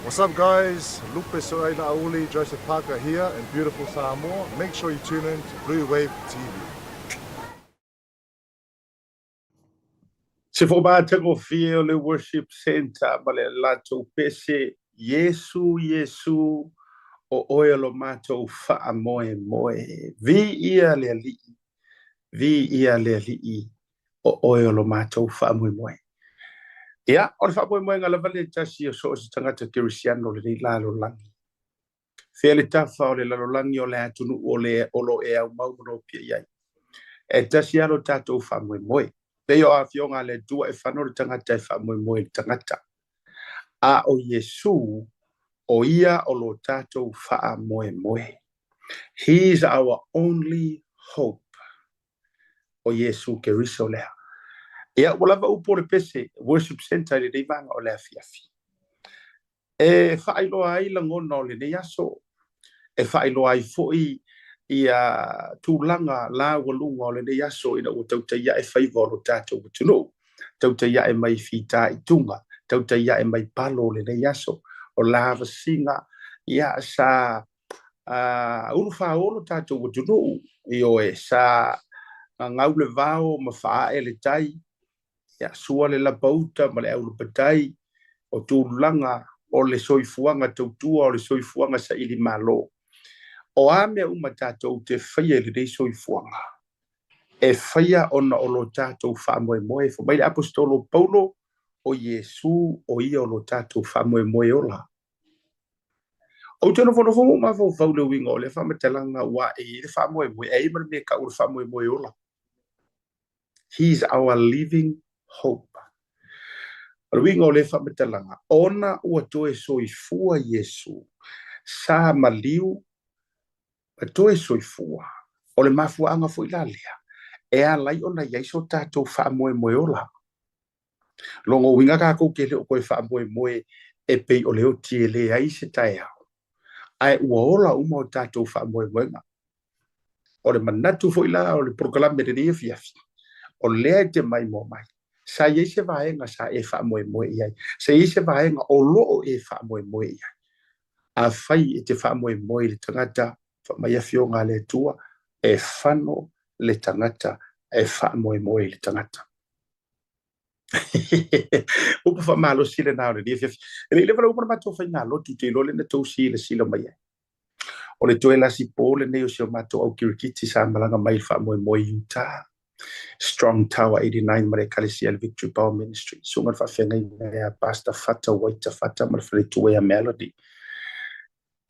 What's up, guys? Lupe Soaila Auli, Joseph Parker here in beautiful Samoa. Make sure you tune in to Blue Wave TV. Se for ba te ko fia le worship center ba le lato pese Yesu o oia lo mato fa moe vi ia le li o oia lo mato fa moe ia o fa moe ngala vale tasi so se tangata Cristiano le lalo langi fe le tafa o le lalo langi o le atunu o lo e au mau no pia ia e tasi alo tato fa moe Peo a fionga le tua e whanore tangata e whamoe tangata. A o Yesu o ia o lo tātou wha moe. He is our only hope. O Yesu ke riso lea. Ia walava upore pese worship center le reivanga o lea fiafi. E whailoa ai langono le ne yaso. E whailoa ai foi ia tūlanga la walunga o le ne yaso ina o tauta ia e whaiva o lo tātou tunu. Tauta ia e mai fita I tunga, tauta ia e mai palo le ne yaso, o lava singa ia sa urufa olo tātou watunu, io e sa ngau le vao ma faa e le tai, ia sua le la bauta ma le au le patai, o tūlanga o le soifuanga tautua o le soifuanga sa ili malo. O ame uma tātou te whaia le rei soifuanga. E whaia ona o lo tātou whamoe fo mai le apostolo Paulo o Yesu o ia o lo tātou whamoe ola. O tēnā whanawhango ma whau le winga o le whamatalanga wa e le whamoe e imar me ka ur whamoe ola. He's our living hope. O winga o le whamatalanga ona ua toe soifua Yesu sa maliu a toe soifua o le mafuanga fo ilalia. E a lai ona yaiso tātou whamoe ola. Longo winga ka kou ke leo koe whamoe e pei o leo tie le ai se tae au. Ai ua ola uma o tātou whamoe nga. O le manatu fo ila o le proklame de rea fiafi. O lea te mai mo mai. Sa yei se vaenga sa e whamoe iai. Sa yei se vaenga o loo e whamoe iai. A whai e te whamoe le tangata mai a fionga le tua e whano le tangata e whamoe le tangata. Upa wha malo sile nao le rea fiafi. E le lewa upana mato whai ngā lotu te lole na tau sila mai e. O le toe lasi pōle nei o sio mato au kirikiti sa malanga mai whamoe Utah. Strong Tower 89 mare Kalesia Victory Power Ministry. Sunga whawhengai mea Pastor Fata Waita Fata mara whare tuea Melody.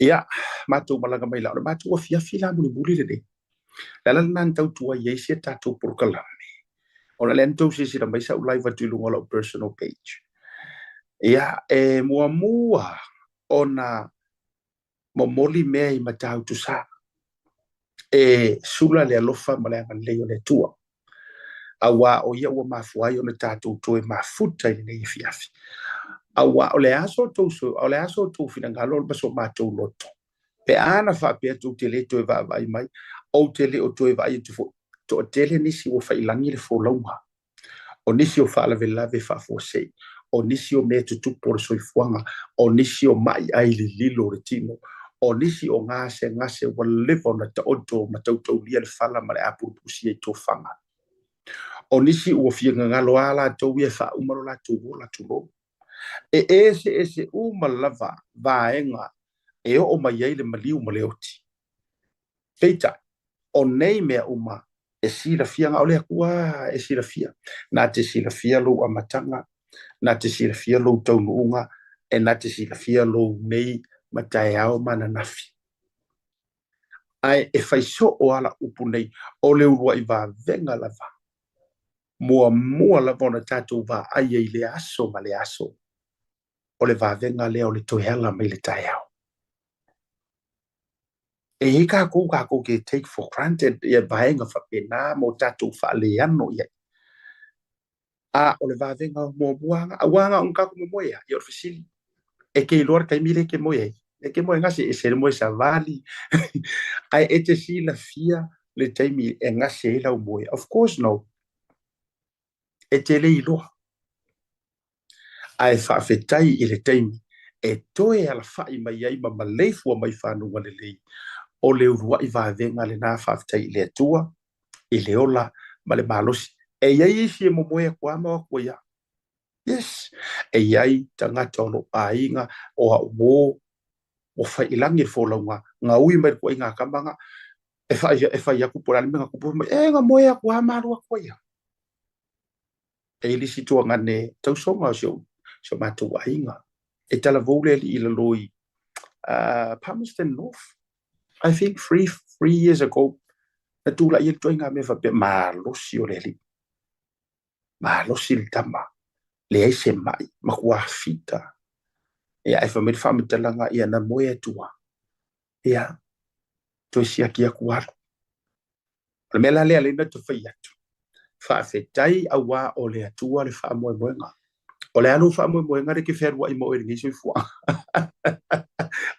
Ia, mato malanga mai lao. Mato wa fiafi la muli le ne. Lala nan tau tua yesia tato purkalami. Ona lento sisi la mai sa ulai va tulunga la personal page. Ia, e mua ona momoli mea I matau tu sa. E sula le alofa malanga leo le tua. Awa o ia ua mafuai o le tatou toe mafuta I nei fiafi. Awa o le aso tau finangalo o le baso matou loto. Pe ana whapea tu te le toe vai mai, o te le o toe vai tu to te le nisi o whailangi le fōlaunga. O nisi o whaalawelave whafosei. O nisi o mea tutupo le soifuanga. O nisi o mai ai li lilo le tino. O nisi o ngase wa levo na ta oto ma tautau lia le whala ma le apurupusi e tō whanga. O nisi ua fianga ngalo ala tau ia wha umaro la tūro la tūro. E ese umalava vaenga e o mai ai le maliu ma le oti. Keita, o nei mea uma e sila fianga o lea kua e sila fia. Nā te sila fia lo amatanga, nā te sila fia lo taunuunga, e nā te sila fia lo nei matai ao mana nafi. Ai e whaiso o ala upu nei o le urua I va venga lava. Mua lava na tātou va ai e le aso ma le aso. O le va venga le o le tohela mai le tai ao. E he ka kou ke take for granted ia vaenga whapena mo tātou whaale ano ia. A o le va venga mo buanga, a wanga un kako mo moia, I o fasili. E ke iloar kai mire ke moia. E ke moia ngase e sere moia sa vali. Ai e te si la fia le taimi e ngase e lau moia. Of course no. E te le iloa. Ai whaafetai I le taimi e toe ala fai mai ai ma maleifu mai whanunga le lei. O le urua I vavenga le nā whaftai le atua, I le ola ma le malosi. E iai isi e momoe kua mawa kua ia. Yes. E iai tangata ono ainga o a umo o whailangi e wholaunga. Ngā ui mai kua inga kamanga. E whai aku pora ni menga kupu mai. E ngā moe kua marua kua ia. E ilisi tua ngane tausonga sio mātou ainga. E tala vole li ila loi Palmerston North. I think 3 years ago, na tula ia toi ngā me whape malosi o le li. Malosi li tama. Le ai se mai, makua fita. Ia e whamir whamitalanga ia na moe atua. Ia, toi sia kia kuaro. Le mela lea le na tu whai atu. Whawhetai awa o le atua le whamoe moenga. O le anu whamoe moenga re ke wherua I mo e ringi sui fua.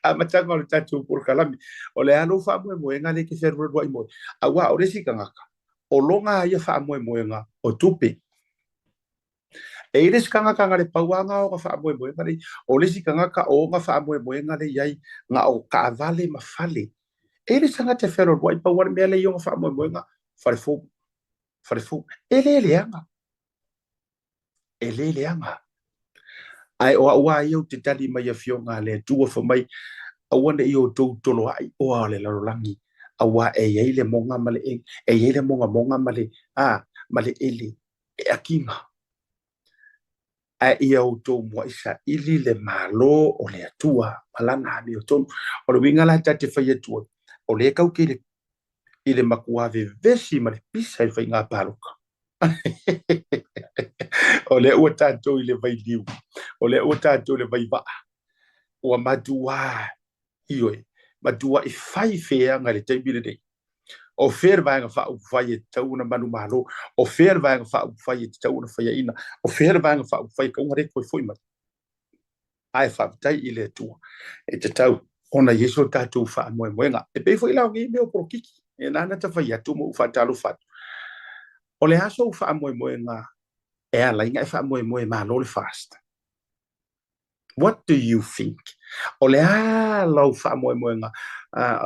A matanga o le tatu por kalami. O le anu whamoe moenga re ke wherua I mo. Awa o resi kangaka. O longa ia whamoe moenga o tupe. E ires kangaka ngare pauanga o ka whamoe moenga re. O resi kangaka o nga whamoe moenga re iai nga o ka vale mafale. E ires kangaka te wherua I pauare mea le i o nga whamoe moenga. Wharefu. Ele leanga. Ele leanga. Ai o ua iau te tali mai a fionga le tua fa mai awana I o tau tolo ai o a le larolangi awa e iei le monga male e iei le monga male male ele e akinga a ia o tau mua isa ili le malo o le atua malana ami o tonu o le winga la tate whai atua o le kau ke le makuave vesi male pisa I whai ngā paruka o le ua tātou I le vai liu o le ua tātou le vai vaa ua madua ioi madua I whai whea ngā le teibire dei o whēr vai ngā whau whai e tau na manu malo o whēr vai ngā whau whai e tau na whai ina o whēr vai ngā whau whai ka unga reko I whoi mai ai whautai I le atua e te tau ona Yesu tātou wha moe moenga e pei whoi lau ngi meo porokiki e nana ta whai atu mo whatalu whatu o le aso wha moe moenga e ala inga e wha moe malo le fast. What do you think? O le lau wha moenga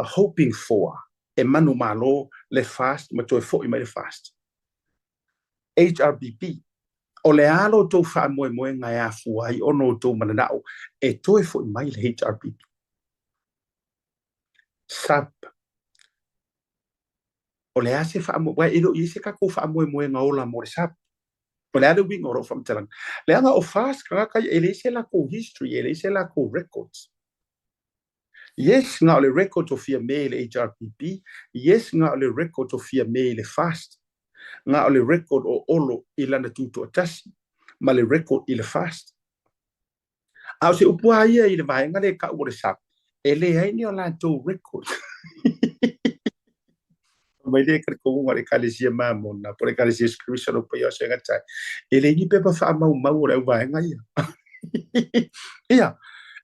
hoping for e manu malo le fast ma toi fo I mai le fast. HRBP o le alo tau wha moenga e afu ai ono tau mananao e toi fo I mai le HRBP. SAP o le ase wha moenga e ro I se kako wha moenga ola mo le SAP. O le alo wing oro whamtalang. Le anga o fast kaka e le se la ko history e le se la ko records. Yes, nga le record of fia me le HRPP. Yes, nga le record of fia me le fast. Nga le record o olo I lana tuto atasi. Ma le record I le fast. Au se upua ia I le vaenga le ka ua le sap. E le haini o la tau record. Mai le kare kounga le kalesia mamona. Po le kalesia skrisa no pa ia se ngatai. E le ni pepa wha mau o le vaenga ia. Ia.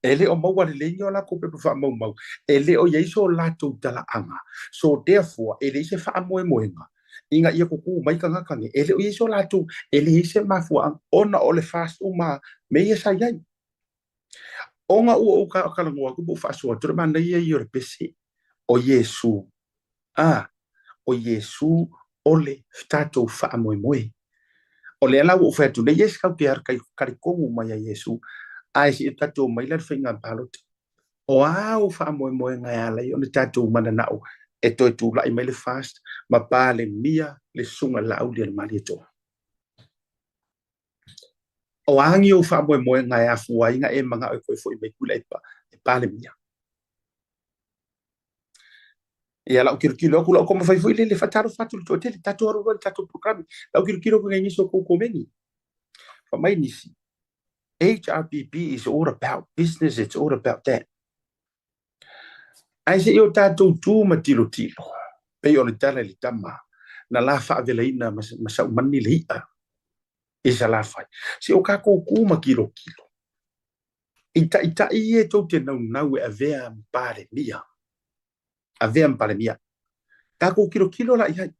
Ele o maua le lengi o la ko pepe wha mau. Ele o yeiso o lato tala anga. So therefore, ele se wha moenga. Inga ia kuku mai ka ngakange. Ele o yeiso o lato, ele se mafua ona o le fast uma me ia sa iai. Onga ua uka o kalangoa kupu wha asua. Tura mana ia I o le pese. O Yesu. O Yesu ole tatou wha moe. O le ala o whaitu. Le yes kau te ar karikongu mai a Yesu. Ai si tatou mai la whainga palot. O au wha moe ngai ala I o le tatou mana nao. E toi tu lai mai le fast. Ma pa le mia le sunga lau le mali e toa. O angi o wha moe ngai a fuainga e manga o koe fo I mai kula e pa le mia. Ia lau kilo kula o koma fai fo I le whataro whatu le toa tele. Tatou aru le tatou programi. Lau kilo ko ngai niso kou komengi. Fa mai nisi. HRPP is all about business. It's all about that. Ai se io tātou tū ma tilo. Pei o le tala li tama. Na la wha avelaina ma sa umani le ia. E sa la whai. Se o kako kuma kilo. Ita I e tau te nau e avea mpare mia. Avea mpare mia. Kako kilo la ihai.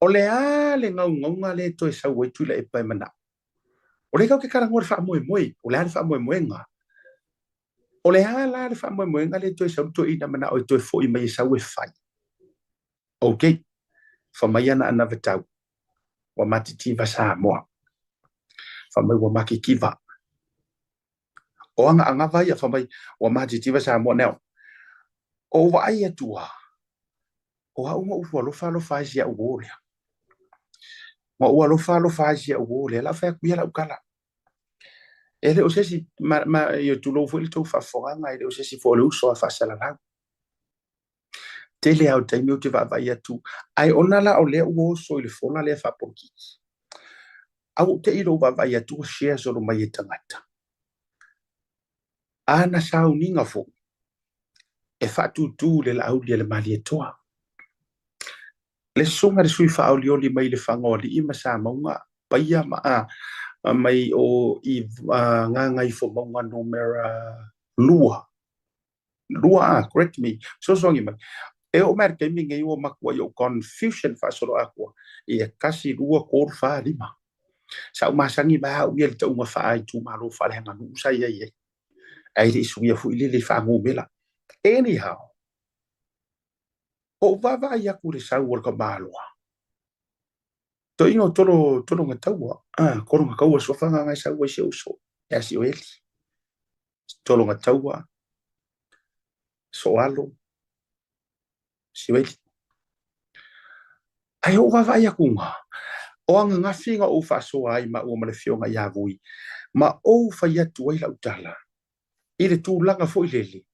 O le a le ngaunga le to e sa uetu le e pai mana. O le kau ke karangoa le wha moe. O le a le wha moe nga. O le hala le fa mo nga le toi sa to ina mana o toi fo i mai sa we fai. Okay. Fa mai ana ana vetau. Wa matiti va sa mo. Fa mai wa makikiva. O anga vai fa mai wa matiti va sa mo neo. O wa ai atua. O ha uma ufa lo fa sia o le. Ma o lo fa sia o le la fa ku ya la ukala. Ele o sesi ma yo tu lo fo il to fa fo nga ele o sesi fo lo so fa sala la. Tele au taimi o te vai atu. Ai ona la o le o so ile fo na le fa poki. Au te ilo vai atu share so lo mai tangata. Ana sa uninga fo. E fa tu le la au le mali e toa. Le sunga de sui fa au li oli mai le fango li ima sa maunga. Paia ma a mai o i nga ngai fo maunga numera lua. Lua, correct me. So songi mai. E o mer ke minga i o makua i o confusion fa solo akua. E kasi lua kor fa lima. Sa umasangi ba au ia le ta unga fa ai tu malo fa le hanga nusa ia ia. Ai le isu ia fu ili le fa ngumela. Anyhow. O vava ia ku le sa ua ka maloa. To ingo tolo nga taua. Koro nga kaua so fa nga sa ua se uso. Ya si o eli. Tolo nga taua. So alo. Si o eli. Ai o vava ia ku nga. O anga ngafinga o fa so ai ma o malefio nga ia vui. Ma o fa ia tu ai la utala. Ile tu langa fo ilele.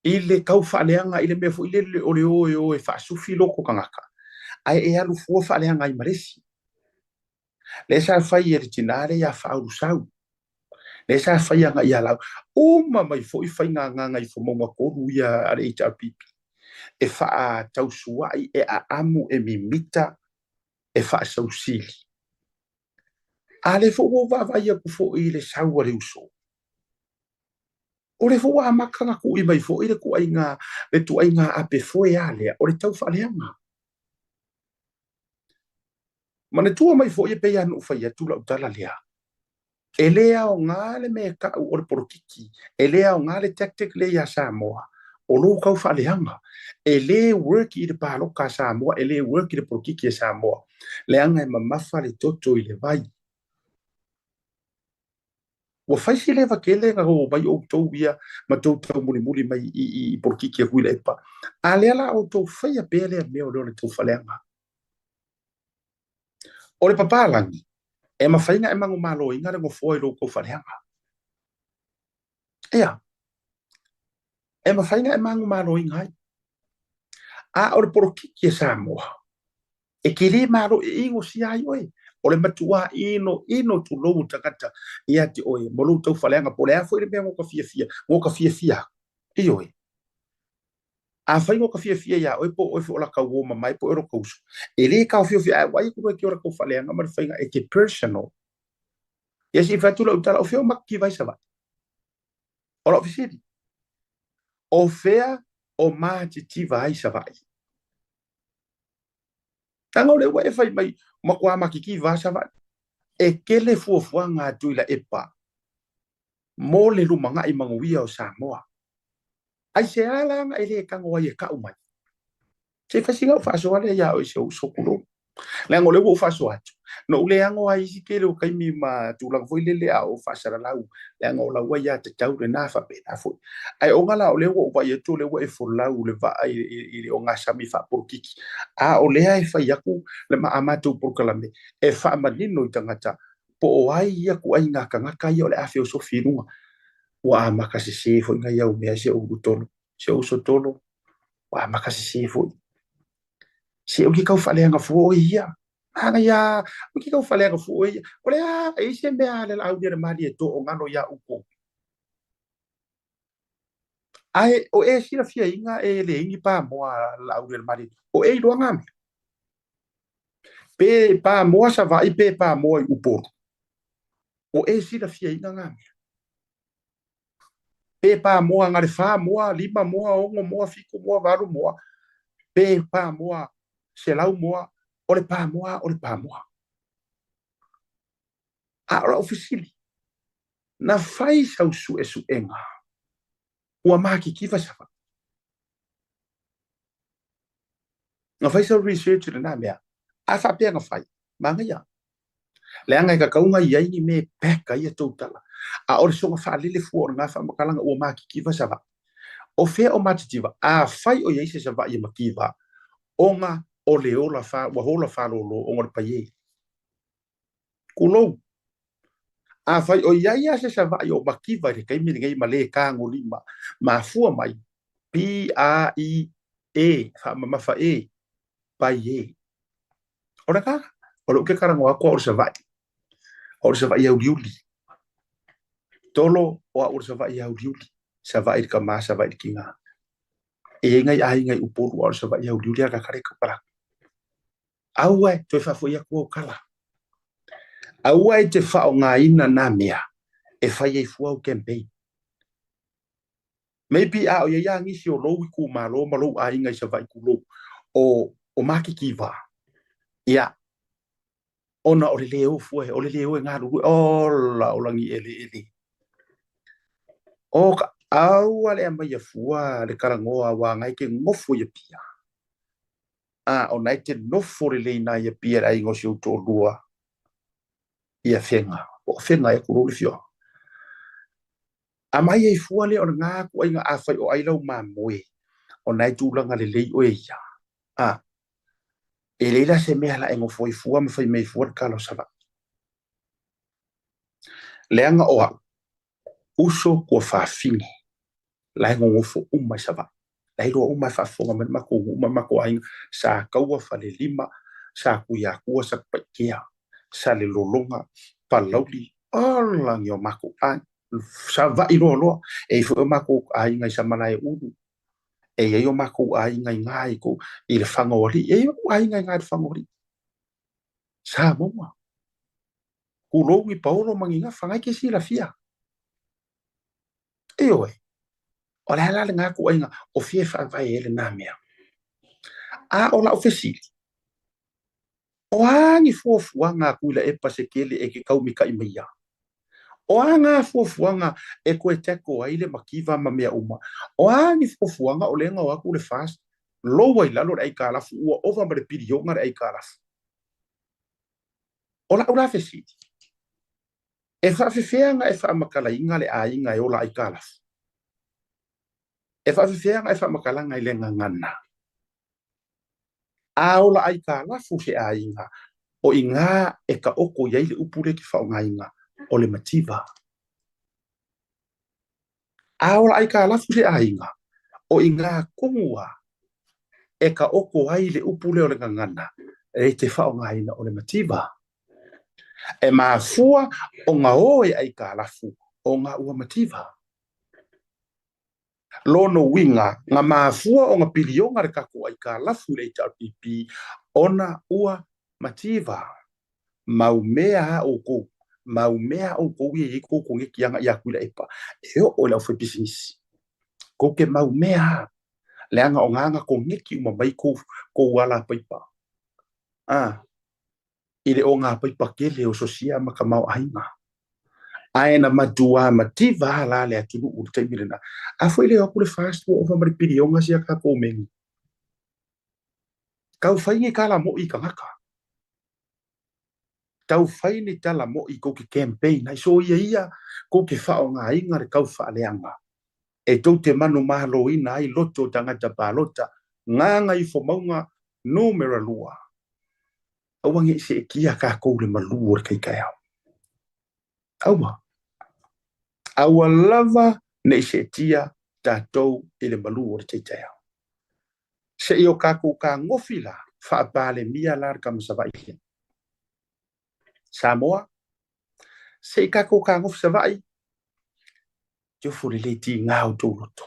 Ile kau fa leanga ile me fo ilele o le o e fa sufi loko kangaka. Ai e alu fo fa leanga i maresi. Le sa fa i tinare ya fa usau. Le sa fa ia nga ia lau. O ma mai fo i fa nga i fo mo ko ia ale HRPP. E fa tau suai e a amu e mimita e fa sausili. Ale fo o va ia ku fo ile saua le uso. O le fo a makanga ku i mai fo ile ku ai nga le tu ai nga ape fo e ale o le tau fa leanga. Mana tua mai fo i pe anu fa ia tu la utala lea. Elea o ngale me ka o le porokiki. Elea o ngale tactic le ya Samoa. O lo kau fa leanga. Ele work i le palo ka Samoa. Ele work i le porokiki e Samoa. Leanga e mamafa le toto i le vai. Wa fai si leva ke le nga o mai o tau ia ma tau muli mai i porokiki e kui le epa. A lea la o tau fai a pele a mea o le tau fa leanga. O le papalangi. E mawhainga e mangu malo inga rengo fo i lo kou whareanga. Ea. E mawhainga e mangu malo inga hai. A o le porokiki e Samoa. E ke le malo e ingo si ai oi. O le matua ino tu lou takata i ati oi. Molo tau whareanga po le a fo i le mea ngoka fia. Ngoka fia. I oi. A whai ngoka fia ia oi po oi fo la kau woma mai po ero kousu. E le kau fia. Wai kuru e ki ora kou whareanga. Ma le whainga e ke personal. Ia si whaitula utala o feo maki vai sa vai. O la ofisiri. O fea o mati ti vai sa vai. Tanga le wa e fai mai makua makiki va sa vai. E kele fuafua ngā tuila e pa. Mō le lumanga i manguia o Samoa. Ai se alanga e le kangoa i e ka umai. Se fasinga o fasoa le ia o se usokulo. Le ngole wo faso atu. No le ango ai si kele o kaimi ma tulang foi le o fasara lau. Le ango la wa ia te tau le na fa pe na foi. Ai o ngala o le wo va ye to le wo e fo lau le va i o ngasa mi fa por kiki. A o le ai fa yaku le ma amatu por kalame. E fa manino i tangata. Po o ai ia ku ai ngaka ngaka ia o le afe o sofi nunga. Wa makasi se fo nga ia o mea se o utolo. Se o sotolo. Wa makasi se fo. Se o ki kau fale nga fo ia. Anga ia, o ki kau fale nga fo ia. O le a, e se mea le au dire mali e to o ngano ia upo. Ai, o e sira fia inga e le ingi pa moa la au dire mali. O e iloa ngami. Pe pa moa sa vai, pe pa moa i upo. O e sira fia inga ngami. Pe pa moa ngare fa moa, lima moa, ongo moa, fiku moa, varu moa. Pe pa moa, se lau moa, ole pa moa, ole pa moa. A ora ofisili. na fai sau su enga ua maki kiva sava na fai sau research na mea a fa pe nga fai manga ya le anga ka kaunga ia ni me peka ia totala a or so fa lele fu or nga fa makalanga ua maki kiva sava o fe o matitiva a fai o yeise sava ia makiva onga o le ola fa wa hola fa lo onga pa ye kulo a fai o ia se sava ia makiva re kai mi ngai male ka ngolima ma fu mai PREA fa ma fa e pa ye ora ka o lo ke karango ako o sava ia uliuli tolo o sava ia uliuli sava i ka ma sava i kinga e ngai ai ngai upolu o sava ia uliuli ka kare ka para aue to fa fo ia ko kala aue te fa o nga ina na mea e fa ye fu au campaign maybe a o ia ngi si o lo ku malo ai ngai sava i ku lo o maki kiva ia ona o le leo fu o le leo nga lu o la o langi ele o ka au ale ama ia fua le karangoa wa ngai ke ngofo ia pia a o nai te nofo le na ia pia ai ngo si o to lua ia fenga o fenga e kuru le fio a mai e fua le o nga ku ai nga a fai o ai lau mamoe o nai tu langa le lei o ia a e leila se mea la e ngofo i fua me fai me fua kalo sava leanga o au uso ko fa fini la ngofo umma sava la ro umma fa fonga me mako umma mako ai sa kaua fa le lima sa ku ya ku sa pakia sa le lolonga pa lauli ala ngio mako ai sa va i lo e fu mako ai ngai sa mana e udu e yo mako ai ngai ko i le fangori e yo ai ngai fangori sa mo ku lo wi paulo manginga fanga ke si la fia e oi o le ala nga ku ainga o fie fa vai ele na mea a o la ofesi o angi fofuanga ku le e pasekele e ke kau mika i meia o anga fofuanga e ko e teko ai le makiva ma mea uma o angi fofuanga o le nga wa ku le fast lo wai la lo ai kala fu o over ma le pidio nga ai kala o la ofesi e fa fefeanga e fa makala inga le ainga e o la ai kala e fa fefeanga e fa makala ngai le ngana aola ai ka lafu se ainga o inga e ka oko yai le upure ki whaonga inga o le mativa aola ai ka lafu se ainga o inga kongua e ka oko ai le upure o le ngangana e te whaonga inga o le mativa e mafua o nga oe ai ka lafu o nga ua mativa lono winga nga mafua o nga pilionga re kako ai ka lafu le pipi ona ua mativa maumea o ko maumea o ko ye ko ko ngi kianga ya kuila epa e o la fo business ko ke maumea le anga o nganga ko ngi ki mo mai ko wala paipa ile o nga paipa kele o sosia makamau ainga aena madua mativa la le atu u temirena a foi le o le fast o fa mari pilionga sia ka ko mengi kau faingi kala mo i kangaka tau faini tala mo i ko ke campaign ai so ia ko ke fao nga inga re kau fa leanga e tau te manu mahalo ina ai loto tangata balota nga i fo maunga numero lua awangi se kia ka ko le malu o kai kai awa lava ne se tia tatou ele malu o te tai se io ka ko ka ngofila fa pale mia lar kam savai Samoa se ka ko ka ngof savai jo fu le ti ngau to loto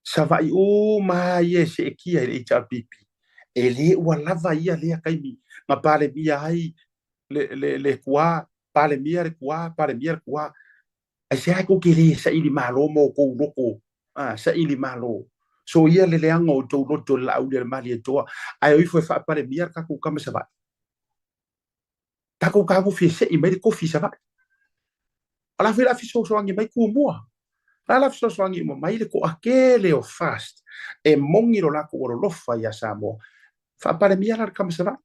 savai o ma ye se kia le HRPP ele wa lava ia le kai mi ma pale mia ai le kwa pale mia kwa ai se ko ke le sa ili malo mo ko loko sa ili malo so ia le leango to loto la u le mali to ai o foi fa pale mia ka ko kama savai ta ko ka go fi se i me ko fi savai ala fila fiso so angi mai ku mua ala fiso so angi mo mai le ko akele o fast e mongi lo la ko lo fa ya Samoa fa pare mia la kama sa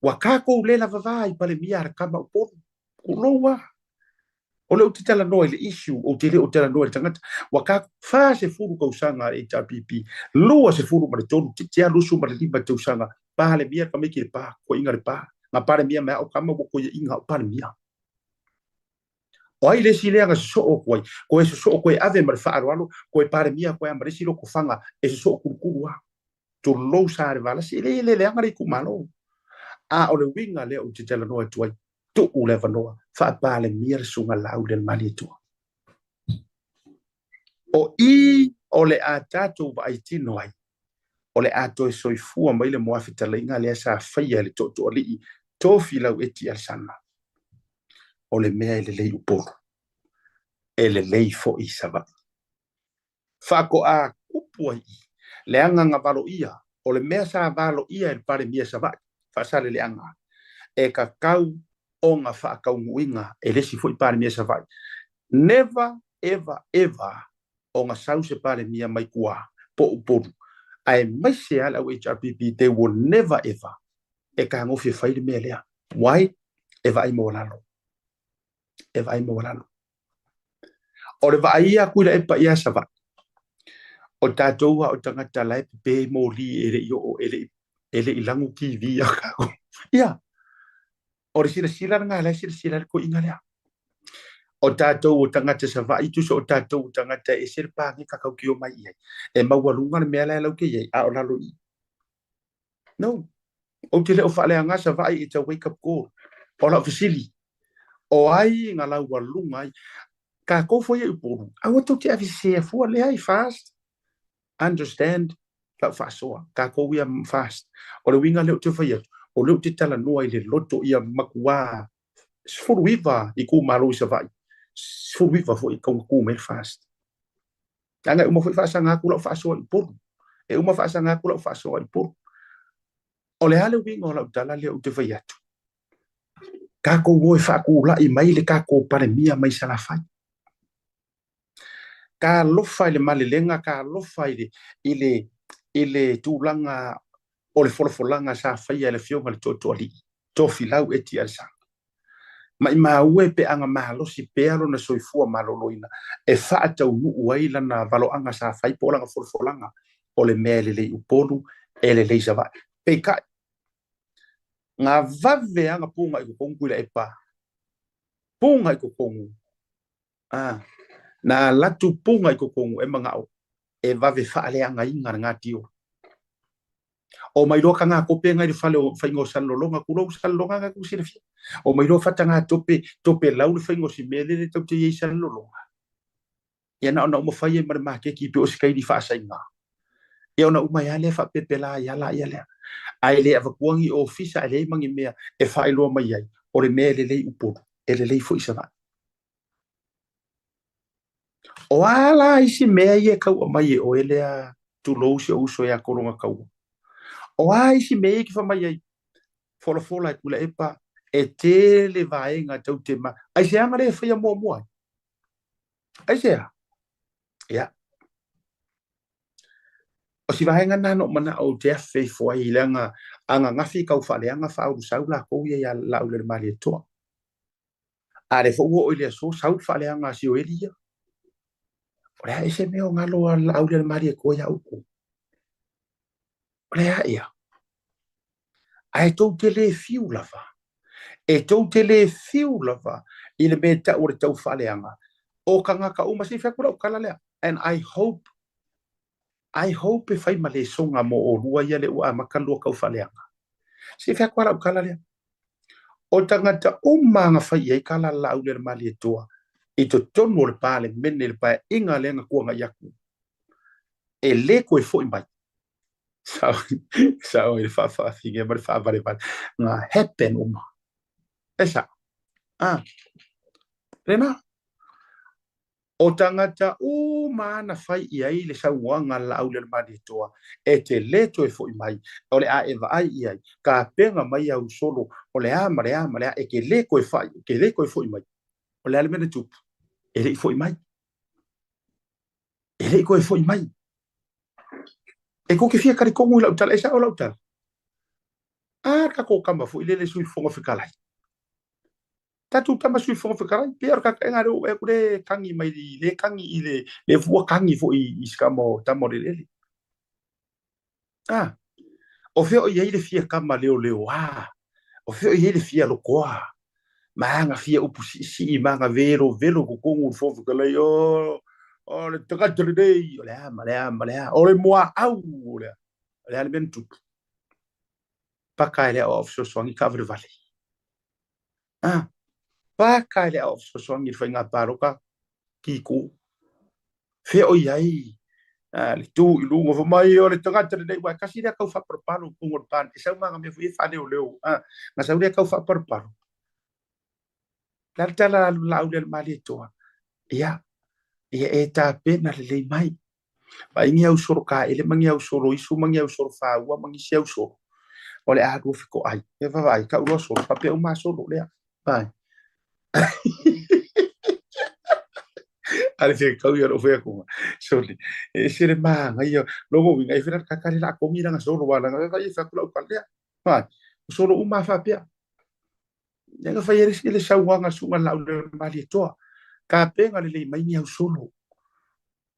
wa ka ko le la va i pare mia kama po ku loa o le utitala no le issue o te le o tela no tangata wa ka fa se furu ko sanga HRPP lua se furu ma tonu te alu su ma le liba te usanga pa le mia kama ki pa ko inga le pa nga pare mia ma o kama ko inga o pare mia o ai le sile nga so o ko e so ko e ave ma fa aro ko e pare mia ko e ma silo ko fanga e so ku wa to lo sa re vala sile le nga ku malo a o le winga le o titala no tuai tu u le vanoa fa pale mia sunga lau del malitu o i o le atatu ba itino ai o le ato e soifua mai le moafita le inga le sa faia le to li to filau eti al sana o le mea le lei uporo e le lei fo i sava fa ko a kupuai le anga nga valo ia o le mea sa valo ia el pare mia sava fa sale le anga e ka kau o nga fa ka nguinga e le si foi pare mia sa vai never ever o nga sau se pare mia mai kua po ai mai se ala o HRPP they will never ever e ka ngofi fai me lea why eva ai mo lalo o le vai a kuila e pa ia sa va o tatou o tangata lai pe mo li ele yo ele ilangu ki via ka ia o le sila nga la sila ko inga lea o tatou o tangata sa vai tu so tatou tangata e ser pa ngi kakau ki o mai ai e mawalunga le mea la ke ai a o lalo i no o te le o fale anga sa vai it's a wake up call o la fisili o ai nga la walunga ai ka ko foi e poru a o to te avise fu le ai fast understand la fasoa ka ko we am fast o le winga le te foi o le te tala no ai le loto ia makua sfuruiva i ku malo sa vai sfuruiva foi ku me fast anga uma foi fast nga ku la fasoa i poru e uma fast nga ku la fasoa i poru o le ale winga o la tala le o te foi atu ka ko wo fa ku la i mai le ka ko pare mia mai sala fai ka lofa le malelenga ka lofa ile tulanga o le folfolanga sa fai le fionga le toto ali to filau eti alsa mai ma ue pe anga malo si pealo na soifua maloloina e fa tau nu waila na valo anga sa fai polanga folfolanga o le mele le upolu ele le sava pe ka nga vave anga punga i kongu le epa punga i kongu na latu punga i kongu e mangao e vave fa ale anga inga nga tio o mai roka nga kope nga i fale o faingo salolonga kulo salolonga nga kusire fi o mai ro fata nga tope lau le faingo si mele le tau te ye salolonga ia na ona mo faye mar ma ke ki pe o skai di fa sainga ia ona uma ya le fa pepela ya la ia le ai le avakuangi o fisa le mangi mea e fa ilo mai ai o le mele le upo ele le fo isa o ala isi mea ye kau mai o ele a tu lo se uso ya koronga kau o ai si mea ki fa mai ai fola kula epa e tele vaenga tau te ma ai se anga le fa ya mo ai se ya o si vaenga nano mana o te fe fo ai langa anga ngafi kau fa le anga fa u sau la ko ya la u le mali to are fo o ile so sau fa le anga si o elia ora ese meo ngalo la u le mali ko ya u ora ia ai to tele fiu lava e to tele fiu lava ile meta o tau fa le anga o kanga ka uma si fa kula kala le and I hope if I male songa mo o rua ia le ua makalu kau fa le anga si fa kala le o tangata umanga fai ai kala la u le mali toa i to tono le pale mene le pa inga le nga kuanga yaku e le ko e foi mai sao e fa finge mar fa vale nga happen uma esa rena o tangata mana fai i ai le sauanga la au le mali toa e te leto e foi mai o le a e vai ai ka penga mai au solo o le a mare e ke le ko e fai ke le ko e foi mai o le ale mena tupu e le foi mai e le ko e foi mai e ko ke fia kari kongu la utala e sa o la utala ka ko kamba foi le sui fonga fikalai tatu tama sui fonga fikalai pe ka nga ro e kure kangi mai le kangi ile le fu kangi foi i skamo tamo le o fe o ye le fia kama leo o fe o ye le fia lo koa manga fia upusi si manga vero ko kongu fo fikalai o le tagata le dei o le o le moa au o le ale men tupu paka le of so swangi cover vale paka le of so swangi fainga paroka kiko fe o yai le tu i lungo fo mai o le tagata le dei wa kasi le kau fa parpalo kungo pan e sa manga me fu fa leo na sa le kau fa parpalo la tala la le mali toa ia e ta pena le mai ba ingi au soro ka ele mangi au soro isu mangi au soro fa wa mangi se au soro o le a do fiko ai e va vai ka ulo soro pa pe o ma soro le vai ale fe ka yo fe ko soli e se le ma ngai yo logo vi ngai fe ka ka la ko mira nga soro wa nga ka fa ku la le vai soro uma fa pe nga fa yere le sa wa nga su nga la le mali to ka pe nga le mai ni au soro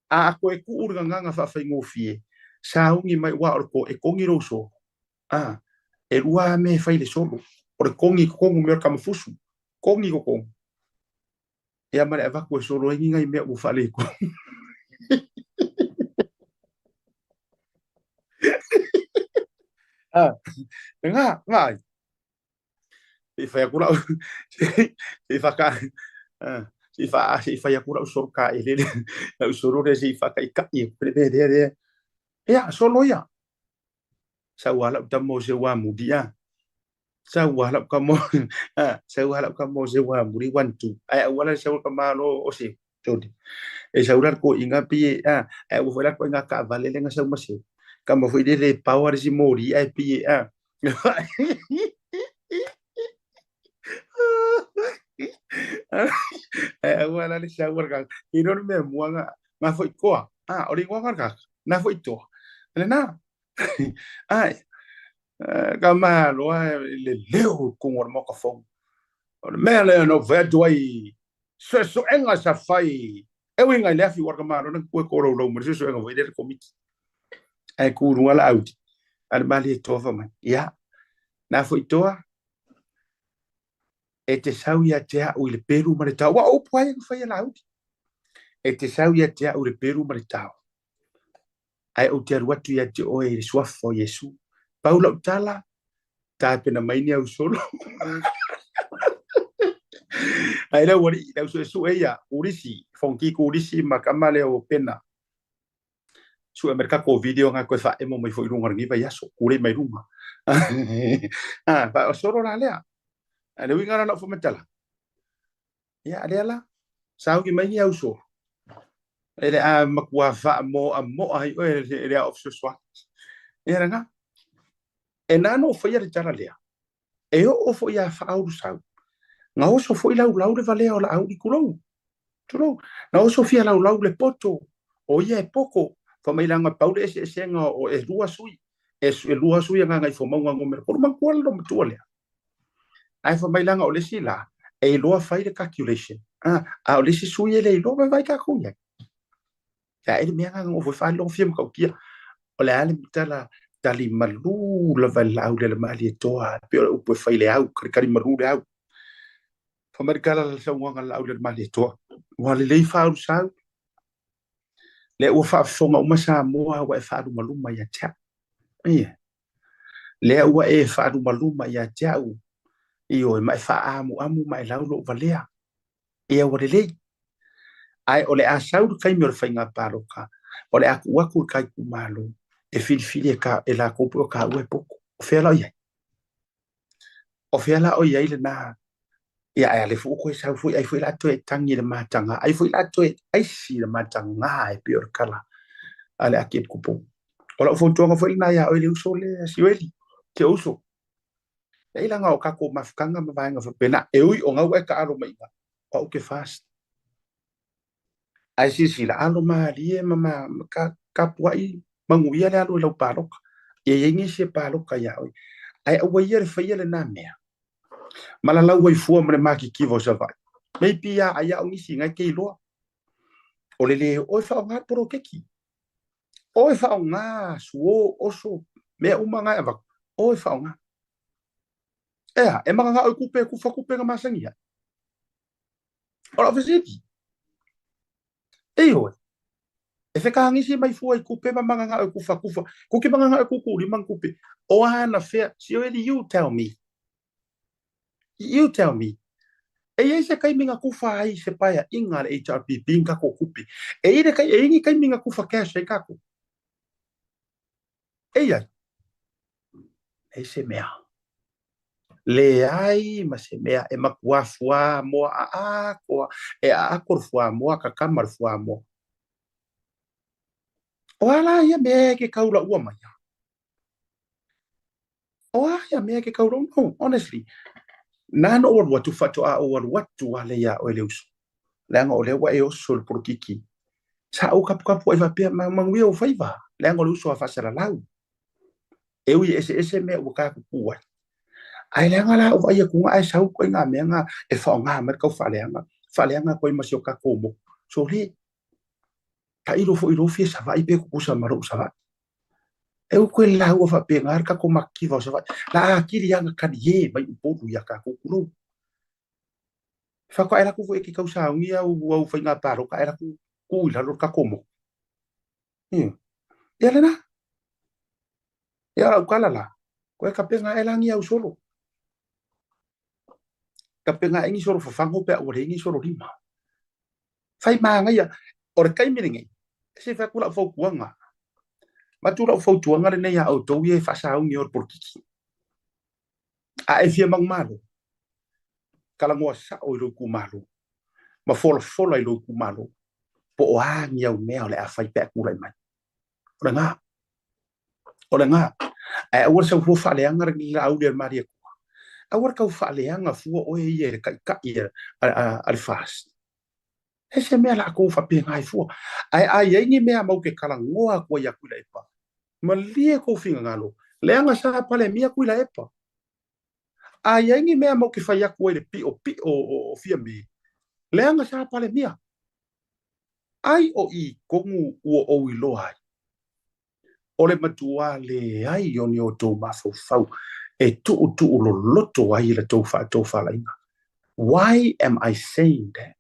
a ko e ku urga nga fa fa ngofie sa ungi mai wa ko e kongi ro so e rua me fai le solo o le kongi kongu me ka mafusu kongi ko kongu e amare ava ko solo e ngai me u fale ko nga e fai akura e fa ka e fai akura o solo ka ele le solo re se fa kai ka e prevede ya solo ya sa wala tamo se wa mudia sa wala kamo sa wala kamo se wa muri wantu ai wala sa wala malo o se todi e sa wala ko inga pi ai wala ko inga ka vale lenga sa mase kamo foi de power si mori ai pi ai wala le sa wala i no me muanga ma foi ko ori wanga ka na foi to na ai kama lo le leo con o mo ka fo me le no vedo ai so enga sa fai e winga le fi war kama no ko ko lo mo so enga voi de komiti ai ku ru ala out al mali to fa ma ya na foi to e te sau ia te o le peru ma le tau wa o pai fai ala out e te sau ia te o le peru ma le tau ai o te ruatu ia te o e swafo yesu paula utala ta pena mai ni au solo ai la wori la su ella urisi fonki ku urisi makamale o pena su mercado video nga ko fa emo mai foi runga ngi va yaso kure mai runga pa solo la lea ale winga na fo metala ya ale la sau ki mai ni au so ele makwa fa mo ai o ele of so swa era nga enano foi ya tara lea e o fo ya fa au sau nga o so foi lau le vale o la au di kulo tulo na o so fia lau le poto o ia e poko fa mai langa paule e senga o e lua sui e lua sui nga ngai fo mau ngo mer por man kwal do mtuole ai fa mai langa o le sila e lua fai de calculation o le si sui le lo vai ka kuya ya ele me nga ngo fo fa lo fiem ka kia o le ale tala tali malu la vala au le mali to a pe o po fai le au kari malu le au fa mai kala sa wanga la au le mali to wa le fa u sa le ua fa'afofoga uma sa moa ua e fa'alumaluma ia te a'u ia lea ua e fa'alumaluma ia te a'u io ma e fa'aamuamu ma e lau lo'u valea ia ua lelei ae o le a saulu kaimi o le faiga paloka o le akuaku le kaikumālō e filifili e lakou pui o kāua e poko o fea la'o iai o fea la'o iai lenā ia e ale fu'u koe sau foi ai foi la'ato e tagi le mataga ai foi la'ato e aisi le mataga e pio le kala a le aki e kupou o la'u foutoga foi lenā ia oe le uso le asioeli te uso e ilaga o kako mafakaga ma vaega fapena e ui o gau e ka'alo maiga o ke fast ai si la alo malie mama ka puai manguia le alo lau paloka e ngi se paloka ya ai o ia fa ia le na mea mala lau wai fua mre maki kivo sa vai mai pia ai o ngi singa ke lo o le o fa nga pro keki o fa nga suo oso me umanga ava o fa nga e manga o kupe ku fa kupe nga masangia ora visiti e oi e fe ka ngisi mai fu ai kupe manga nga o kufa ku ke manga nga o ku ri mang kupe o ana fe si o you tell me e ia se kai minga kufa ai se paia inga le HRP pinga ko kupe e ire kai e ingi kai minga kufa cash e kako e ia e se mea le ai ma se mea e makua fua mo a ko e a kor fua mo ka kamar fua mo o ala ia me ke kaula ua mai o ia me ke kaula no honestly nano o watu fatu a o watu ale ya o leus lenga o le wa e o sol por kiki sa o kapu kapu e va pe mangwi o faiva lenga o luso a fasara lau e ui ese me o ka ku wa ai lenga la o ia ku ai sau ko nga me nga e fa nga mer ka fa lenga ko i masio ka komo so le ka ilo fo ilo fi sa vai pe ku sa maro sa va e o ko la o fa pe ngar ka ko makki va sa va la kiri yang ka ye mai po ya ka ku ku fa ko era ku e ki ka sa ngia o fa nga paro ka era ku la ro ka komo ya le na ya la kala la ko ka pe nga ela ngia o solo ka pe nga ngi solo fa fango pe o re ngi solo lima fai ma nga ya o re kai miringi se fa kula fo kuanga matura fo tuanga le ya o to ye fa sa ngi or por kiki a e fia mang malo kala mo sa o ro ku malo ma fola i ro ku malo po o a ngi o me o le a fai pe ku le mai o le nga e o se fo fa le anga ri la au le maria awar kau fa le anga fu o ye ka ye al fast ese me la ko fa pe ngai fu ai ngi me mo ke kala ngoa ko ya ku le pa ma lie ko finga ngalo le anga sa pa le mia ku la epa ai ngi me mo ke fa ya ku le pi o fia mi le anga sa pa le mia ai o i ko ngu o i lo ai o le matua le ai o ni o to ma fau e tu lo loto ai le to fa la inga why am I saying that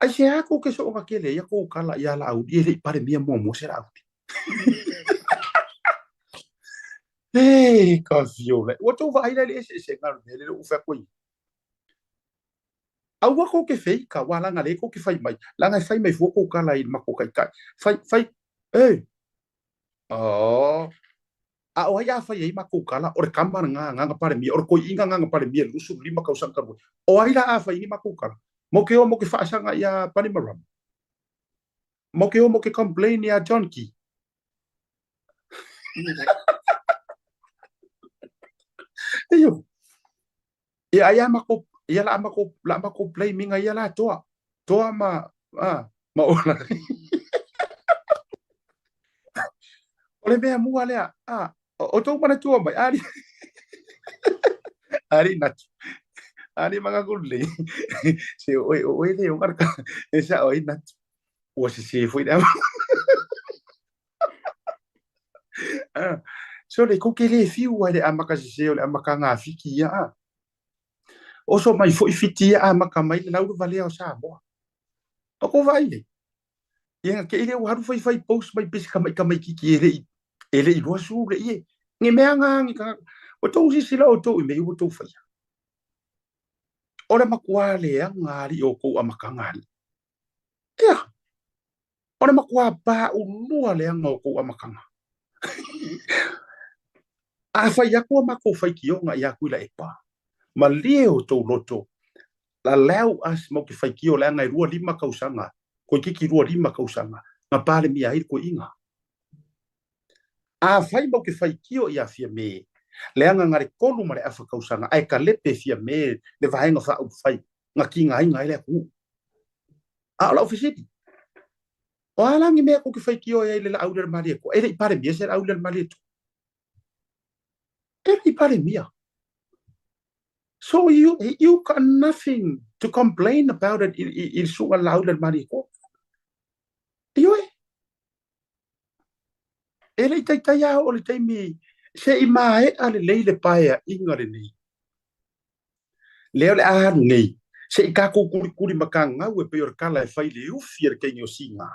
ai se ako ke so ka kele ya ko kala ya la au le pare mia mo se la ka viole o to vai le se ngal le o fa ko au wa ko ke fei ka wala ngale ko ke fai mai la ngai fai mai fu ko kala i ma ko kai fai oh a o ya fa ye ma ko kala o kamar nga pare mi o ko inga nga pare mi lusu lima ka usang karbo o ai la fa ini ma ko kala mo ke fa sanga ya pani maram mo ke complain ya John Key yo ya ya ma ko ya la ma ko play mi nga ya la to ma ola ole me mu ale o to mana tua mai ari na ari manga kulle se o le o marca esa o ina o se foi da so le ko ke le fiu ale amaka se o le amaka nga fiki ya o so mai foi fiti amaka mai le lau vale o sa mo o ko vai le ia ke ile o haru fai post mai pis kamai kiki ele i lo su le ie ngi me anga ngi ka o to si sila o to i me o to fai ora makua le anga ri o ko amaka ngali ia ora makua ba u lua le anga o ko amaka a fai ya ko mako fai ki o nga ya ku la epa ma le o to loto la leo as mo ki fai ki o le anga i rua lima kausanga ko kiki rua lima kausanga na pale mi ai ko inga a fai mo ki fai ki o ia fia me le anga ngare kolu mare afa kausanga ai ka lepe fia me le vaenga fa u fai ngaki ngai le ku a la ofisiti o ala ngi me ko ki fai ki o le la auler mali ko ele pare mi ser auler mali to ele pare mia. So you got nothing to complain about it in sunga lauler mali ko yo ele tai ya o le tai mi se i mai ale le paia ingare ni leo le a nei se i ka ko kuri makanga we pe or kala e fai le u fier ke nyo singa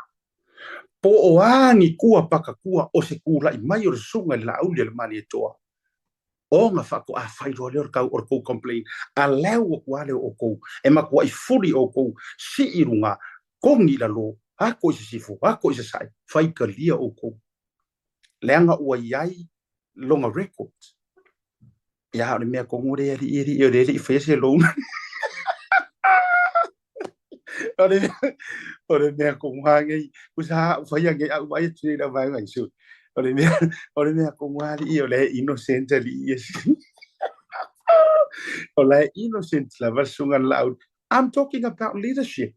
po o angi kua paka kua o se kula i mai or sunga la aulia le mali toa o nga fa ko a fai ro le or ko complain a leo ko ale o ko e ma ko i furi o ko si irunga kongi la lo a ko se sifu a ko se sai fai ka lia o ko leanga ua iai longa record ya o me ko ngore iri o le fese lo ore me ko ngai usa fai ngai au mai tsi la vai ngai su ore me ko ngai o le innocent li o le innocent la vasunga loud. I'm talking about leadership.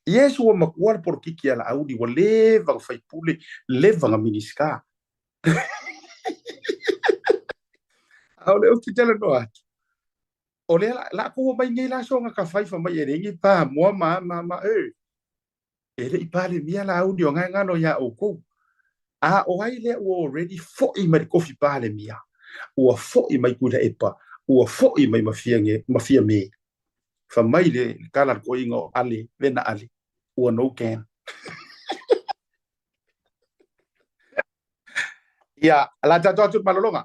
Yes, o makuar por kiki ala audi o leva fai pule leva nga miniska. Ole o te tele no atu. Ole la ko mai ngai la so nga ka fai fa mai e ngi pa mo ma ele i pale mia la audio ngai ngano ya o ko a o ai le o already fo i mai kofi pale mia o fo i mai kuda epa o fo i mai mafia me fa mai le kala ko ingo ali vena ali o no can ya la tatu malolonga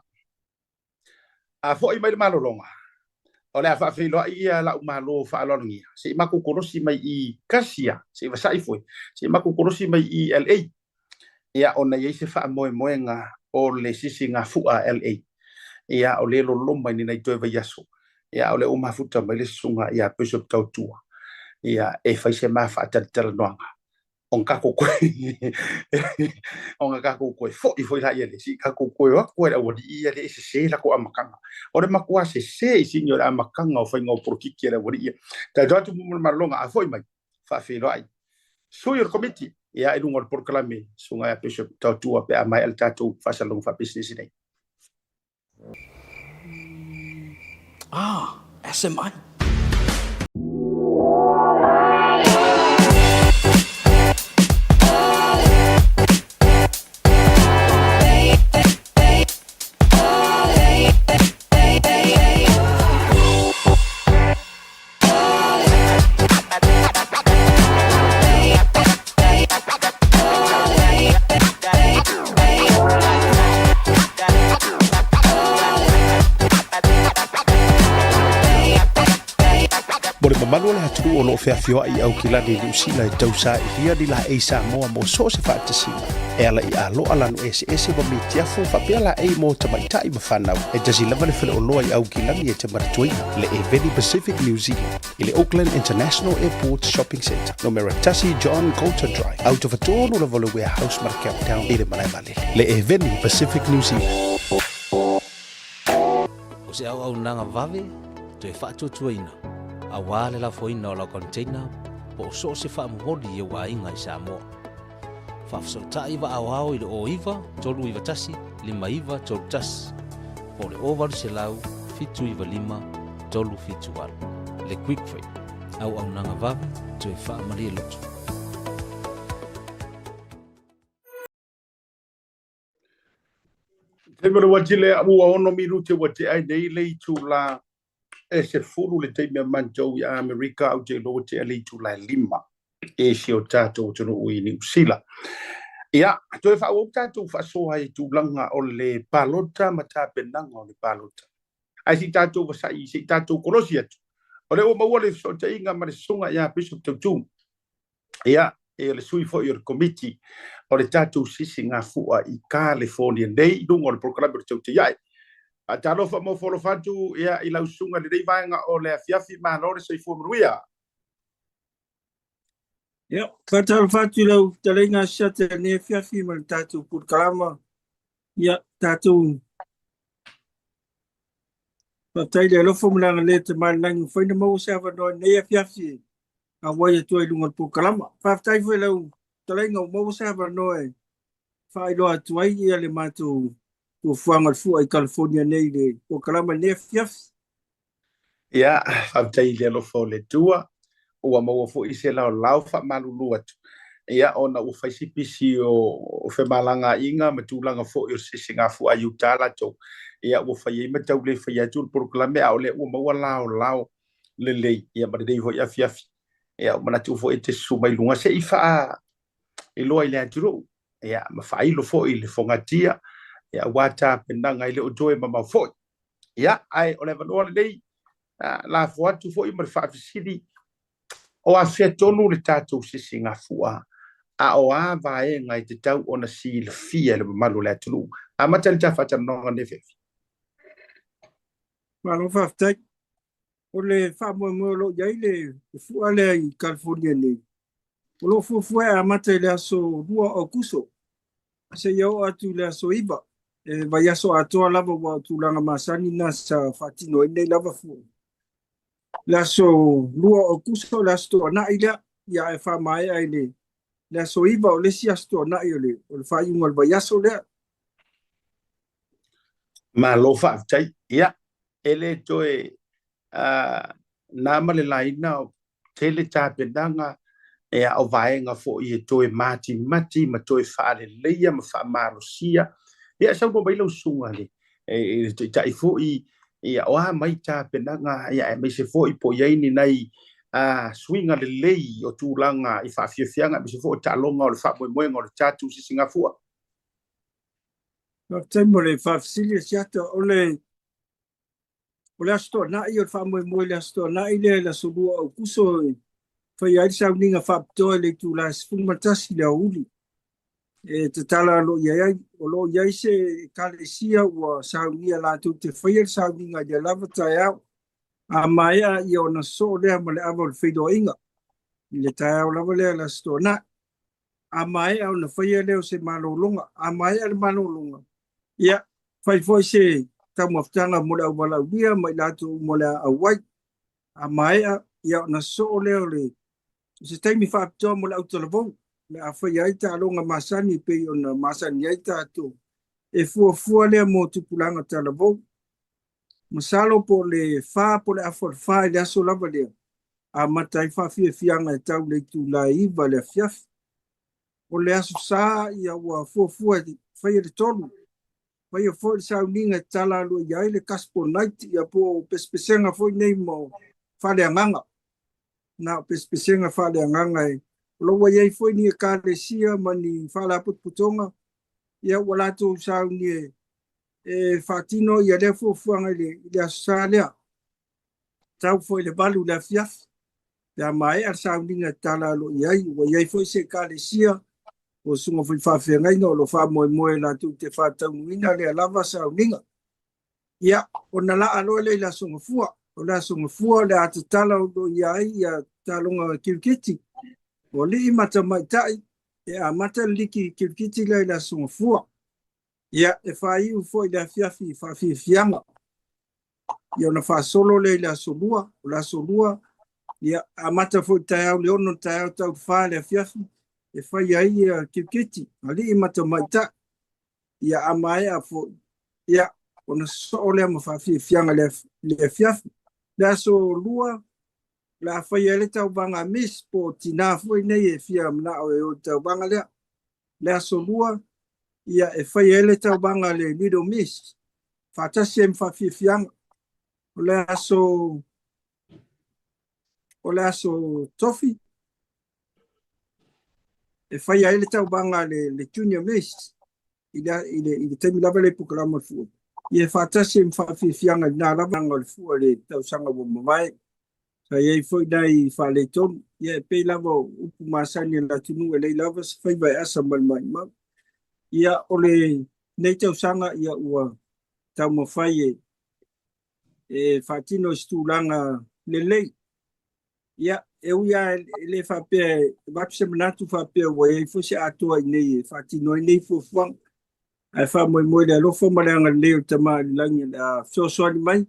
a fo i mai malolonga ole a fa filo ia la malo fa longi se maku korosi mai i kasia se va sai foi se maku korosi mai i LA ia ona ye se fa moenga o le sisinga fu a LA ia o le lo mai ni nai to va yaso ia o le o mafuta mai le sunga ia Bishop Tautua ia e fa se ma fa tal noanga on ka ko on ka ko foi la ele si ka ko wa ko era o di ele se la ko amakanga ore makua se signor amakanga o fa ngo por ki kera o di ta do tu marlonga a foi mai fa filo ai so your committee ia e ngor por clame sunga ya Bishop Tautua pe mai el tatu fa salong fa business nei SMI. Manuel hatu o lo fea fio ai au kila ni usila tausa ia di la e Samoa mo so se fa tsina ela I alo ala no ese ba mitia fu fa pela e mo ta mai tai mafana e tasi lava le fele o lo ai au kila ni e te maratoi le Eveni Pacific New Zealand ile Auckland International Airport Shopping Centre no Meratasi John Coulter Drive out of a tono la vole warehouse mar Cape Town ile malai vale le Eveni Pacific New Zealand o se au nanga vave to e fa tutuina awale la foina o la container po so se fa modi e wa inga I Samoa fa so tai va awao I o iva tolu iva tasi lima iva tolu tas po le over se lau fitu iva lima tolu fitu wal le quick free au nanga vave to e fa mari lotu te mo wachile abu ono minuti wati ai nei le tula e se furu le teimea manjou I Amerika au te lo te ali tu la lima e si o tato tono ui ni usila. Ia, to e whao tato whasoa I tu langa o le palota ma ta penanga o le palota. Ai si tato wasai, si tato korosi atu. O le o maua le so te inga ma le sunga ia Bishop Tautua. Ia, e le sui fo I o committee o le tato sisi ngā fua I California. Nei, dungo le programa o te iai. A talo fa mo folo fatu ia I lau sunga le reivaenga o le afiafi mahalore sa I fuamaruia. Ya, fatal fatu lau talenga shate ne afiafi ma tatu put kalama. Ya, tatu tai le lo fo mlanga le te mai lang foi na mo sa va no ne fiafi a wai to i lunga pu kalama fa tai foi lo tele ngo mo sa va no e fa i lo atu ai ia le matu tu fuanga fu ai California nei le pu kalama ne fiafi ia whautai le alofo le tua ua maua fo i se lau wha malulu atu ia ona ua whaisipisi o whemalanga inga ma tūlanga fo i o sisi ngā fu a Utah tau ia ua whai ma tau le whai atu proklame au le ua maua lao le lei ia ma rei ho ia fiafi ia mana tu fo i te sumai lunga se i wha i loa i le aturo ia ma whai lo fo i le fongatia ia wata penanga i le otoe ma fo ia ai o le vanoa le lei la foatu fo i ma whaafisiri o a fia tonu le tātou sisi ngā fua a o a vae ngai te tau o na si le fia le malu le atulu a mata le tawhata mnonga nefefi malo whaftai o le whamoe lo iai le fua le i California nei o lo fua a mata le aso rua o kuso se iau atu le aso iwa vai aso atoa lava wa tūlanga masani na sa whatino i nei lava fua laso lua o kuso lasto na ila ya e fa mai ai le laso iba o le si asto na ile o le fa yungal ba yaso le ma lo fa tai ia ele toe na male laina o tele tapendanga e o vaenga fo i toe mati ma toe fa le leia ma fa marosia ia sa mo bailo sunga le e tai fo i ia o mai ta penanga ia e me se fo i po ia ni nai swinga le lei o tūlanga i whawhiawhianga me se fo ta longa o le whamoemoenga o le tātu si Singapura. no tempo le fa fisilia siata o le asto na i o whamoemoe le asto na i le la solua o kuso fa ia sa uninga fa ptoe le tu la sfumatasi le uli te tala lo ia o lo ia se kalesia o sa unia la tu te fa ia sa uninga de lava taia a maia i ona so le ma le ava le fido inga le taia o lava le la sto na a maia ona fa ia le se malolonga a maia le malolonga ia fai foi se tamuaftanga mo le wala dia mai la tu mo le awai a maia ia ona so le se taimi fa pto mo le autolavo le afa ia ta longa masani pe ona masani ia ta tu e fu le mo tupulanga talavo masalo po le fa po le afa le aso lava le a matai fa fianga tau le tu la iva le fiaf o le aso sa ia wa fu fa ia le tolu fa ia fo sa uninga tala lo ia le caspo night ia po pespesenga fo nei mo fa le nganga na pespesenga fa le nganga lo wa ia fo ni ka le sia mani fa la putonga ia wala tu sa ni fatino ia le fuanga le asalia tau foi le balu la fiaf ya mai ar sounding tala lo ia foi se kalesia o sunga foi fa fenga no lo fa mo la tu te fa tau ina le lava sounding ia ona la alo le la sunga fua o la sunga fua le atala do ia talonga kirkiti o le mata mai tai e mata liki kirkiti la sunga fua ia e fai u foi la fiafi fa fianga ia na fa solo le la solua ia amata foi tau le ono tau fa le fiafi e fai ai kikiti ali mata maita ia amai fo ia ona so le ma fa fianga le fiafi la solua la fai le tau banga mis po tina foi nei e fia na o tau banga le solua ia e fai ele tau banga le Little Miss. Fatasi em fa fiang o le aso tofi. E fai ele tau banga le Junior Miss. Ile temi lava le pukalama fu. Ia fatasi em fa fiang na lava le fu le tau sanga wo mai. Sa ia foi dai fa le ton. Ia pe lava upu masani la tunu le lava fai vai asa mai. Ia ole nei tau sanga ia ua tau mawhai e whatino stulanga lelei. Ia e uia le whapea, wapse manatu whapea wa e fose atua i nei e whatino i nei fufuang. Ai wha moe le alofa maranga leo tama langi la sosoani mai.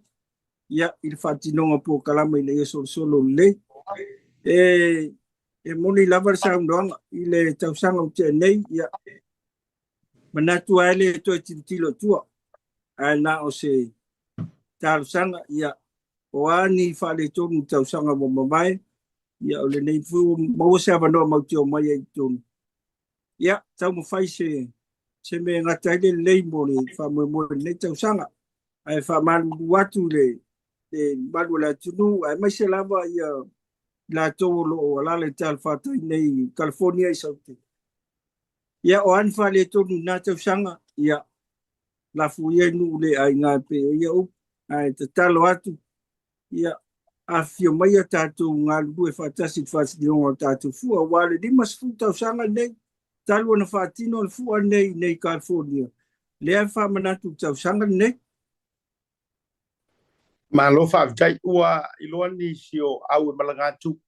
ia i le whātinonga po kalama i le solo le. E moni lava le saundoanga i le tausanga o te nei, ia manatu ai le toi tilo tua. Ai na o se talusanga, ia o ani whale tonu tausanga mo mamae, ia o le nei fu maua se avanoa mauti o mai ai tonu. Ia, tau mo fai se me ngatai le lei mo le whamoe nei tausanga. Ai whamalu watu le malu la tunu, ai mai se lava ia la tō lo ala le tal whatai nei California i saute. Ia o ani whale tonu nā tausanga, ia la fuia nu le ai ngā pe ia o ai te talo atu, ia a fio mai a tātou ngā lue whatasi whatasi o tātou fua, wale di mas fu tausanga nei, talo na whatino le fua nei California. Lea whamanatu tausanga nei. Ma lo fa jai ua i loa ni si o au e malangatu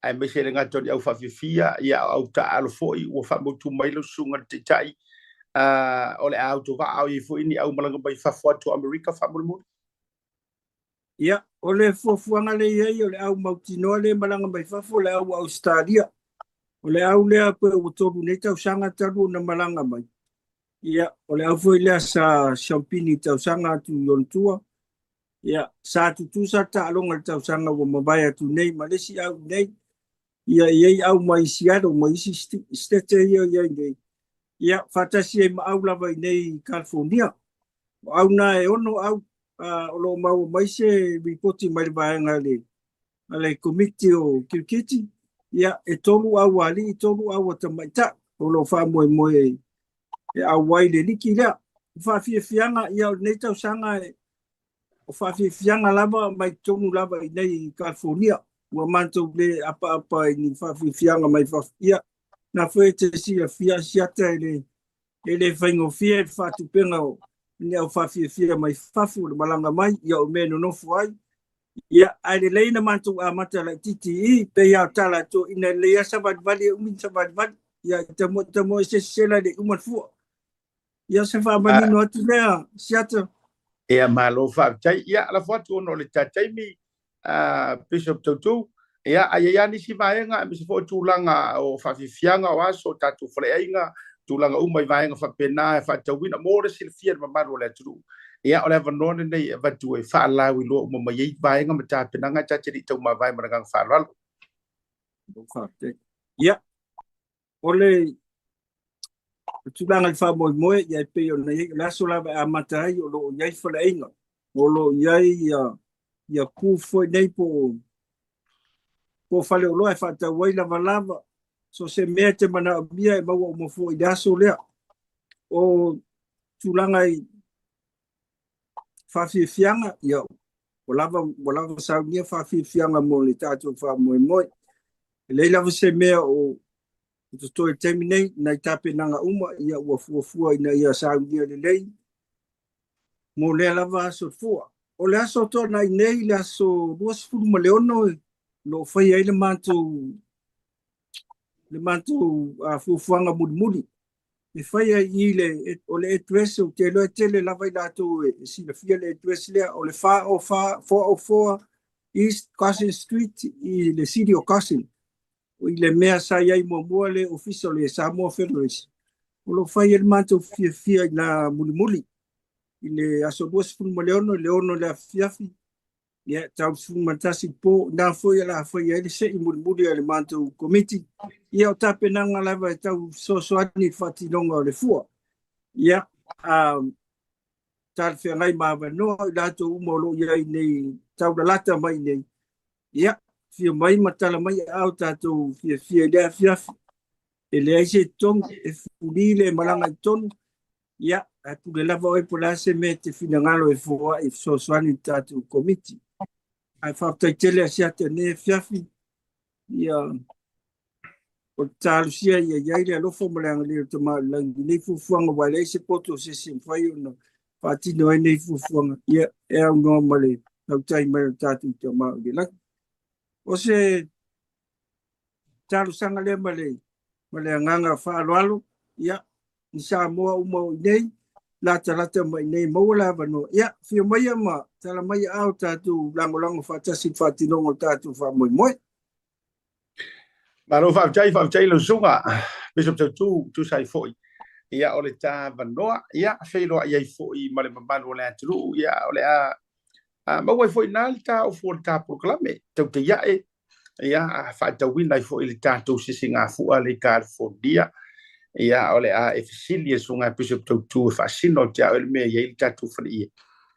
ai me se lenga toni au fafifia ia au ta alo foi ua fa motu mai lo sunga te tai o le au to va au i foi ni au malanga bai fa fo to America fa mo ia o le fuafuanga le iei o le au mautinoa le malanga bai fa fo le au Australia o le au lea pe o toru nei tausanga taru na malanga mai ia o le au foi lea sa champini tausanga atu yontua. Ia sa tutu sa ta alonga le tausanga wa mabai atu nei malesi au nei ia iei au mai siado mai si stete ia nei ia fatasi e au lava nei California au na e ono au o lo mau mai se ripoti mai vaenga le komiti o Kirikiti ia e tolu au ali tolu au tamaita o lo fa moe e au wai le liki lea fa fianga ia nei tausanga o whawhiwhianga lava mai tonu lava i nei California. Ua mantou le apa i ni whawhiwhianga mai whawhia. Nā whae te sia whia siata e le whaingo whia e whātupenga o ni au whawhiwhia mai whawhu le malanga mai ia o meno nofu ai. Ia ai le leina mantou a mata la titi i pe ia tala to ina le ia sabadvali umin sabadvali ia tamo se sela le uman fua. Ia se whamanino atu lea siata. e malo fa tai ia la foto no le tai mi Bishop Tutu ia ai ni si vaenga mi se fo tulanga o fa fianga wa so tatu fleinga tulanga umai vaenga fa pena fa tawina more silfia ma malo le tu ia ole vanone nei va tu e fa la wi lo mo mai vaenga ma ta penanga cha chiri tu ma vai ma fa ral ia ole tulanga fa moe ia pe o nei la sola a matai o lo ia fleinga o lo ia ku foi nei po fale o lo e fa ta wai lava so se mete mana bia e mau mo foi da so le o tulanga i fa fianga ia o lava sa ni fa fianga mo le tatu fa moe le lava se me o to to terminate na tape nanga uma ia ua fuafua ina ia saudia lelei mo le lava so fua o le aso to na nei le aso duas fu mo le ono lo fai ai le mantu a fufuanga mudi e fai ai le o le address o te lo tele lava ila to si le fia le address le o le fa 404 East Cousin Street i le city of Cousin o ile mea sa iai mua le official le Samoa Federation. O lo fai el manto fia na muli. Ile aso duas fun leono le fiafi. Ia tau fun matasi po na foi la foi ele se i muli le manto committee. Ia o tape nanga lava tau soani fatinonga le fua. Ia tal fe ngai ma no la to umolo ia nei tau la lata mai nei. Ia fia mai matala mai au tātou fia lea fiafi. E lea se tong e fulile malanga tonu. Ia, a pule lava oi pola se me te finangalo e fua e soani tātou komiti. Ai whaftai tele a siata ne fiafi. Ia, o tālusia ia iaile alofo malanga leo tama langi nei fufuanga wale se poto se simfai ona whatino ai nei fufuanga. Ia, e au noa male au tai mai tātou tama o laki. O se talo sanga le male nganga whaaloalo, ia, ni Samoa uma o nei, lata mai nei maula vano ia fia mai ma tala mai au tatu lango fatasi fatinongo tatu fa moi Malo fa jai lo sunga Bishop tu sai foi ia ole ta vanoa ia feilo ia foi male mabalo le atru ia ole a ma wai foi nalta o for ta proclame te ia fa ta wina foi le tatu sisinga fu ale California ia ole a efisilia sunga Bishop tu fa sino ja el me ia tatu fri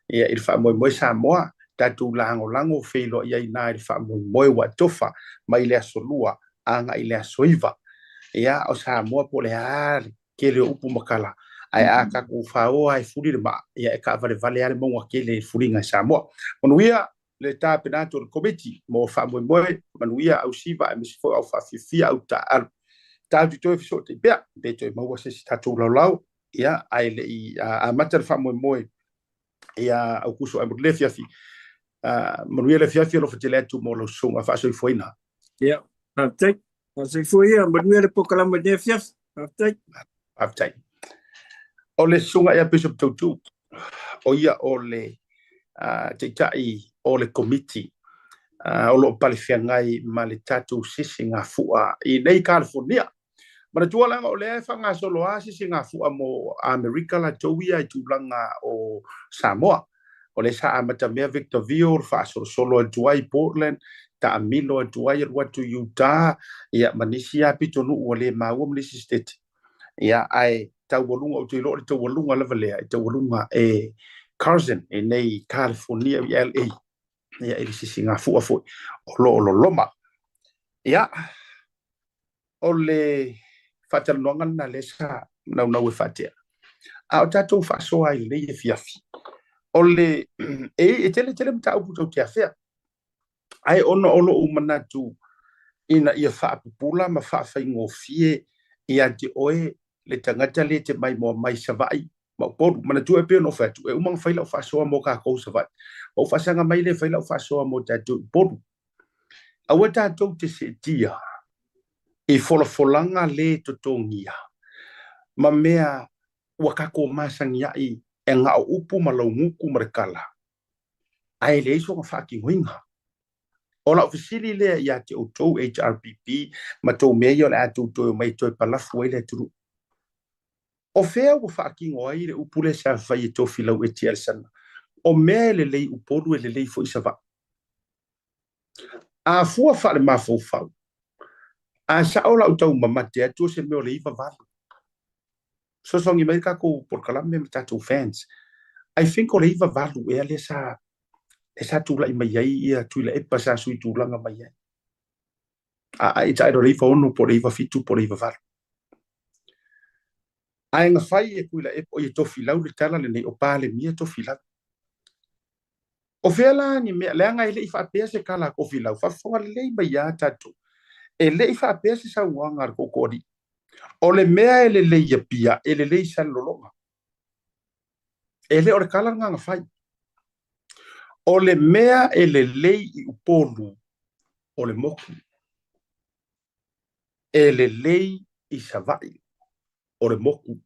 ia il fa moi Samoa tatu lango feilo ia ina il fa moi wa tofa mai le solua anga ile soiva ia o Samoa po le ari ke le upu makala ai aka ku fao ai furi ma ia ka vale ale mo ke le furi nga Samoa manuia le ta penato committee mo fa mo manuia au siva mi fo au fa fia au ta al ta tu to so te be to mo se ta tu lau ia ai le a mater fa mo ia au kuso ai le fiafi manuia le fiafi lo fatele tu mo lo songa fa so foina ia aftek se foi a manuel proclama de fias aftai o le sunga ia Bishop Tutu o ia o le te tai o le committee o lo palifiangai ma le tatu sisi ngā fua i nei California mana tualanga o le whanga solo a sisi ngā fua mo Amerika la tauia i tūlanga o Samoa o le sa amata mea Victorville wha solo tuai Portland ta amilo tuai watu Utah ia manisi a pitonu o le maua manisi state ia ai tau walunga o te lori tau walunga levelea tau walunga Carson nei California i LA ia ili sisi ngā fua fui o lo loma ia o le whatalongan na le sa nau e whatea a o tatou whasoa i le e fiafi o le tele mta upu tau te awhea ai ono olo umanatu ina ia whaapupula ma whaafai ia te oe le tangata le te mai mo mai savai ma poru mana tu e pe no fatu e umang faila fa so mo ka ko savai o fa sanga mai le faila fa so mo tatu poru a wata to te se dia e folanga le to tongia ma mea wakako masangia i nga upu malonguku merkala ai le so fa ki winga ola ofisili le ya te auto HRPP ma to meio le atu to mai to pala fuele tu o fea o whaakingo ai le upule sa whai e tofi lau e tiel sana. O mea le lei uporu e le lei fo isa wa. A fua wha le mafau fau. A sa ola utau mamate atu se meo le iwa valu. So songi mai kako por kalame me tatou fans. I think o le iwa valu e le sa tula i mai ai ia tuila e pasa sui tulanga mai ai. A ita e le iwa ono por le iwa fitu por le iwa valu. Ai nga fai e kuila e o i tofi lau le tala le nei o pale mia tofi lau. O fela ni mea leanga e le ifa apea se kala kofi lau. Fafonga le lei mai a tatu. E le ifa apea se sa uanga ar kokori. O le mea e le lei apia e le lei sa lolonga. E le o le kala nga fai. O le mea e le lei i upolu o le moku. E le lei i savai. O le moku.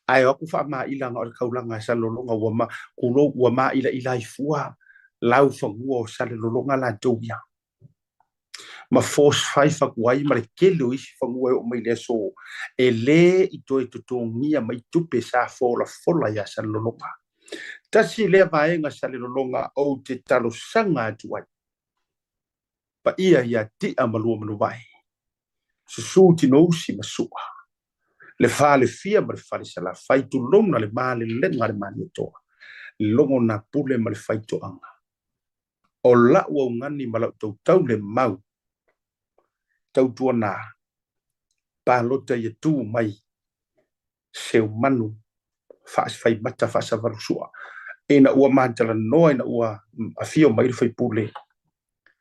Ai aku fa ma ilanga o kaulanga sa lolonga wa kulo wa ma ila ifua lau fangua sa lolonga la tobia. Ma force fai fa kuai ma kelo isi fangua o mai le so e le i toi tutongia mai tupe sa fola ya sa lolonga. Tasi le vaenga sa lolonga o te talo sanga tuai. Pa ia ti amalua manuai. Susuti no si masua. Le fale fia ma le fale sala fai tu lona le male lenga le mani toa. Longo na pule ma le fai to anga. O la ua ngani ma la tau le mau. Tau tua na. Palota ye tu mai. Seu manu. Fas fai mata fasa varusua. Ina ua mantala noa ina ua afio mai le fai pule.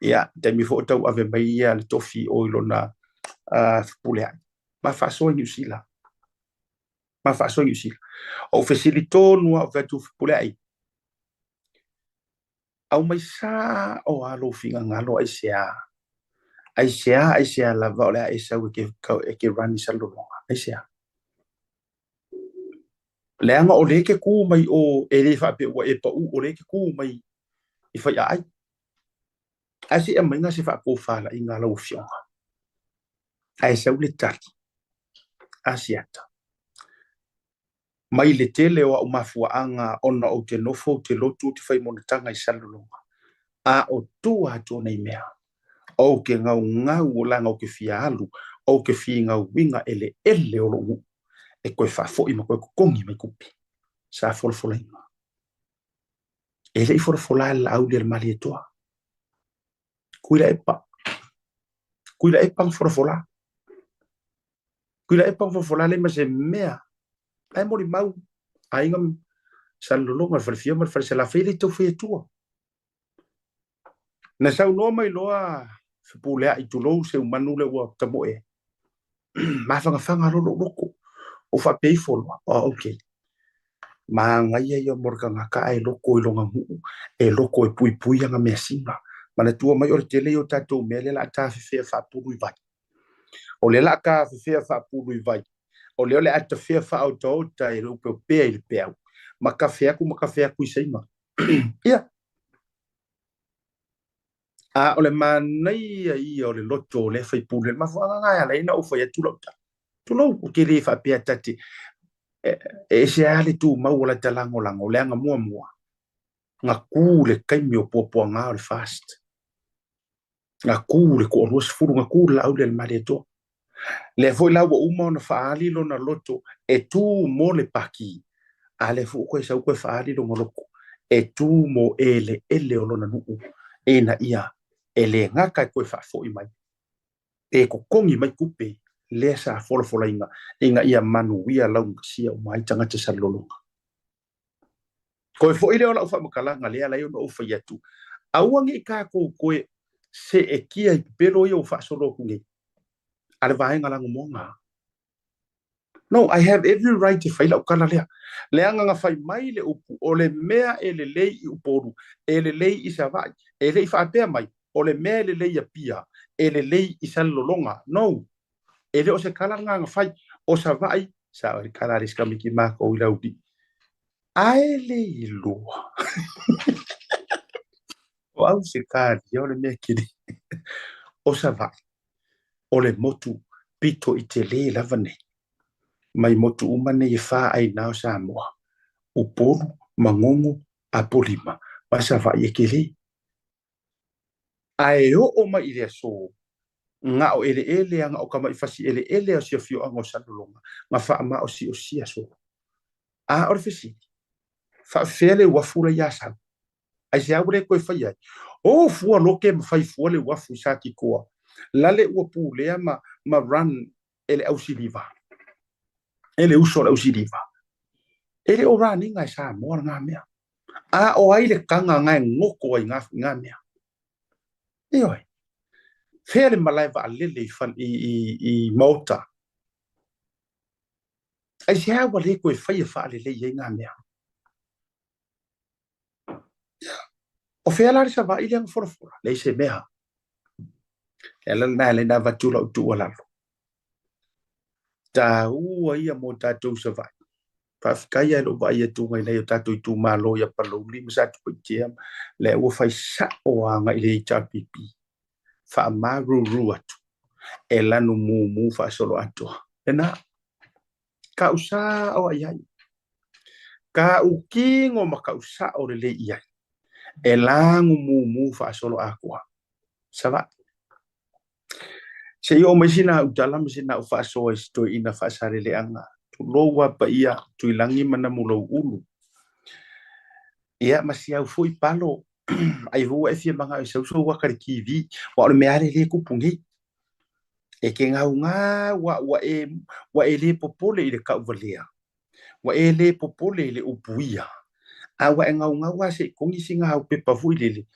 Ia, temi fo tau ave mai ia le tofi o ilona pule ai. Ma faso New Zealand. Ma faso New Zealand. O facilito nua vetu pule ai. Au mai sa o alo finga ngalo ai sea. Ai sea la va ole ai sa ke rani sa longa. Ai sea. leanga o leke ku mai o ele fa pe o e pa u o leke ku mai I fa ai asi e mainga se fa ko fa la inga la ufionga ai se ule tari asiata mai le tele o mafuaanga ona o te nofo te lotu te fai monatanga I salulonga a o tua to nei mea o ke ngau o langa o ke fialu o ke fi ngau winga ele o lo e koe fa fo I ma koe kongi mai kupi sa folfola inga ele I folfola la au le mali e toa kuila epa folfola kuila epa folfola le ma se mea ai mori mau ainga salulonga falfia ma false la fele to fe tua na sau no mai loa fupule ai tu lo se umanu le wa tamo e ma fanga lo loko o fa pay for okay ma ngai ia morka ngaka e loko I longa mu e loko e pui nga me singa mana tua mai o tele o tato mele la ta fe fa pulu vai o le la ka fe fa pulu vai o le ata fe fa auto ta e lo pe il pe ma café ku sei ma ia a o le manai ai o le loto le fai pule ma fa nga ya le na o fa ya tu lo o ke le fa pe tati e se ale tu ma o la talango lango le nga mua nga ku le kai mi o popo nga o fast nga ku le ko ros furu nga ku la o le mare to le foi la o uma na fa ali lo na loto e tu mo le paki ale fu ko sa ko fa ali lo ngoloko e tu mo ele o lo na nu e na ia ele ngaka ko fa fo I mai e ko kongi mai kupe le sa folfola inga ia manu ia lau sia o mai tanga te salolonga ko fo ile ola fa makala nga le ala yo no fa yatu awangi ka ko se e kia I pelo yo fa solo kungi ale va nga lango monga no I have every right to fail kala le anga fai mai le upu o le mea ele lei I uporu ele lei I sava ele fa pe mai o le mea ele lei pia ele lei I salolonga no ele o se kala nga fai o sa vai sa o kala riska miki ma ko ila upi aele lo o au se kali o le me kiri o sa vai o le motu pito I te le lavane mai motu umane I fa ai nao sa moa upolu mangongo apolima ma sa vai e kili ai o mai ile so nga o ele anga o kama ifasi ele o sia fio anga o salulonga nga fa ma o sia so a o fisi fa fele wa fura ya sa ai se abre ko fa ya o fu lo ke fa fu le wa fu sa ki ko la le o pu le ma run ele au siliva ele uso au siliva ele o running nga sa mo nga me a o ai le kanga nga ngoko ai nga me oi fere malai va lele fan I mota ai se ha wale ko fa lele ye nga me o fere la sa va ile for le se meha ela na va tu lo tu ala ta u ia mota tu sa va fa kaya lo va ia tu ngai le ta tu malo ya palo li sa tu jem le o fa sa o nga ile cha pipi fa maru ruatu ela no mu fa solo ato ena ka usa o ai ka u kingo ma ka usa o le ia ela mu fa solo aqua sava se yo mesina utala mesina fa so esto ina fa sare le anga tu lo wa pa ia tu ilangi mana mulo ulu ia masia u foi palo ai vo e fia manga so wa ka ki vi wa le meare le ku pungi e ke nga wa e le popole ile ka valia wa e le popole ile upuia a wa nga wa se kongi singa au pe pa fu ile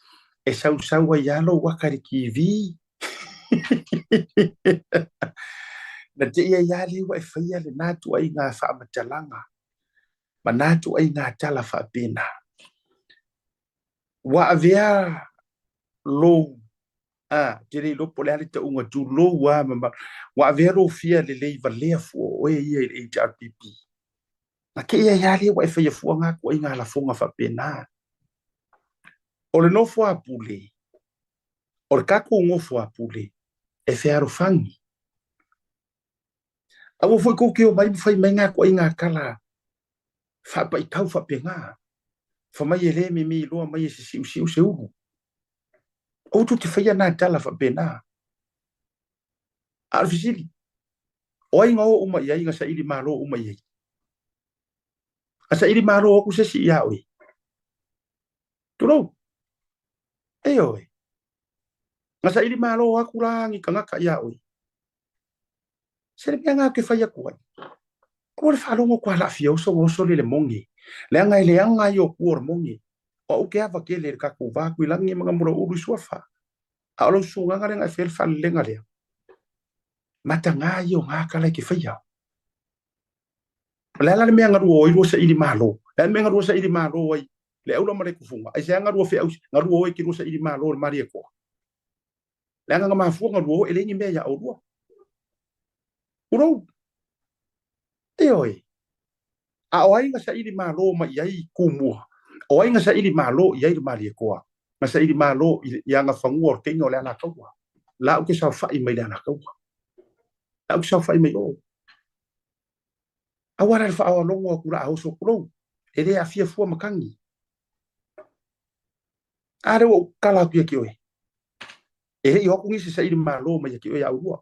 e sau wa ya lo wa ka ki vi na te ia le wa e fia le natu ai nga fa matalanga manatu ai nga tala fa pena wa avea lo tiri lo pole ali te unga tu lo wa avea lo fia le lei valea fu o ia HRPP Na ke ia yale wa fa ye fuanga ko inga la funga fa pena. O le no fo apule. O le kako ngo fo apule. E fe aro fangi. Awo foi ko ke o mai fai menga ko inga kala. Fa pa ikau fa penga. Fa mai ele mi lo mai se se u. O tu te fai na tala fa pena. Arfisili. O inga o uma ia inga sa ili malo uma ia. Asa ili malo ku se si ia oi. Turo. Oi. Ngasa ili malo aku langi kanga ka ia oi. Se le nga ke fai aku. Ko le falo mo kwa la fio so le mongi. Le nga yo ku mongi. O ke ava ke le ka ku va ku langi mga mura uru suafa. A lo sunga nga nga fel fal lenga le. Mata nga yo nga kala ke fai. La me nga ru oi sa ili malo. La me nga ru sa ili malo oi. Le au mare ku funga. Ai se nga ru fe au nga ru oi ki ru sa ili malo mari ko. Le nga ma fu nga ru ele ni me ya o ru. Uro. Oi. A oi nga sa ili malo ma yai kumua. Oi nga sa ili malo yai mari ko. Nga sa ili malo ya nga fangu or kengo le ana ko. La o ke sa fa i mai le ana ko. La o sa fa i mai o. Awara fa o longo ku la o so ku. Ele a fia fu makangi. Are o kala ku ki oi. E yo ku ngisi sa ili malo ma ki oi au.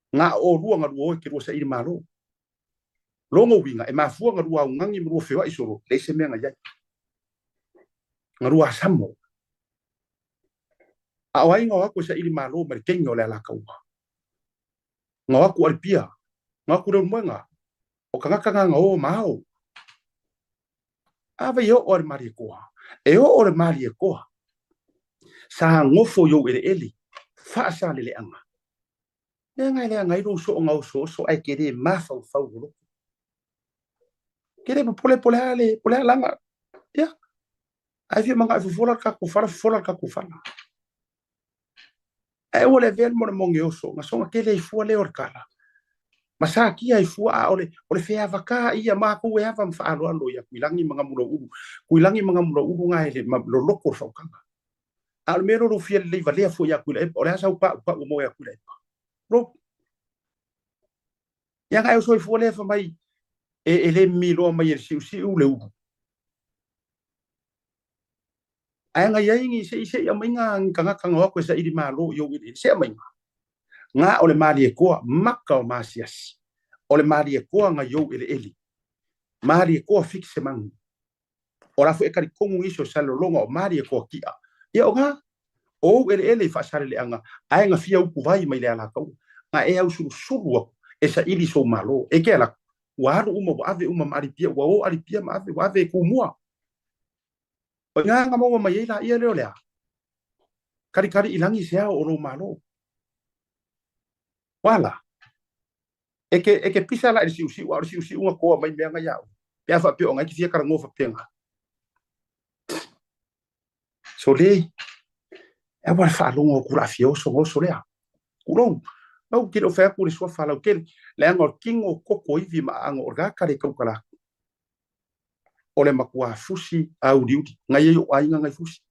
Nga o rua nga rua ki rua sa ili malo. Longo winga e mafua nga rua ngangi mrua fewa isoro. Le se me nga yai. Nga rua samo. A wai nga wako sa ili malo ma kengo le ala kaua. Nga wako alpia. Nga wako reu mwenga. O kangaka nga o mao. Ava yo ore mari koa. E o ore mari koa. Sa ngofo yo ele. Fa sa le anga. Nga le anga iro so nga so ai kere mafa fau lo. Kere pole ale langa. Ya. Ai fi manga fi fola ka ku fala. E o le vel mo monge oso, nga so kele fu le orkala. Masa ki ai fu a ole fe avaka ia ma ku e ava mfa alo ya kuilangi manga mulo uru nga ele lo loko fa kanga. Al mero ro fiel le vale fu ya kuila ole asa pa mo ya kuila. Ro. Ya ga so fu le fa mai ele milo mai si u le uru. Ai nga yaingi se ya mainga kanga ko sa idi malo yo idi se mainga. Nga ole mali ko makka o masias. Ole mali ko nga yo ele. Mali ko fixe mang. Ora fu e kari kongu iso salo longa o mali ko kia. Ya nga o ele fa sare le anga. Ai nga fia ku vai mai le ala ko. Nga e au suru e sa idi so malo. E ke ala waru ave mari pia wa ali pia ma ave ku mua. O nga mo mai la ia le ole. Kari ilangi se o ro malo. Wala. Eke pisa la si unga ko mai me nga ya. Pia fa pio nga ki fia karango fa penga. So le e wa fa longo ku la fio so le. Kulong. Au ki do fa ku le so fa la ke le ngor kingo koko ivi ma ango orga kare ko kala. Ole makua fusi au diuti nga yo ai nga fusi.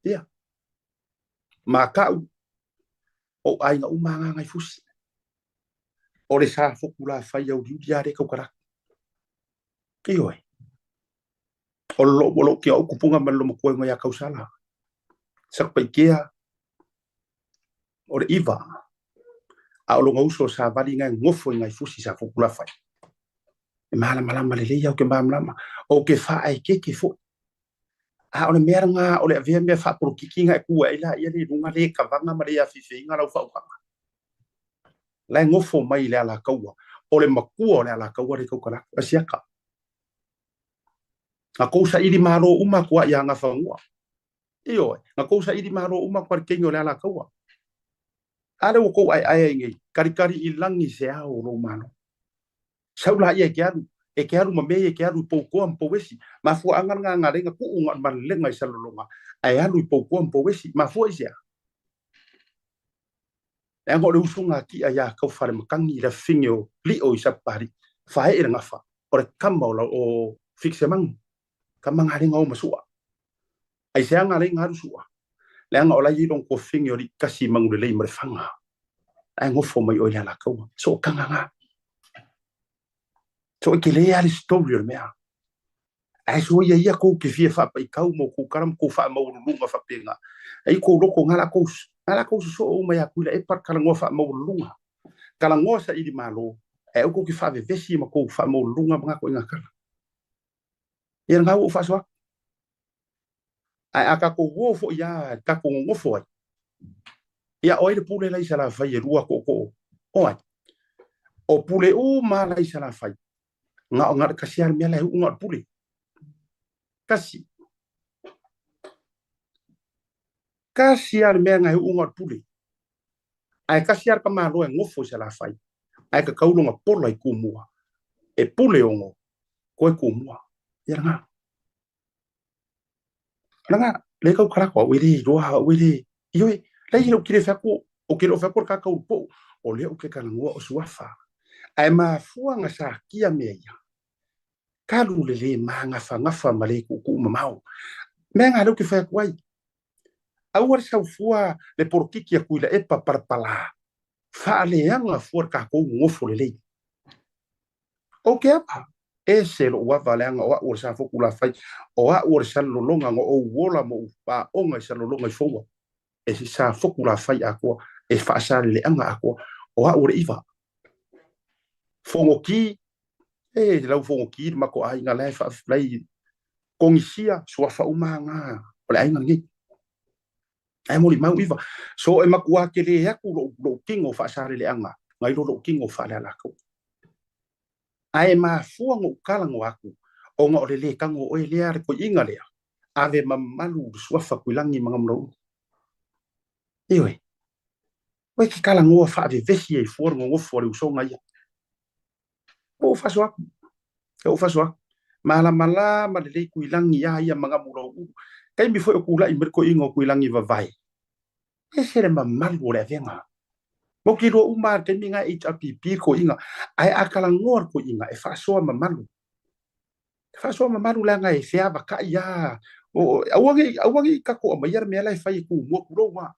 Ia. Maka o ai nga umanga nga fusi. Ore sa fokula fai au diuti are ko kala. Kioi. Olo ki au kupunga malo mo ko nga kausala. Sak pekea. Ore iva. A lo ngauso sa vali nga ngofo nga fusi sa fokula fai. Malama le ya ke malama o ke fa ai ke fo a ole meranga ole ave me fa por kikinga ku ila ia le runga le ka vanga ma ya fi nga la fa la ngofo mai le ala kaua ole maku ole ala kaua le ko kala asiaka a ko sa idi maro uma ko ya nga fa ngua io na ko sa idi maro uma ko kenyo le ala kaua ale ko ai ngai kari ilangi se a o romano saula ia ke aru ma me ke aru pouco am powesi ma fu angan nga renga ku unga man lenga salolonga ai aru pouco am powesi ma fu isia e ngo le usunga ki aya ka fare makangi la finyo li o isa pari fa e nga fa ore kama o fixe mang kama ngari ngau masua ai se ngari ngaru sua le nga ola yidong ko fingi ori kasi mangu le mai fanga ai ngofo mai o la ko so kanga so ke le ali story me ai so ia ko ke fie fa pa ikau mo ko karam ko fa mo lunga fa penga ai ko loko ngala ko so o mai akula e par kala ngofa mo lunga kala ngosa idi malo e ko ki fa vesi ma ko fa mo lunga nga ko inga kala ia nga o fa so ai aka ko wo fo ia ka ko ngofo ia oi de pule lai sala fa ye rua ko o pule o ma lai sala fa nga kasiar me lai nga pule kasiar me nga nga pule ai kasiar ka ma lo ngofo sala fa ai ka kaulo nga polo i kumua e pule ongo ko kumua ia nga le ka kala ko wiri roha wiri ioi lai lo kire fa ko o kire fa ko ka ka po o le o ke ka ngua o suafa ai ma fuanga sa kia meia kalu le manga fa ngafa male ku mamau menga lo ke fa kwai awar sa fua le porkiki ya kuila e paparpala fa le anga for ka ko ngofo le o ke apa e se lo wa valanga o or sa fokula fai o a or sa lo longa o wola mo pa onga sa lo longa fo e si sa fokula fai ako e fa sa le anga ako o a or iva fongoki e lau fongoki ma ko ai nga lai fa lai kongisia so fa umanga o lai nga ngi ai mo li mau iva so e makua ke le aku lo kingo fa sa le anga ngai lo kingo fa le la ko ai ma fuango kalango aku o nga o le kango o le ar ko inga le ave mamalu suafa kuilangi mga mlo iwe we ki kalango fa ave vesi e for ngo for u so nga ia o fa so mala ma le kuilangi ya mga mlo kai mi foi o kula i mer ko ingo kuilangi va vai e sere mamalu le venga mo ki ro uma ke minga HPP ko inga ai akala ngor ko inga e fa so mamalu la ngai fia ba ka ya o awangi ka ko ma yer me lai fai ku mo ku ro wa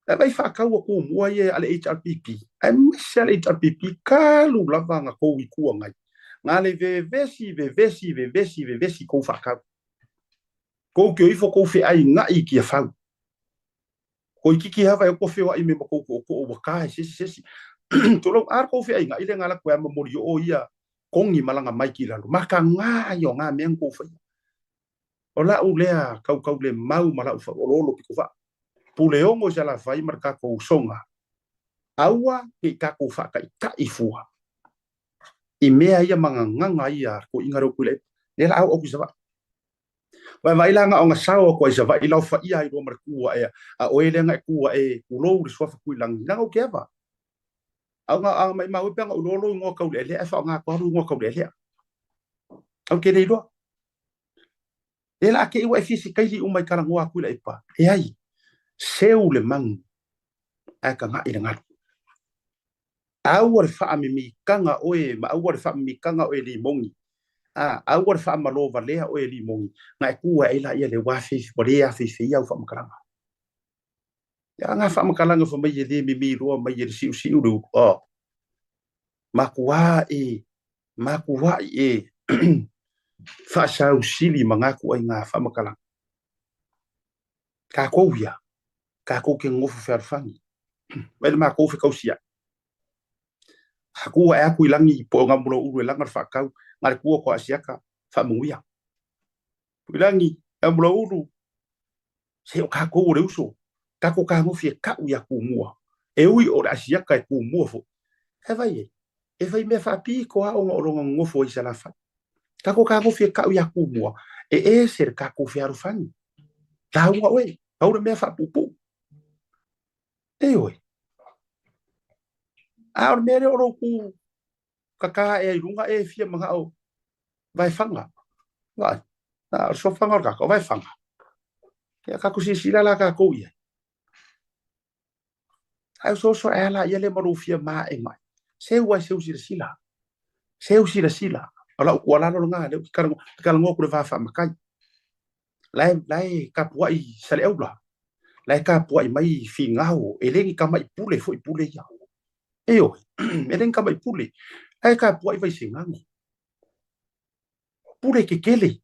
e vai fa ka wo ku mo ye ale HPP ai misal HPP ka lu la va nga ko wi ku ngai ngale vesi ko fa ka ko ke ifo ko fe ai ngai ki fa ko iki hava ko fe wa ime ko o ka si to lo ar ko fe ai ngai le ngala ko ma mori o ia kongi malanga mai ki lalu maka nga yo nga men ko fa ola ulea kau le mau mala ufa lo piko fa puleongo jala vai marka ko songa awa ke ka ko fa ka ifua imea ia manga ia ko ingaro kule le la au ku sa vai la nga onga sao ko isa vai la fa ia i do marku a o ele nga ku e ku lo ri swa fa ku lang na o ke va ang mai mau pe nga lo ngo ka le fa nga ko ngo ka le o ke le do ela ke iwa fisi kai li umai kala ngoa ku le pa e ai seu le mang a ka nga ina ngal awar fa mi kanga oe ma awar fa mi kanga oe li mongi awar fa ma lo vale oe li mongi nga ku e la ia le wa fi bore ya fi ia fa makanga ya nga fa makanga fa mai le mi ro mai le si ru o makua e fa sa usili mangaku ai nga fa makala ka ko ya ka ko ke ngofu ferfangi wel ma ko fe kausia aku e aku ilangi po ngamulo uru langa fa kau ngal ku ko asiaka fa muia ilangi ngamulo uru se ka ko ure uso ka ko ka ngofi ka uia ku mua e ui ora asiaka ku mua fo e vai me fa pi ko a o ngofo i sala fa ka ko ka ngofi ka uia ku mua e ser ka ko fe arufani ta wa we aure me fa pupu e oi aur mere oro ku kaka e runga e fia manga o vai fanga vai na so fanga ka vai fanga ya ka ku si sila la ka ko ia ai so ela ia le maru fia ma e mai se wa se usir sila se sila ala ku ala lo nga le ka ngo ku va fa makai lai ka puai sale aula lai ka puai mai fi ngao elengi ka mai pule foi pule ya eo elengi ka mai pule ai ka puai vai singangi pule ke kele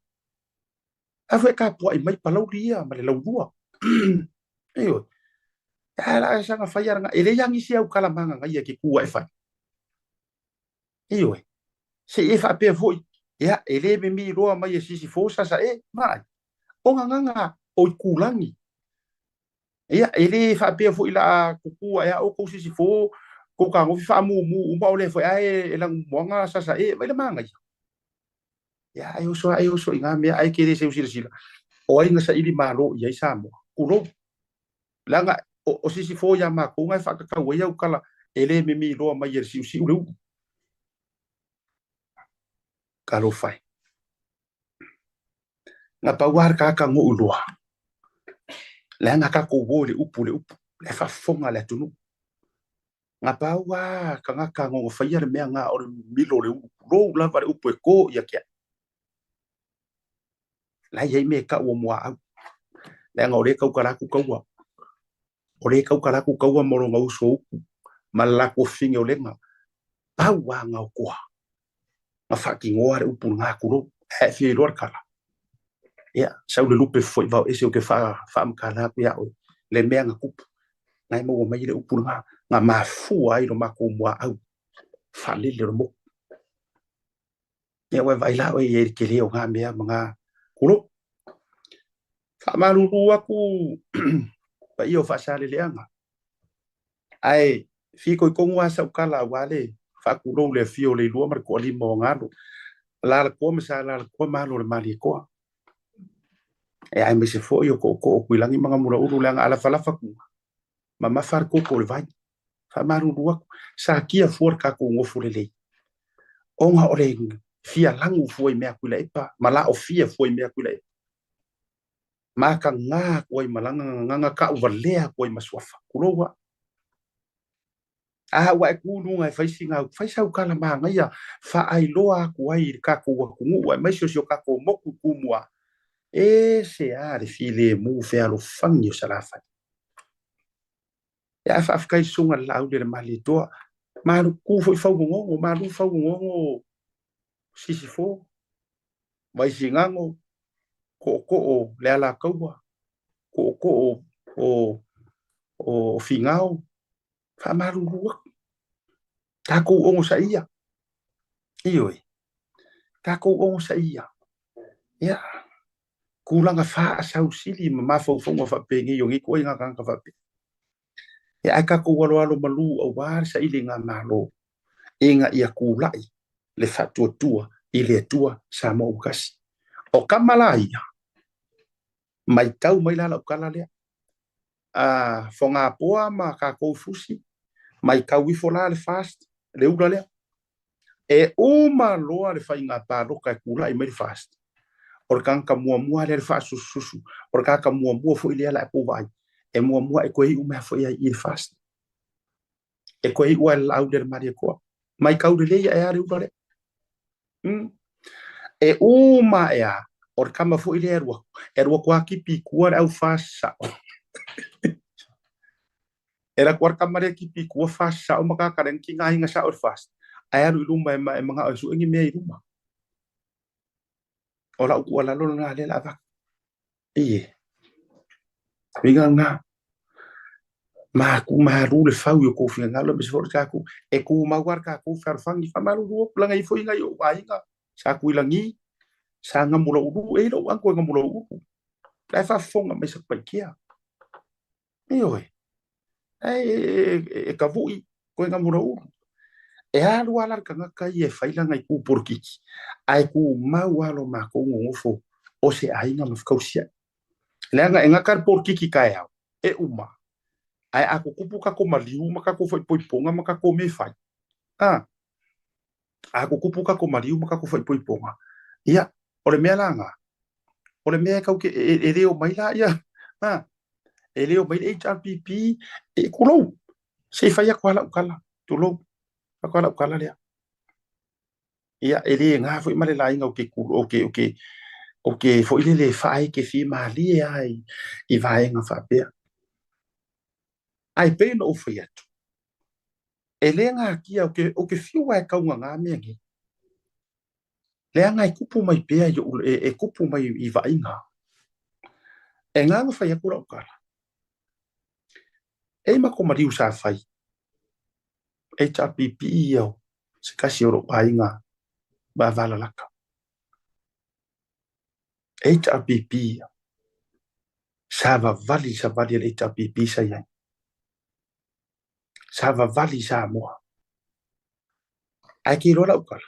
afu ka puai mai palau dia ma le laudua eo ala sanga fayar nga ele yang isi au kala manga nga ke ku ai fa eo se e fa pe foi ya ele me mi roa mai sisi fosa sa e mai o nga o kulangi ia ele fa pe foi la ku ya o ko sisi fo ko ka ngo fa mu ba ole foi ai elang monga sa e vai le manga ya ayo so inga me ai ke se usila o ai nga sa ili malo ia sa mo kulo langa o sisi fo ya ma ko ngai fa ka wa ya kala ele me mi roa mai si u kalo fai nga pawar ka ngo uloa la nga ka ko wo le upu le fa fonga le tunu nga pawa ka ngo fa ya me nga o milo le ro la va upu ko ya ke la ye me ka o mo a la nga o le ka wa o le ka wa mo nga uso mala ko finge o le nga pawa nga ko nga fa ki ngo re upu nga ku ro e fi ro kala ya sa le lupe foi va ese o ke fa mkala ya le me nga kupu ngai mo mai le upu nga ma fu ai lo ma ko mo au fa le mo ya wa vai la o ye ke le o nga me nga kulo fa malu aku pa io fa sa le anga ai fi ko ngwa sa kala wale fa kulo le fio le lo mar ko li mo nga la ko me sa la ko ma lo le mali ko e ai me se fo io ko kuilangi mga mura uru lang ala fala faku mama far ko le vai fa maru aku sa kia for ka ko ngofu le onga ole fia langu foi me akula epa mala o fia foi me akula maka nga ko malanga ka uvalea ko maswafa kulowa wa ku nu ngai fai sa kala manga ya fa ai loa ku ai ka ko ku wa mai so ka ko moku ku mua e se are file mu fe alo fangio salafa ya fa afkai sunga la u de mali to malu ku foi fa ngo malu fa ngo sisi fo vai singango ko le ala kaua ko o fingao fa malu ta ko o saia ioi ta ko o saia ya kulanga fa sau sili ma fo fa pengi yongi ko inga kan ka fa ya aka ko walo malu o war sa ilinga malo inga ia kulai le fa tua ile tua sa mo kasi o kamalai mai tau mai la kala le fonga poa ma ka ko fusi mai ka wi fola le fast le ula le e uma loa le fa inga pa ro ka kulai mai fast or kan ka mua le fa susu or ka mua fo ile la ko vai e mua e ko i uma fo ia i fast e ko i wal au der mari ko mai ka ule ya e ari ula le e uma ya or kama fo ile erwa kwa kipi kuar au fasa era kuar kamare kipi kuar fasa o maka karen kinga hinga sa or fast ayaru iluma e mga asu ngi me iluma ora ku ala lo na le la va e vinga nga ma ku ma ru le fau yo ko finga lo bis for ka ku e ku ma war ka ku farfangi famaru ru planga ifo inga yo ainga sa ku ilangi sa ngamula udu e lo an ko ngamula udu la fa fonga me sa pakia oi e ka vui ko ngamula udu e alu ala ka ka ye faila ngai ku porki ai ku ma walo ma ko ngofo o se ainga ma fkausia la nga enga kar porki ki ka ya e uma ai aku kupu ka ko maliu ma ka ko foi ponga ma ka ko me fai aku kupu ka ko maliu ma ka ko foi ponga ia ole me langa ole me ka ke e leo mai la ia e leo mai HRPP e kulo se fai ko ala kala tu lo ko ala kala le ia ele nga foi male la inga o ke o ke foi le fai ke fi mali ai I vai nga fa pe ai pe no foi atu ele nga kia o ke fi wa ka nga me ngi le nga kupu mai pe yo e kupu mai I vai nga e nga nga fa ya kura o kala e ma ko mari usa fai e ta pipi yo se kasi o ai nga ba vala laka e ta pipi Sava vali le ta pipi sa ya Sava vali sa mo ai ki rola o kala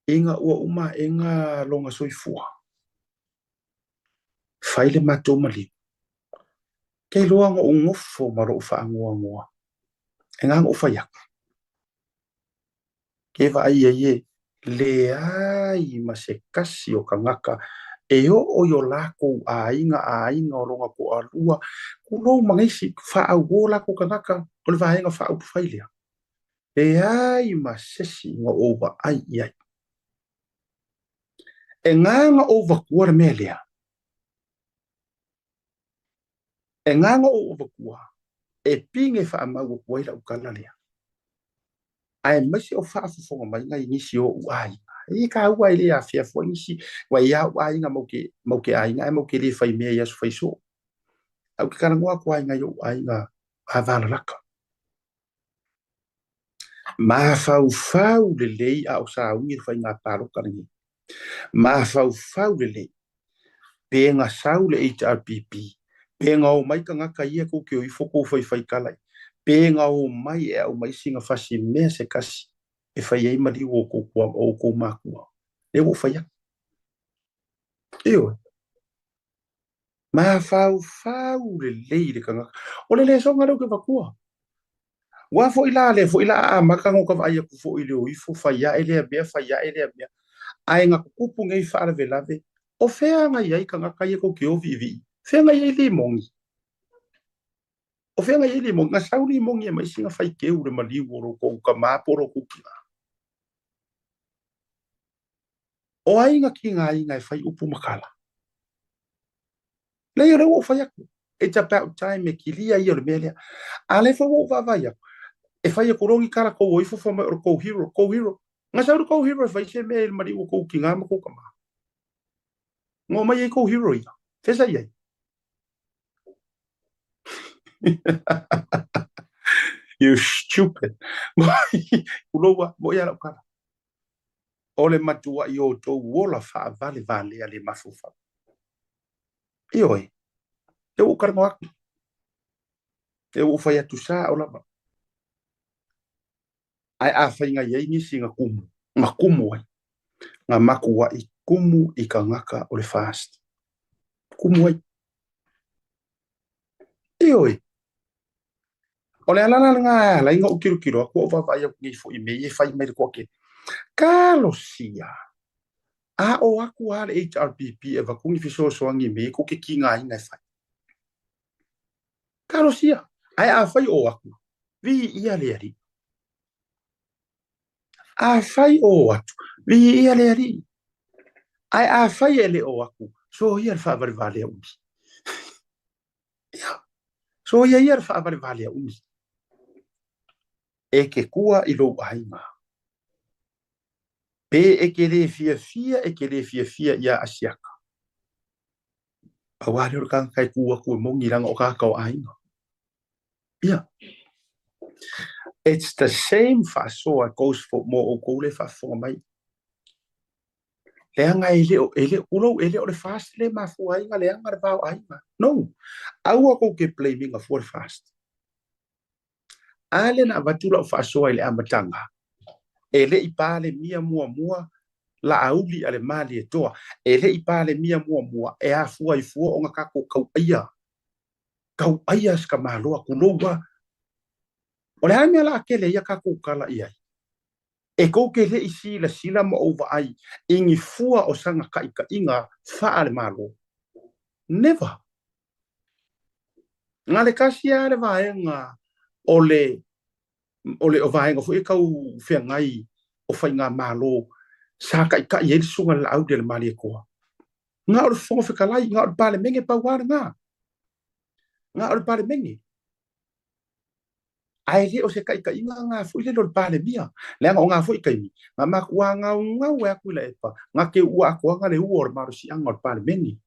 inga ua uma inga longa soifua faile mato mali ke loanga o ngofo maro fa ngoa enga o fa yak ke va ai le ai ma se kasi o kangaka e o yo lako a inga o longa ko alua ku lo mangisi fa a wola ko kangaka o le va inga fa o faile e ai ma sesi ngo over ai enga over kuar melia enga over kuar e pinge fa ma wo koila o kala lea ai masi o fa fo mai ngai ni si o ai I ka wa ile a fia fo ni si wa ia wa inga mo ke ai ngai mo ke le fa me ya so fa so au ka ngwa ko ai ngai o ai nga ha va la ka ma fa le le a o sa u ni fa nga pa ro ka ni ma fa le le pe nga sa u le HRPP pe nga o mai ka nga ka ia ko ke o I foko fa kala pe nga o mai e o mai singa fasi me se kasi e fai ai mali o ko makua e o fai eu ma fau le kanga o le so ngalo ke vakua wa fo ila a maka ngo ka vai ku fo ile o ifo fai ya ele be ai nga kupu ngai fa le lave o fea nga ai kanga kai ko ke o vivi fea nga ai le mongi o fea nga ai le mongi nga sauli mongi mai singa fai ke u le mali o ko ka ma poro ku o ai nga ki nga fai upu makala le yo o fai aku it's about time ki lia yo melia ale fo o va vai e fai ko rongi kala ko o ifo fo ko hero nga sa ko hero fai se me mari o ko ki nga ma ko kama ngo mai ko hero ya fesa ia you stupid ulowa boya la kala ole matua yo to wola fa vale ale mafufa io e o karnoa e o fai atu sa o lava ai a fai nga ye ni singa kumu ai nga makua I kumu I kangaka o le fast kumu ai io o le alana nga la inga o kiro ko va vai ni fo I me fai me ko ke Kalosia a o aku ale HRPP e va kuni fiso so ngi me ko ke kinga ina fai Kalosia ai a fai o aku vi ia le ari a fai o atu vi ia le ari ai a fai ele o aku so ia fa vale o so ia fa vale o e ke kua I lo ainga pe e ke le fia ia asiaka awale o kan kai kua ku mongi ranga o ka ainga ia it's the same fa so it goes for more o ko le fa for mai le anga ele o le fast le ma fu ainga le anga va ainga no au ko ke blaming for fast ale na batula fa so ile amatanga ele I pale mia mua la auli ale mali e toa ele I pale mia mua e a fua I fua o ngaka ko kau aia ska malo ku lowa o le hanga la kele ia ka ko kala ia e ko ke le isi la sila mo over ai ingi fua o sanga ka inga fa ale malo never ngale kasia le vaenga ole o vaenga fu e kau fia ngai o fai ngā mālo sa kai ka i sunga la au de mali ko nga o fonga fikalai nga o pale menge pa war nga o pale menge ai le o se kai nga fu le lo pale mia le nga fu kai mi nga ma wa nga wa ku le pa nga ke wa ko nga le uor maru si nga o pale menge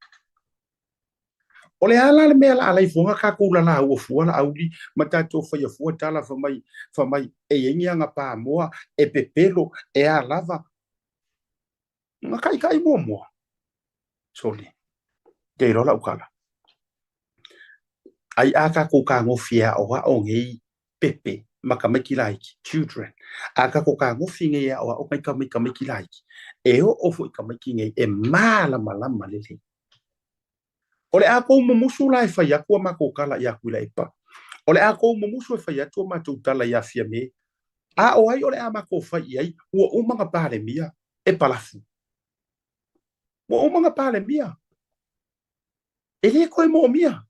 o le ala le mea la alai fonga ka kula la ua fua la auli ma tatou faia fua tala fa mai e yengi anga pa moa e pepelo e a lava nga kai moa soli te rola ukala ai aka ko ka ngofia o wa o ngei pepe makamaki like children aka ko ka ngofinge ya o kai kamiki like e o fo kamiki ngei e mala lele ole a ko musu la fa ya ko ma ko kala ya ku la ipa ole a ko musu fa ya to ma tu tala ya fia me a o ai ole a ma ko fa ai o manga pale mia e palafu o manga pale mia ele ko mo mia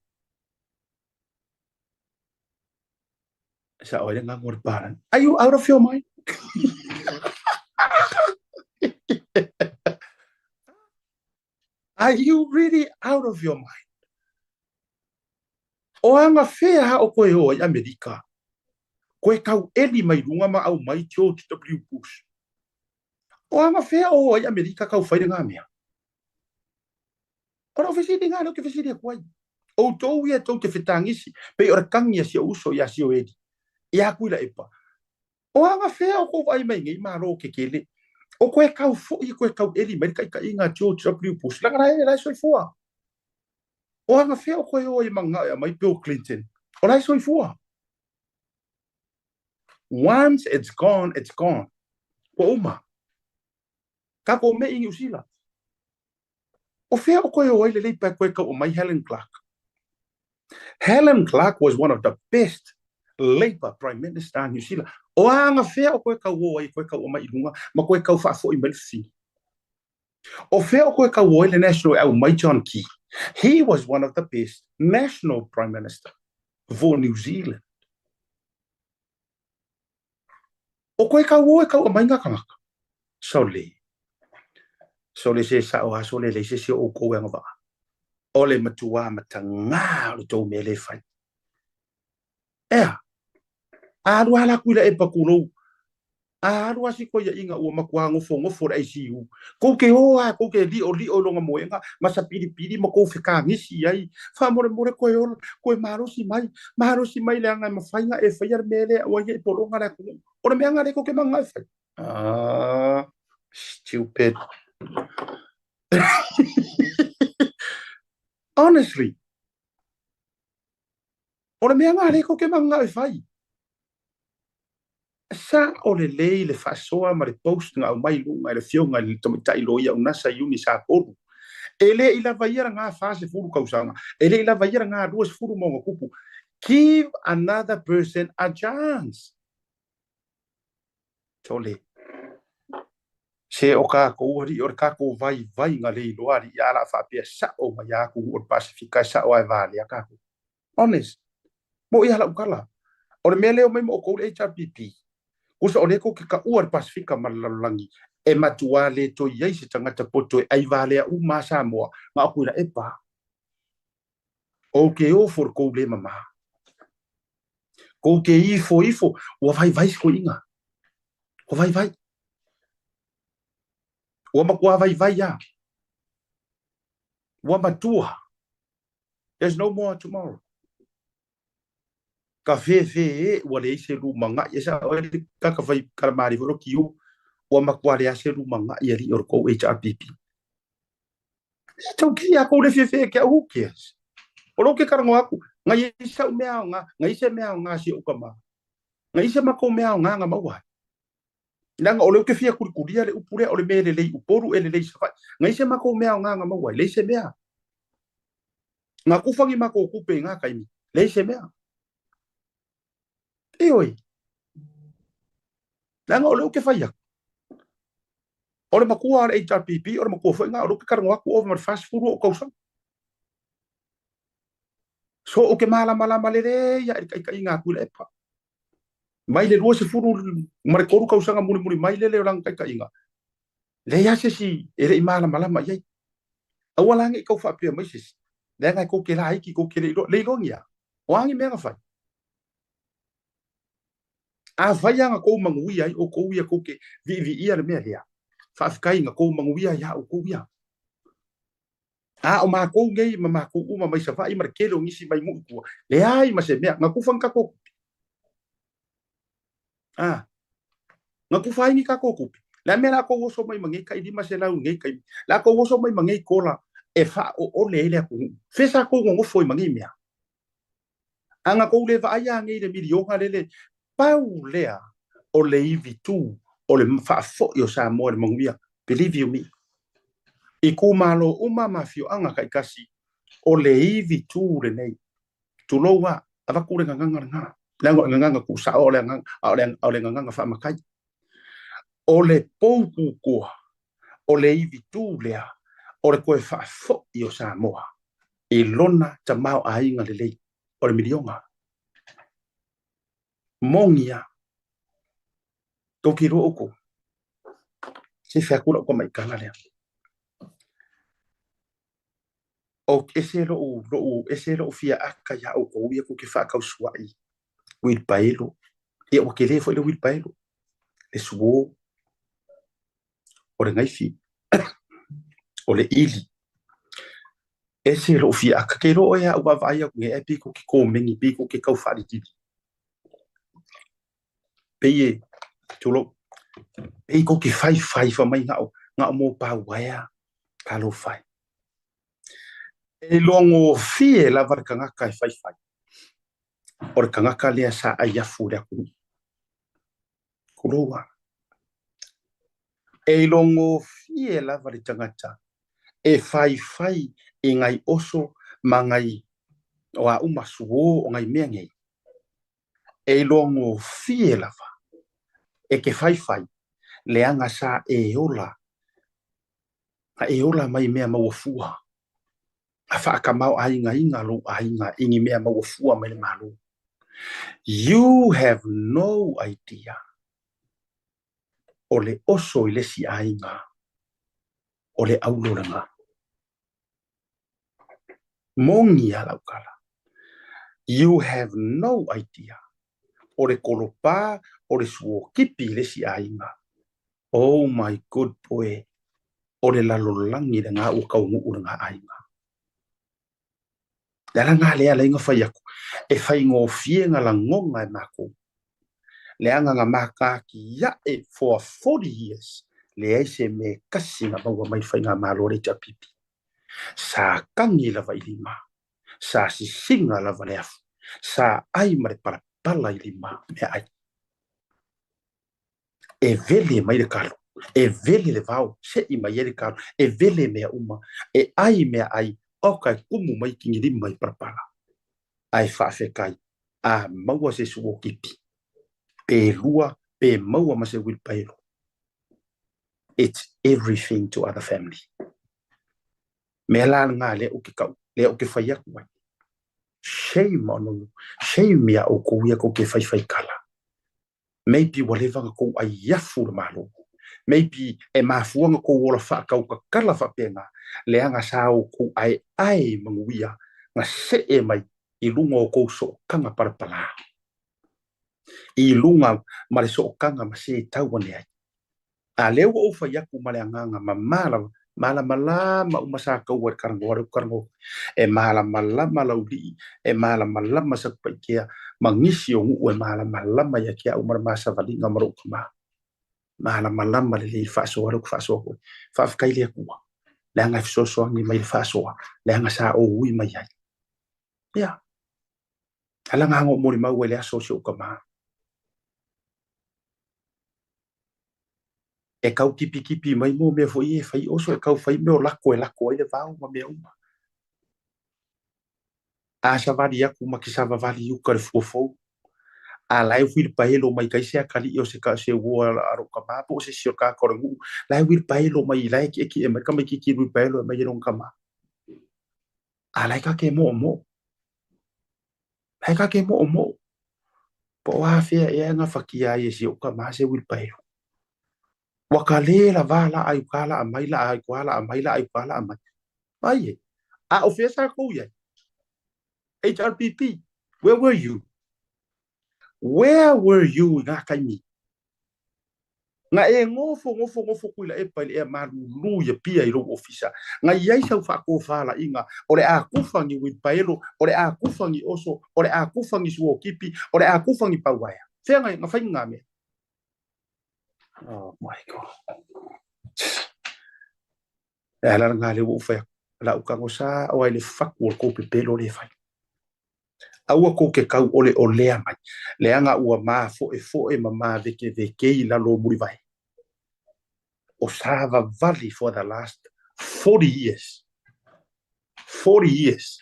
sa ole nga ngor paran are you out of your mind are you really out of your mind? O anga fea ha o koe o i Amerika. Koe kau eli mai runga ma au mai George W. Bush. O anga fea o i Amerika kau whaere ngā mea. O rau whesiri ngā rau ke whesiri a kuai. O tau ia tau te whetangisi, pe ora kangia si uso ia si o edi. Ia kuila epa. O anga fea o koe vai mai ngai maa ro ke kele. O koe kau fo i koe kau eli mai kai inga George W. Bush. Langa rai soi fua. O anga fea o koe o i manga mai Bill Clinton. O rai soi fua. Once it's gone, it's gone. O uma. Ka ko me ingi usila. O fea o koe o i le leipa koe kau o mai Helen Clark. Helen Clark was one of the best Labour Prime Minister in New Zealand. O anga fea o koe kau o i koe kau o mai ilunga, ma koe kau whaafo i melfi. O fea o koe kau o i le national au mai John Key. He was one of the best national Prime Minister for New Zealand. O koe kau o i kau o mai ngakangaka. So le se sa o aso le se o koe anga waka. O le matua matanga o tau me le fai. Ea, arua la kuila e pakurou. Arua si ko ya inga ua makua ngofo da ICU. Ko ke hoa, ko ke li o longa moenga, masa piri ma ko whika ngisi ai. Wha more koe maro si mai le anga mawhainga e whaiar mele o ia i poronga la kungu. Ora me anga re ko ke manga e whai. Stupid. Honestly. Ora me anga re ko ke manga e whai. Sa o le whaasoa ma le post ngā mai lunga le fionga le tomitai loia o nasa iuni sa poru. E le ila vaiera ngā whaase furu kausanga. E le ila vaiera ngā duas furu monga kupu. Give another person a chance. Tole. Se o kako uri o kako vai ngā le iloari i ala whaapia sa o mai aku o Pasifika sa o ai vale a kako. Honest. Mo i hala ukala. O le mele o mai mo o kou HRPP. Kusa ole ko ke ka uar Pasifika malalangi e matua le to yai se tangata poto e ai vale a uma Samoa ma akuira e pa o ke o for ko le mama ko ke ifo o vai ko inga o vai o makua vai ya o matua. There's no more tomorrow. Ka fe o le se lu manga ya sa o le ka vai karamari ro kiu o makua le se lu manga ya ri or ko HRPP. Tau ki a ko le fe ke who cares. O lo ke karango aku ngai sa mea nga ngai se mea nga si o kama. Ngai se mako mea nga maua. Nanga o le ke fia kurikuria le upure o le mele le uporu ele le sa. Ngai se mako mea nga maua le se mea. Nga kufangi mako kupe nga kaimi. Le se mea. Oi. Nanga o le ke faia. O le makua le HRPP o le makua foi nga o le karango aku o mar fast food o kausa. So o ke mala le ya ka inga ku le pa. mai le lua se furu mare koru kausanga muri mai le orang kai inga le ya se si ele imala malama yai awalangi kau fa pia mai se le ngai ko ke lai ki ko ke le longia wangi me nga fai a vai nga ko mangui ai o ko ia ko ke vi ia le me ya fa kai nga ko mangui ya o ko ia a o ma ko ngai ma ko uma mai sa vai mar ke lo ngisi mai mu ku le ai ma se me nga ku fanga ko nga ku fai ni ka ko ku la me la ko woso mai mangi kai di ma se la ngai kai la ko woso mai mangi ko la e fa o le ku fe sa ko ngo foi mangi me anga ko le va ya ngai le milionga le pau lea o le vitu o le fa fo yo sa mo le mangia believe you me i ku malo uma mafio anga kai kasi o le vitu le nei tu lo wa ava ku le nganga nganga ku sa o le nganga fa makai o le pouku ko o le vitu lea o le ko fa fo yo sa mo i lona ta mau ainga le lei o le milionga mongia ko kiro oko se fa ku ko mai kala le o ese lo fia aka ya o ko ia ko ke fa ka suai wil paelo e o ke le foi le wil paelo le suo o le ngai fi o le ili ese lo fia aka ke ro ya o va vai ko e pi ko ki ko mengi pi ko ke ka fa di ti peye tulo e ko ki fai fa mai nga mo pa waya ka lo fai e longo fie la varkanga kai fai or kanga ka le sa aya fura ku kuloa e longo fie la varkanga e fai e ngai oso mangai wa uma suo o ngai mengi e longo fie la va e ke fai le anga sa e ola mai mea mawafua afa kamau ainga lo ainga ingi mea mawafua mai malu. You have no idea ole oso ile si ainga ole auloranga mongi ala ukala. You have no idea ole kolopa ole suo kipi ile si ainga. Oh my good boy ole lalolangi nga ukaungu nga ainga. Dala nga lea la inga fai aku. E fai ngofie nga la ngonga e mako. Lea nga maka ki ya e for 40 years. Lea se me kasi nga maua mai fai nga malore ta pipi. Sa kangi la vai lima. Sa si singa la valeafu. Sa ai mare para pala i lima me ai. E vele mai de kalo. E vele le vau. Se i mai de kalo. E vele mea uma. E ai mea ai. O kai kumu mai kingi lima mai parapala. Ai whaafe kai. A maua se suo kipi. Pe lua, pe maua ma se wil paelo. It's everything to other family. Me la nga le o ke kau. Le o ke whai aku mai. Shame on you. Shame mea o ko ia ko ke whai kala. Maybe walevanga ko ai yafu le malo. Maybe e mafuanga ko wola whaakau ka kala whapenga. Leanga sao ko ai manguia nga se e mai i lunga o ko so kanga parapala. I lunga mare so kanga ma se tauane ai. A leo o whaiaku male anganga ma malama umasa kau karango. E malama lauri. E malama sa paikia. Mangisi o ngu e malama ya kia umar masa valinga marukama. Malama le faso waru faso. Faafkai le kuwa. Leanga fisoso ni mai fasoa. Leanga sa o ui mai ai. Ya. Alanga ngo mori mau ele asocio ukama. E kau kipi mai mo me foi e fai oso e kau fai me o lako e le vau ma me uma. A sa vali aku ma ki sa vali uka le fofo. A lai wil paelo mai kai se akali o se ka se wo aro kama po se sio ka korengu. Lai wil paelo mai lai ki e mai ka mai ki wil paelo mai ron kama. A lai ka ke mo. Lai ka ke mo. Po a fea e nga fakia e si o ka mase wil pai. Wakale la vala ai kala a maila ai kwala a maila ai kwala a mai. Ai. A o fea sa ko ye. HRPP, where were you? Where were you nga kaimi? Nga e ngofo kuila e pai e malu ya pia i ro ofisa. Nga yai sa fa ko fala inga ore a kufangi with paelo ore a kufangi oso ore a kufangi suo kipi ore a kufangi pawaya. Fea nga fa nga me. Oh my god. Ela nga le wo fa la u ka ngosa o ile fakul ko pe pelo le fa. Aua ko ke kau ole o lea mai. Leanga ua maa fo e mama veke I la lo muri vai. O Sava Valley for the last 40 years. 40 years.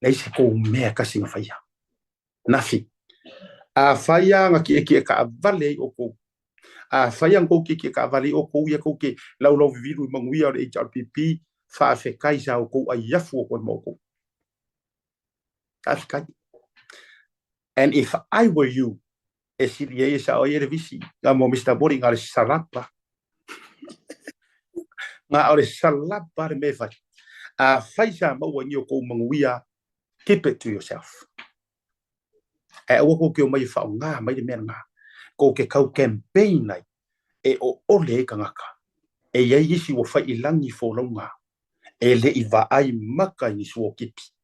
Leise ko mea kasi nga faya. Nafi. A faya nga ki ka valley o ko. A faya nga ki ka valley o ko ia ko ke lau viviru manguia o HRPP fa fe kaisa o ko ayafu o mo ko. And if I were you, esilia sa o visi, nga mo Mr. Boring al salapa. Nga al salapa me fai. A faisa mo wangi o ko manguia, keep it to yourself. E o ko ke o mai fa nga mai de nga. Ko ke kau campaign nai e o ole ka ngaka. E ye isi wo fai ilangi fo longa. E le I va ai maka ni suo kipi.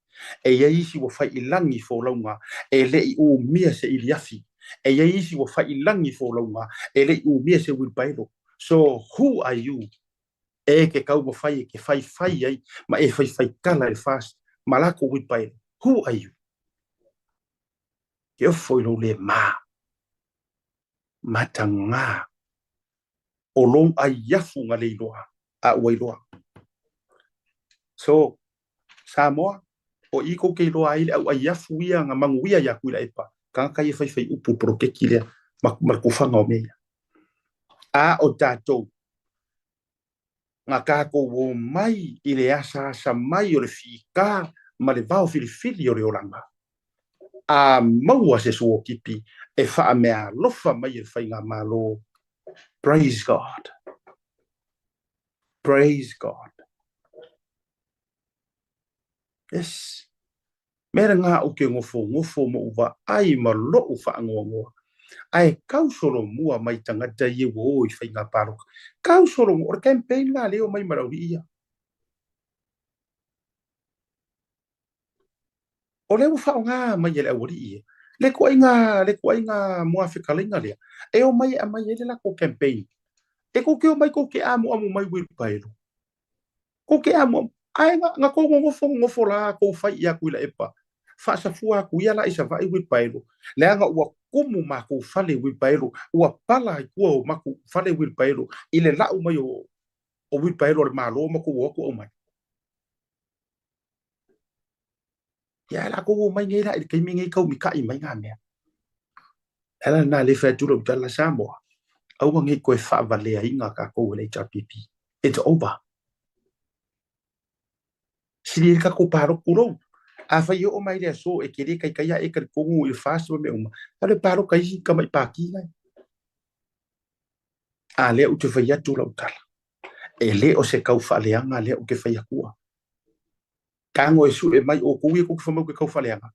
E ia isi wo fai ilangi fo launga e le I o mia se iliafi e ia isi wo fai ilangi fo launga e le I o mia se wilbailo. So who are you e ke kau mo fai ke fai ai ma e fai kala e fast malako wilbailo. Who are you? Ke foi lo le matanga o long ai yafu nga le loa a wailoa. So Samoa o iko ke loa ile au ayafu ia nga manguia ya kuila epa ka kai fai upu pro ke kile ma ku fanga o meia a o tato nga ka ko wo mai ile asa sa mai o le fika ma le vao filifili o le oranga a maua se suo kipi e fa mea lofa mai e fai nga malo. Praise God. Praise God. Yes. Mera nga o ke ngofo mo uwa ai ma lo ufa angongo. Ai kau solo mua mai tangata ye wo I fai nga parok. Kau solo mo or campaign la leo mai marauri ia. O le ufa nga mai ele awori ia. Le ko inga mo Afrika linga le. E o mai a mai ele la ko campaign. E ko ke o mai ko ke amu mai wil paelo. Ko ke amu ai nga ko ngofo la ko fai ia kuila epa. Fa sa fua ku ia la isa vai wi paelo le anga ua kumu ma ku fale wi paelo ua pala ku ma ku fale wi paelo ile la u mai o wi paelo le malo ma ku o ku o mai ya la ku mai ngai la ke mi ngai kau mi kai mai nga me ela na le fa tu lo tala Samoa au ngai ko fa vale ai nga ka ko le HRPP. It's over. Siri ka ko paro kuro a fai o mai le so e kere kai kai e ka kongu I faso me uma ale paro kai ka mai paki ngai a le u te fai atu la utala e le o se kau faleanga le o ke fai akua kango e su e mai o kuwi ko famo ke kau faleanga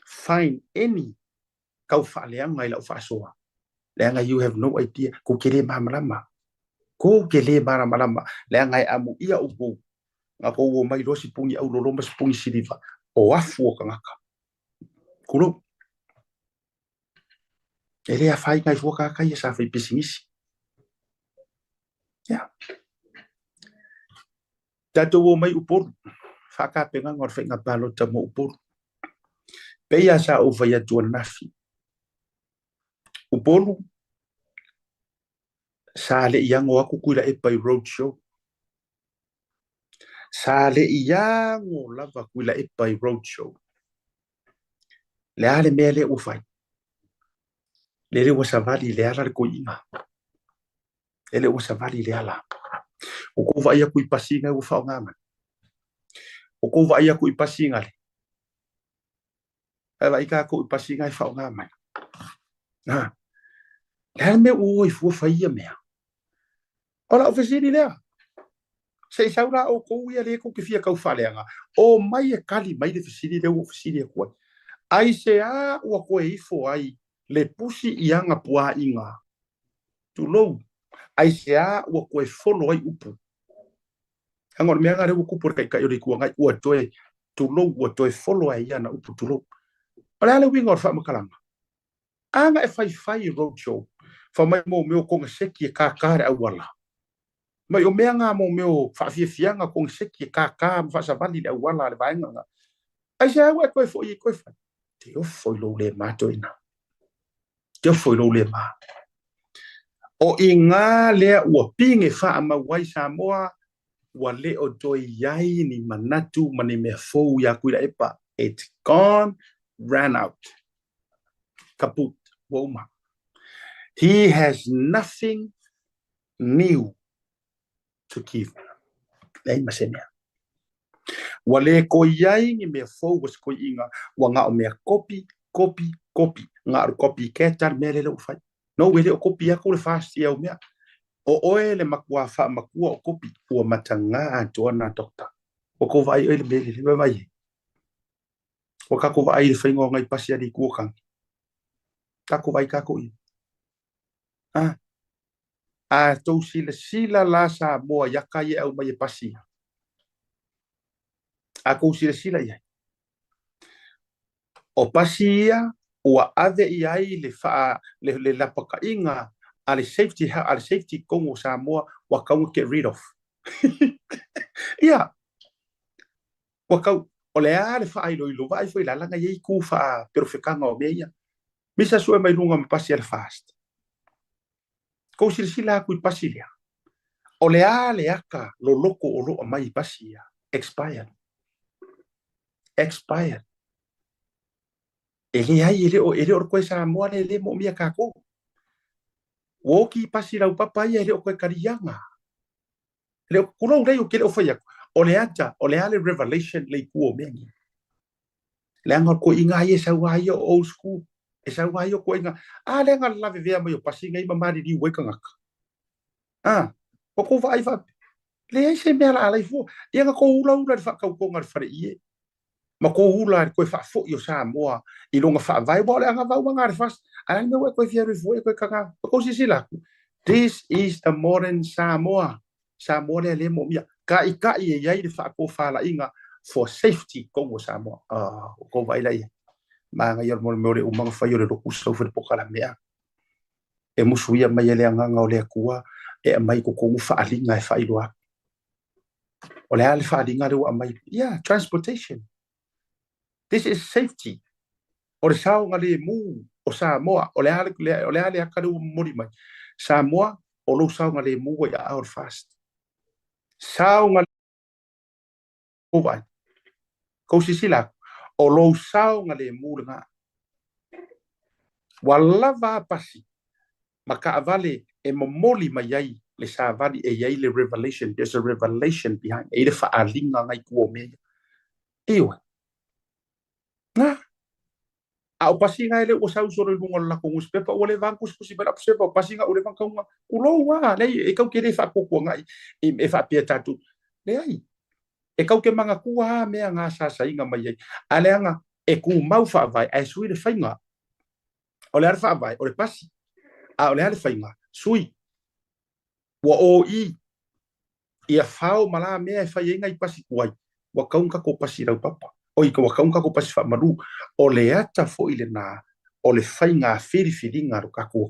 find any kau faleanga ila faso le nga you have no idea ko kere mamalama ko kele mamalama le nga amu ia o go nga ko wo mai lo si pungi au lo mas pungi siliva o afu o kangaka. Kulo. Ele a fai ngai fuaka kai sa fai pisingisi. Ya. Tato wo mai upor. Faka penga ngor fai ngapalo tamo upor. Peia sa o vai atu nafi. Upor. Sa le yango aku kuila e pai roadshow. Sa le yango lava kuila e pai roadshow. Le ale mele o fai. Le wasavali le ala ko inga. Ele wasavali le ala. O ko vai aku ipasinga o fa ngama. O ko vai aku ipasinga le. vai ka ko pasi ngai fa nga mai le me o fu fa ia me ola ofisini le se saura o ko ia le ko ke fia kau fa lenga o mai e kali mai de ofisini le ofisini ko ai se a o ko e fo ai le pusi ianga pua inga tu lo ai se a o ko e folo ai upu angor me ngare o kupu kai kai ri ku ngai o toe tu lo o toe folo ai ana upu tu lo ala le winga fa makalanga anga e fai road show fa mai mo meu ko seki e ka kare awala mai o me nga mo meu fa fianga ko seki e ka fa sa vali le awala le vai nga ai se a ko fo i ko fa te o foi lo le mato ina te o foi lo le ma o inga le o pinge fa ma wai sa moa wa le o doi yai ni manatu mani me fou ya kuira epa it's gone ran out kaput woma he has nothing new to give nei masenia wa le ko yai ni me fou was ko inga wa nga o me copy nga o copy ketar me le fai no we le copy ya ko le fast ya o me o oe le makua fa makua o kopi o matanga antona dokta o ko vai ele bele le vai o ka ko vai le faingo ngai pasia di ku kan ka ko vai ka ko i a to sila la sa mo ya ka ye au mai pasia a ko sila ye o pasia o ave i ai le fa le la paka inga ale safety kongo sa mo wa ka get rid of yeah wa ka ole ale fa ai lo vai foi la nga ye ku fa pero fekanga o meia misa so mai lunga me pasia fast ko sila ku pasia ole ale aka lo loko o lo mai pasia expired ele ai ele o ko sa mo le mo mia ka ko woki pasira u papa ia le o koe karianga le o kulo rei o kele o fai o le ale revelation le kuo mengi le anga ko inga ia sa wa ia old school e sa wa ia ko inga le anga la vivea mai o pasinga i mamari di weka ngaka o ko vai va le se me ala i fu ia nga ko ula fa ka ko ngar fare ie ma ko ula ko fa fo yo sa moa i longa fa vai bo le anga va ngar fast ai me ko fia fu ko kanga ko sila this is the modern Samoa le mo mia ka i ia i fa ko fa la inga for safety ko Samoa ko vai lai ma nga yor mo le umang fa yo le ku so fu po kala mea e musuia mai le anga o le kua e mai ko fa alinga e fa i loa o le ale fa alinga le mai transportation. This is safety. O le sao ngale mu o Samoa o le ale akaru mori mai. Samoa o lo sao ngale mu ya out fast. Sao ngale o vai. Ko sila o lo sao ngale mu nga. Wala va pasi. Maka avale e momoli mai ai le sa vali e ai le revelation. There's a revelation behind. E le fa alinga ngai ku o me. Ewa. Nga au pasinga ele o sau soro lungo la ko uspepa o le vanku spusi bela psepa pasinga o le vanka unga ulo wa le e kau kere fa ko ngai e fa pieta tu le ai e kau ke manga kuha me nga sa inga mai ale anga e ku mau fa vai ai sui le fainga o le fa vai o le pasi o le ale fainga sui wa o i fao mala me e fa inga i pasi kuai wa kaunga ko pasi rau papa o i ka wakaunga ko pasi fa maru o le ata fo ile na o le fainga firifiringa ro ka ko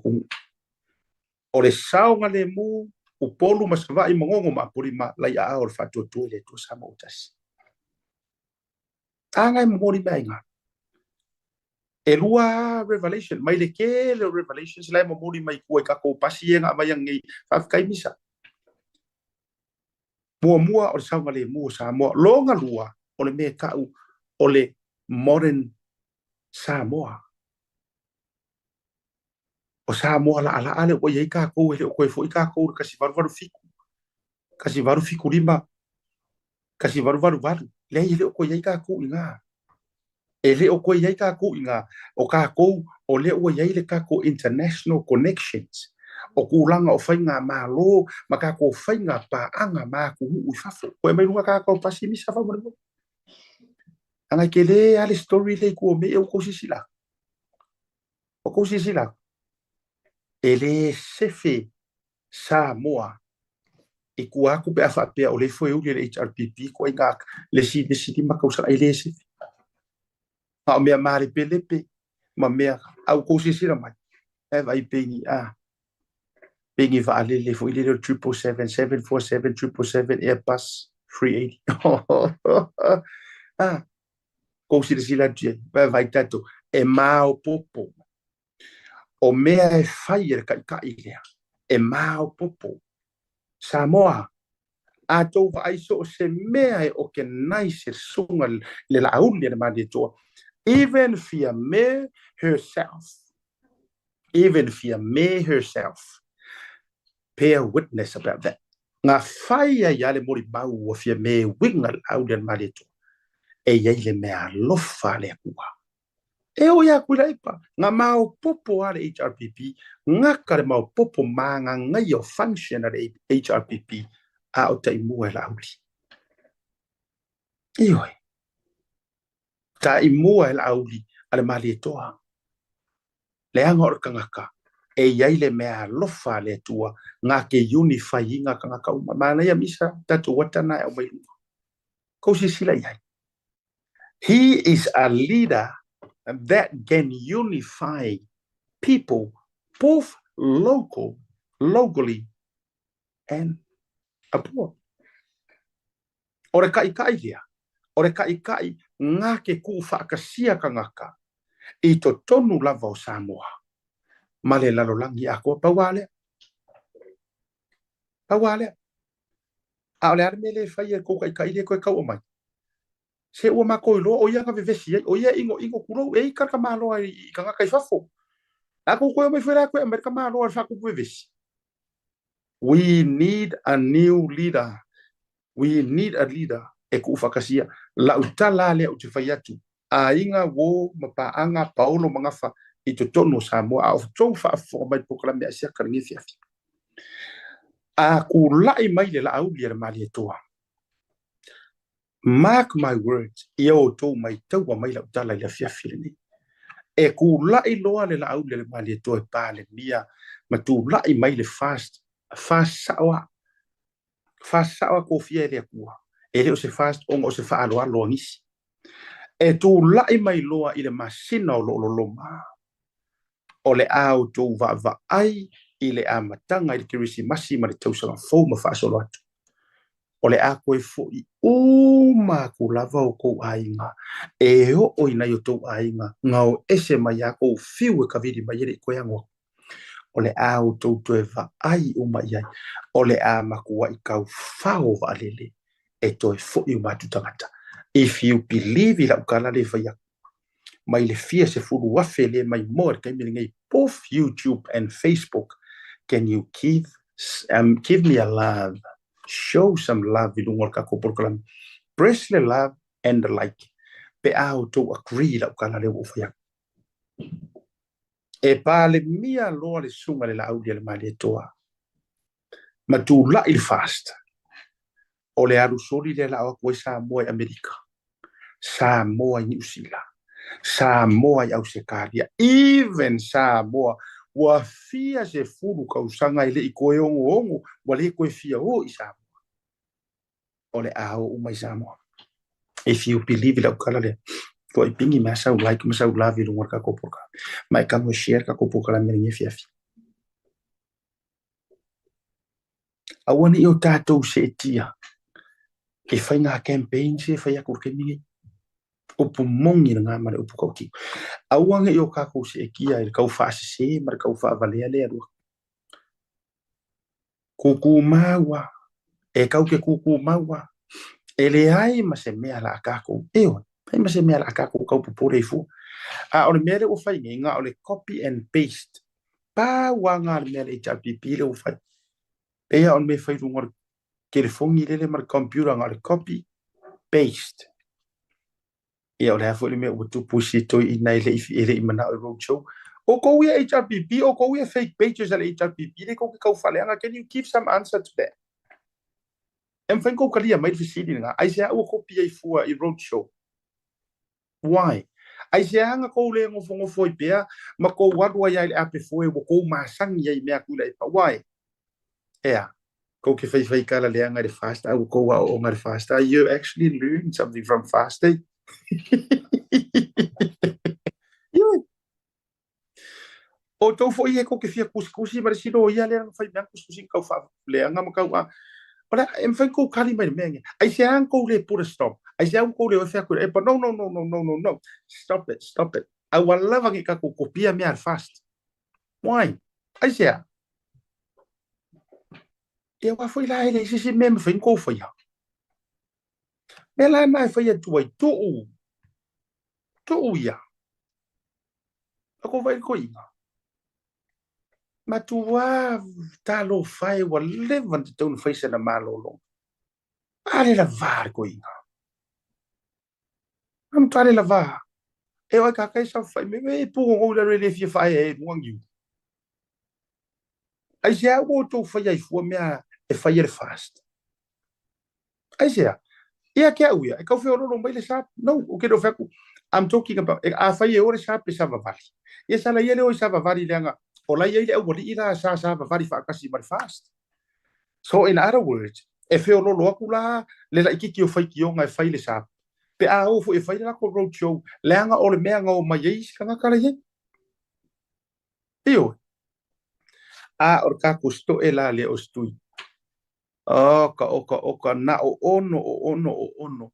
o le saunga le mu o polu masava i mongongo ma purima lai a o fa to le to sama utas anga mo mori bainga e lua revelation mai le ke le revelations lai mo mori mai ko ka ko pasi nga mai ngi fa kai misa mua o le saunga le mu sa mo longa lua o le me ka o le modern Samoa. O Samoa la ala ale o ye ka ko ele o ko foi ka ko kasi varu fiku lima kasi varu le ele o ko ye ka ko nga E le o koe iai kako inga, o kako, o le ua iai le kako international connections. O kulanga o whainga malo, ma kako whainga paanga ma kuhu ui fafo. Koe mai runga kako pasi misa fa mo. Anga ke le ale story le ku o me e o kosi sila. O kosi sila. E le sefe Samoa. E ku aku pe afa pe o le foi uli le HRPP ko inga le si makausa ai le sefe. Ha o mea mare pelepe, ma mea au kosi sila mai. E vai pengi Pengi va alele fo ile 777, 747, 777 Airbus 380. Kosi sila dia, vai tato e mau popo. O mea e whai ka ilea. E mau popo. Samoa. A tau wa aiso o se mea e o ke naise sunga le la auli le mani toa. Even fia me herself. Even fia me herself. Bear witness about that. Ngā whai a yale mori mau o fia me winga le auli le mani toa. E yei le mea lofa le kua. E o ia kuila ipa, ngā mau popo ale HRPP, ngā kare mau popo mā ngā ngai o function ale HRPP, a o tai mua la auli. Ioi. Ta i mua la auli, ale mali e toa. Le anga o kangaka, e iai le mea lofa le tua, ngā ke unify ngā kangaka uma. Mana ia misa, tatu watana e o mai lunga. Kousi sila iai. He is a leader that can unify people both locally and abroad. Ore kai dia. Ore kai ngā ke ku whaakasia ka ngaka i to tonu lava o Samoa. Male lalolangi a koa pawale. Pawale. A ole armele whai e kou kai le koe kau o mai. Se ua mako i loa o ia ka vevesi o ia ingo kurou e karka malo i ka ngaka i whafo. Ako koe mai whera koe Amerika malo i whaku vevesi. We need a new leader. We need a leader e ku whakasia. La utala lea o te whai atu. A inga wo mapaanga Paulo mangafa i to tono Samoa a of tau whaafo mai pokala mea sia karingi fiafi. A ku lai mai le la auli e mali e toa. Mark my words, ia o tau mai tau wa mai la utala le fiafi ni. E ku lai loa le la auli le mali e toa e pāle mia ma tu lai mai le fast sawa. Fast sawa ko fia le kua. E leo se fast ongo se fa aloa loa ngisi. E tu lai mai loa i le masina o lo ma. O le au tu va ai i le amatanga i le kirisi masi ma le tausanga fau ma fa solo atu. O le a koe foi uma ku lava o kou ainga. E o ina i o tou ainga. Ngau ese mai a kou fiu e kaviri mai ere i koe angoa. O le a o tou toe va ai uma iai. O le a makua i kau fao va alele. E toe foi uma tu tangata. If you believe i la ukala le vaya. Mai le fia se furu wafe le mai moa kai me ngai both YouTube and Facebook. Can you give me a love? Show some love i lungor ka kopor press the love and the like. Pe au to agree la ukala le wofia. E pale mia loa le sunga le la audia le mali e toa. Ma tu la il fast. O le aru soli le la awa koe Samoa i Amerika. Samoa i New Zealand. Samoa i Australia. Even Samoa. Wa fia se furu kausanga ile i koe ongo. Wa le koe fia o i Samoa. O le ao umai Samoa. If you believe la ukala le. Ko i pingi masa u like masa u love lungor ka kopoka. Mai ka mo share ka kopoka la meringe fiafi. Awani i o tātou se tia. E whai ngā campaign se whai akur ke mingi. Upu mongi na ngā mare upu kauki. Awanga i o kākou se e kia i kau whaase se mara kau wha avalea lea rua. Kuku maua. E kau ke kuku maua. E le ai ma se mea la kākou. Eon. Pai ma se mea la kākou kau pupore i fu. A o le mea le o whai ngā o le copy and paste. Pa wanga le mea le HRPP le o whai. Pea on me whai rungor ke le fongi lele mar computer ngā le copy, paste. ia o le afo le me o tu pusi to I nei le I mana o roadshow o ko ia HRPP o ko ia fake pages ale HRPP le ko ke kau faleanga can you give some answer to that em fen ko kalia mai fisidi nga ai se o ko pia I fua I roadshow why ai se anga ko le ngo foi pia ma ko wadwa ia le ape foi o ko masang ia me akula pa why yeah ko ke fai kala le anga de fast au ko wa o ngar fast you actually learn something from fasting you o to foi e ko ke fia kuskusi mar sino ia le fai na kuskusi ko fa le anga ma ka wa ora em fai ko kali mai me ai se anga ko le put a stop ai se anga ko le fa ko e pa no stop it I will love que ka ko copia me al fast why ai se e wa foi lá ele se mesmo foi ko foi ya me lá mai foi tu ya ko vai ko inga ma tu wa ta lo fai wa levant tu fai se na malo ale la var ko inga am tale la va e wa ka kai sa fai me pu ngo le le fi fai e mo ngi ai se o tu fai ai fu me e fai er fast ai se ia ke uia e kau fe ono mai le sap no o ke do fe I'm talking about a fai e ore sap sa vali ia sala ia le o sa vali lenga o la ia le o li ila sa vali fa kasi mar fast so in other words e fe ono lo akula le la iki ki o fai ki o ngai fai le sap pe a o fu e fai la ko roadshow lenga o le mea ngo mai ia kanga kala ia io a or ka kusto e la le o stui oka na o ono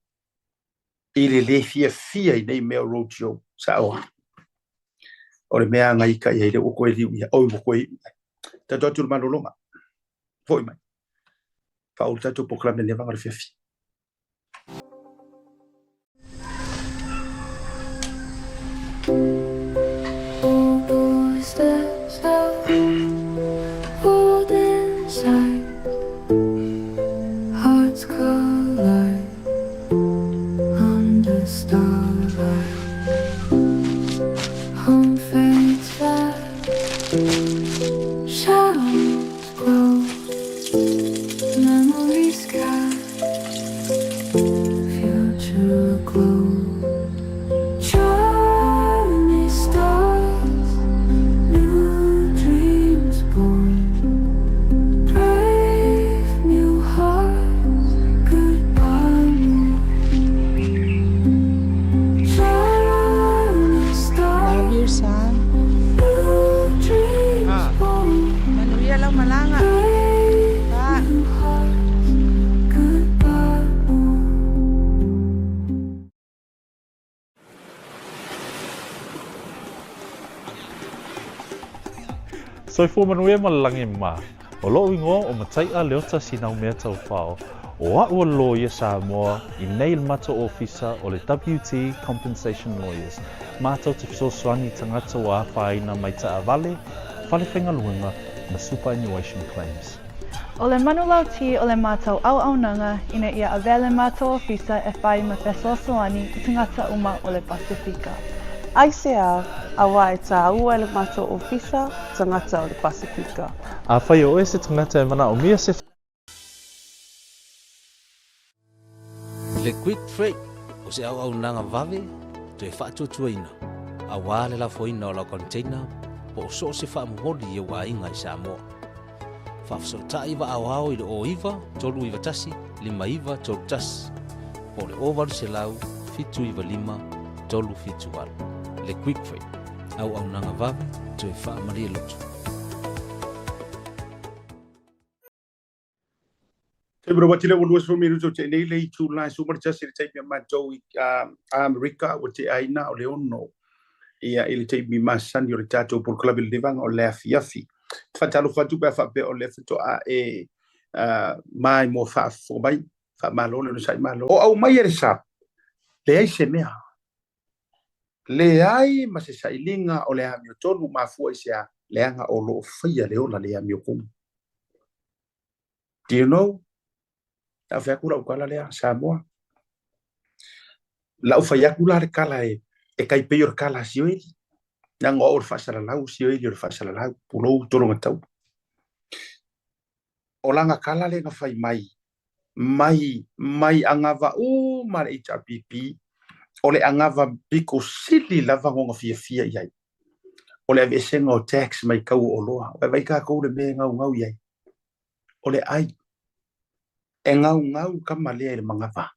ile le fia I nei mea roadshow sa o le mea ngai ka ia le o koe liu ia o ko I ta tu malolonga foi mai fa o tatu proclame ne vanga fia fi Soifua manuia malalangi ma. O loo ingoa o matai a leota sinau mea tau whao. O ua lawyer Samoa I nei le mata ofisa o le WT Compensation Lawyers. Mātou te fisosoani tangata wa whaina mai ta avale, whalewhenga luenga na superannuation claims. O le manulauti o le mātou au nanga ina ia avele mātou ofisa e whai ma fisosoani I tangata uma o le Pasifika. ICR awa e tā ua le mātou ofisa tangata o le Pasifika. A whai o se tangata e mana o mia se Le quick freight o se au nanga vave to e whaatuatuaina. A wale la foina o la container po o so se whaamhodi e wa inga I Samoa. Whafsautai wa au I le o iwa, tolu iwa tasi, lima iwa, tolu tasi. Po le ovaru se lau, fitu iwa lima, tolu fitu walu. Le quick freight au nanga vave to e whaamaria lotu. Te bro watile wo luas fomiru so te nei le tu la super just le tape ma jo America o te aina o le ono ia ele tape mi masandi o le tato por club le vang o le fiafi fatalo fatu pa fa pe o le fito a mai mo fa fo bai fa malo le sai malo o au mai ele sa le ai se mea le ai ma se sai linga o le amio tonu ma fu sia le anga o lo fia le o la le amio kum. Do you know? Ta fe kula ukala le Samoa la o fai aku la le kala e kai pe yor kala si oi na ngo or fa sala lau si oi yor fa sala lau pulo toro ngata o langa kala le nga fai mai angava o ma le HRPP o le angava biko sili lava ngonga fia iai o le avesenga o tax mai kau o loa o vai ka ko le me ngau iai o le ai e ngau kama le le mangava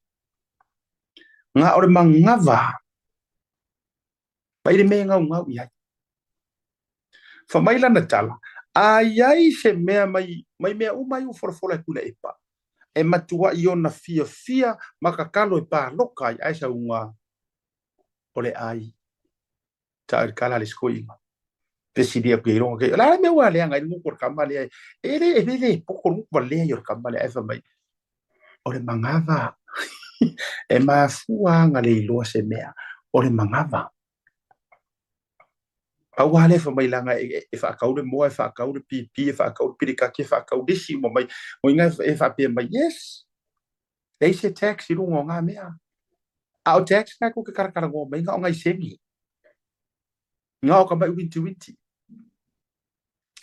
nga o le mangava pai le me ngau iai fa mai lana tala ai se mea mai mea o mai o forfola kula epa e matua i ona fia makakalo e pa loka ai sa unga ole ai ta kala le skoinga pesidia pe ronga ke la me wa le anga i ngukor kamale ele poko nguk vale yor kamale ai fa mai ole mangava e mafua nga le lo se mea ole mangava au hale fa mai langa e fa kaule mo e fa kaule pipi e fa kaule pirika ke fa kaule si mo mai o inga e fa pe mai yes they say tax i rungo nga mea au tax na ko ke karakara ngo mai nga ngai semi nga o ka mai winti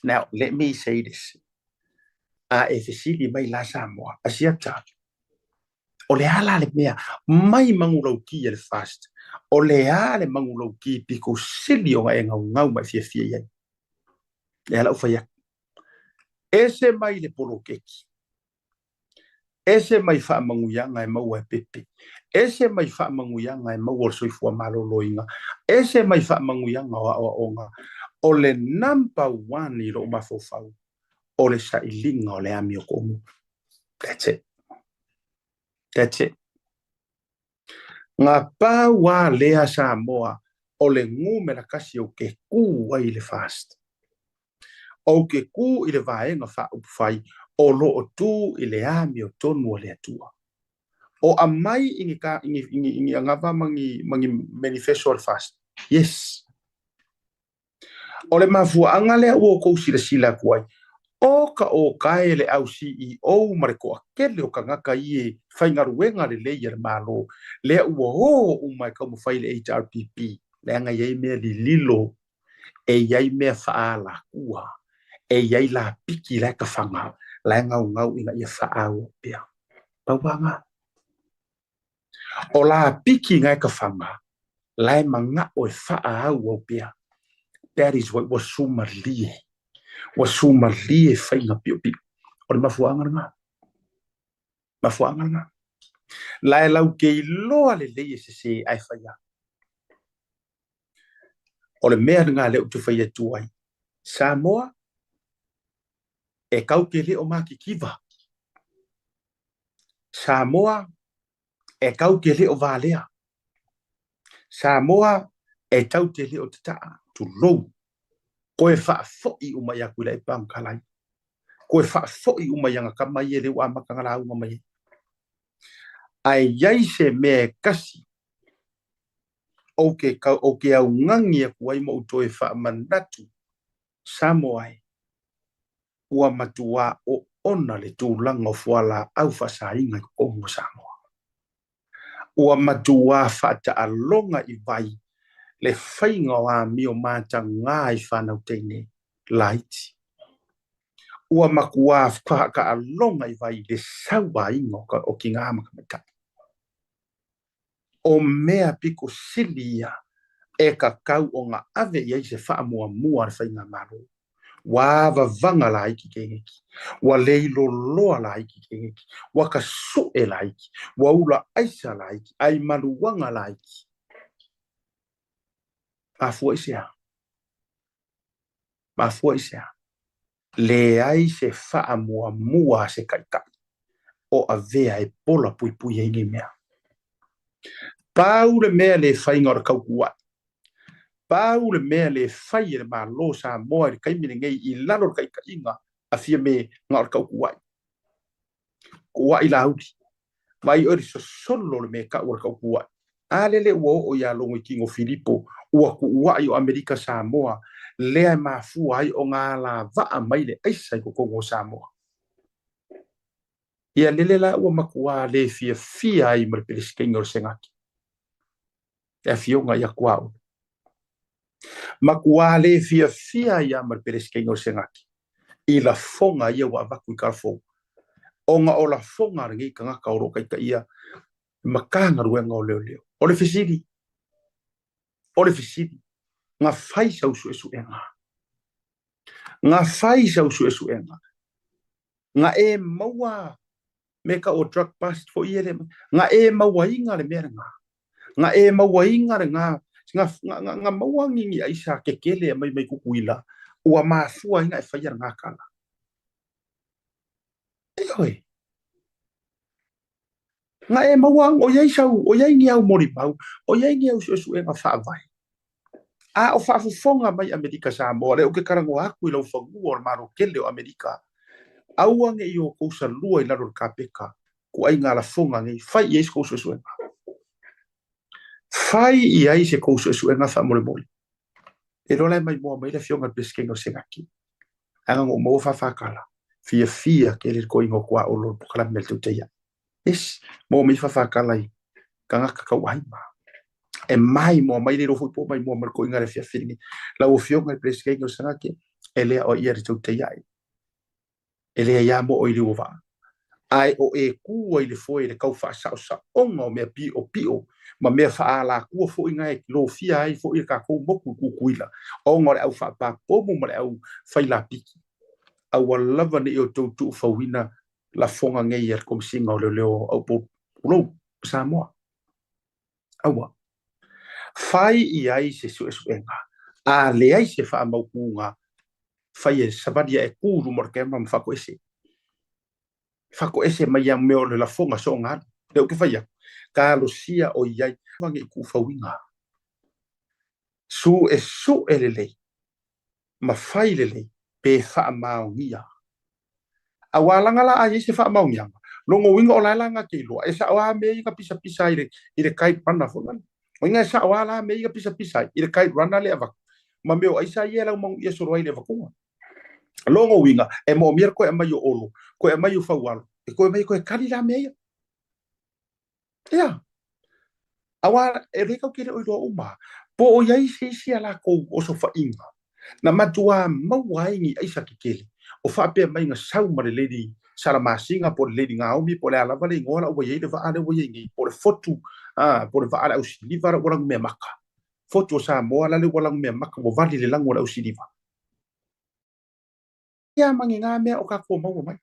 now let me say this e fesili mai la Samoa asia ta o le ala le mea mai mangulau ki le fast o le ale mangulau ki piko sili o nga ngau mai fia ia le ala ufa ya ese mai le polo keki ese mai fa manguyanga e mau e pepe ese mai fa manguyanga e mau o soifua maloloinga ese mai fa manguyanga o nga o le number 1 i ro mafofau o le sailinga o le ami o komu that's it nga pa wa lea Samoa o le ngume la kasi o ke ku ai le fast o ke ku i le vaenga fa upfai o lo o tu i le ami o tonu o le atua o amai ingi angava mangi manifesto al fast yes o le mafuanga le o ko sila kuai o ka ele au CEO mareko akele o kangaka ie whaingaruenga le leia le malo le ua mai ka mawhai le HRPP le anga iei mea li lilo e iei mea whaala ua e iei la piki le ka whanga le ngau ina ia whaau pia pauanga o la piki ngai ka whanga le manga o e whaau pia that is what was sumalie e whainga pio o le mafuanga nga la e lau ke iloa le leie se ai whaia o le mea ngā leo tu whaia tuai Samoa e kau ke leo maki kiva Samoa e kau ke leo valea Samoa e tau te leo tataa tu lou koe wha foi umai aku la e pangkalai koe wha foi umai anga kamai e leo amaka ngala unga mai ai iai se me kasi o ke au ngangi e kuai mo utoe wha manatu Samoa ua matua o ona le tūlanga o fuala au whasainga i kongo Samoa ua matua whata alonga i vai le whainga o a mio mata ngā i whanau teine laiti ua makua whaka alonga i vai le saua ingo o ki ngā makamata o mea piko silia e ka kau o ngā ave iei se wha mua le whainga maro wa vanga la iki kengeki wa leilo loa la iki kengeki wa ka su'e la iki wa ula aisa la iki ai maluanga la iki mafua isea le ai se wha mua se kaikai o avea e pola pui e mea pau le mea le whainga o le kaukua pau le mea le whai le malo Samoa le kaimine ngei i lalo kai inga a fia me ngā o kaukua kua i la hauti mai ori so solo le mea ka o kaukua alele ua o ia longo i kingo Filipo ua ku ua i o Amerika Samoa lea mafua ai o ngā la vaa mai le aisa i Kongo Samoa ia lele la ua makua le fia ai ma le peleskenga o sengaki e fionga ia kuau makuale fia ia mar pereskengo sengaki ila fonga ia wa vaku karfo onga ola fonga ngi kanga kauro kai ka ia makanga ruenga o leo ole fisiri nga fai sau su enga nga fai sau su enga nga e maua meka o drug bust for iere nga e maua inga le meranga nga e maua inga nga maua ngi aisa kekele mai kukuila ua mafua inga e fai nga kala oi nga e maua o yai sau o yai ngi au mori pau o yai ngi au su enga fa vai a o fa fonga mai Amerika sa mo le o ke karango aku i lo fangu o maro kele o Amerika au nge i o ko sa lua i la ro kapeka ko ai nga la fonga ngi fai yes ko su enga fai i ai se ko su enga fa mo e lo lai mai mo mai le fionga peskengo sengaki anga ngo mo fa kala fia ke le ko ingo kwa o lo kala mel tu te ya es mo mi fa kala i kanga ka wai ma e mai mo mai le ro fu mai mo mar ko inga le fia fini la o fionga peskengo sengaki ele o ia tu te ya ele ya mo o i le va ai o e ku i le foi le kau fa sa onga me pio ma me fa ala ku fo inga e lo fia ai fo i ka ko moku ku kuila onga le au fa pa po mo le au fai la piki au lava ni o tu fa wina la fonga nge yer kom singa o leo au po lo Samoa au fai i ai se su enga a le ai se fa mau kunga fai e sabadia e kuru morke mam fa ko ese mai yang me o la fonga so nga le o ke fai ka lo sia o iai wangi ku fa winga su elele ma fai lele pe fa mau ngia awalanga la ai se fa mau ngia longo winga o la langa ke lo esa wa me ka pisa ile kai pana fonga winga sa wala me ka pisa ile kai rana le ava ma me o isa yela mo yeso roi le vakunga longo winga e mo mier ko e mai o olo ko e mai o fa walo e ko e mai ko e kali la me ya awa e reka ke o do uma po o yai se ala ko o so fa inga na matua mawai ni aisa kikele o fa pe mai nga sau ma le lady sala masinga por lady nga omi por ala vale ngola o ye de va ale o ye ngi por foto por va ala o siliva o lang me maka foto sa mo ala le wala me maka o vali le lang o siliva ya mangi nga me o ka ko mo mai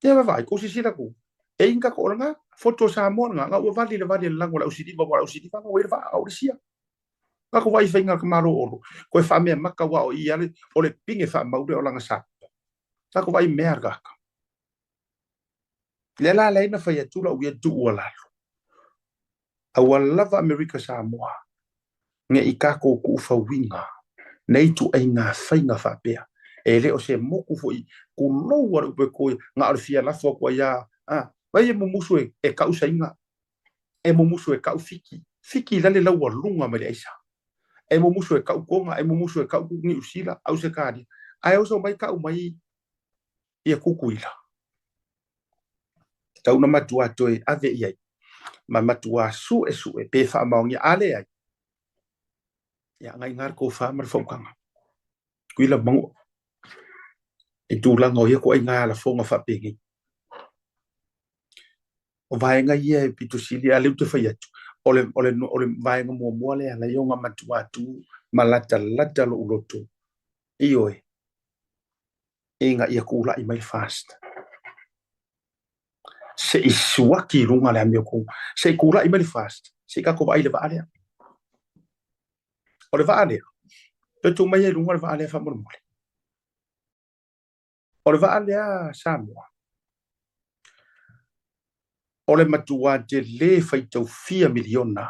ya va ko si sila ko e inga ko nga foto sa mo nga o vali le lang o siliva o va o sia ka ko vai fainga ka maro oro ko fa me maka wa o ia le o le pinge fa mau le o langa sa ka ko vai merga le la na fa ya tula o ya tu wala awal lava America Samoa nge ikako ku fa winga nei tu ai nga fainga fa pe e le o se moku foi ku no wa pe ko nga al fia la fo ko ya vai mo musu e ka usainga e mo musu e ka fiki la le la wa lunga me le isa e mo musu e ka konga e mo musu e ka ni usila au se kadi ai o so mai ka mai e kukuila tau na matua toe ave ia ma matua su e pe fa maungi ale ai ya ngai ngar ko fa mar fo kanga kuila mango e tu la ngo ye ko ai nga la fo nga fa pegi o vai nga ye pitu sili ale te fa yatu ole vai nga mo le ala yo nga matua tu malata lata lo uloto iyo inga ia kula i mai fast se isuaki runga le amio ko se kula i mai fast se ka ko vai le vale o le vale pe tu mai runga le vale fa mo o le vale a Samoa o le matua de le fai tau 4 miliona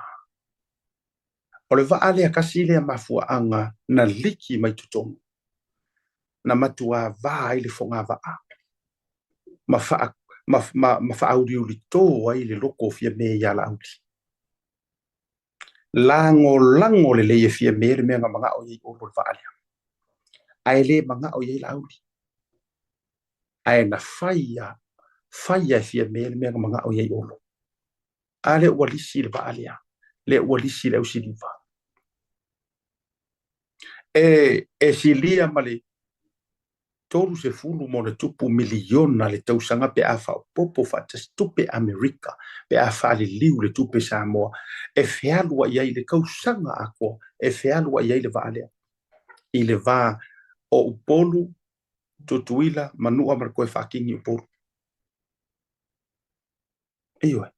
o le vale a kasile mafua anga na liki mai tutonga na matua vai le fonga va ma fa audio li to ai le loko fia me ya la auti lango le fia me me nga manga o ye o va ale ai le manga o ye la auti ai na faia fia me me nga manga o ye o a le ua lisi le va'alea le ua lisi le ausiliva e silia ma le tolu se fulu mo le tupu miliona le tausaga pe a fa'apopo fa'atastupe Amerika pe a fa'aliliu le tupe Samoa e fealu ai ai le kausaga akoa e fealu ai ai le va'alea i le vā o upolu tutuila manua ma le koe fa'akigi upolu ioe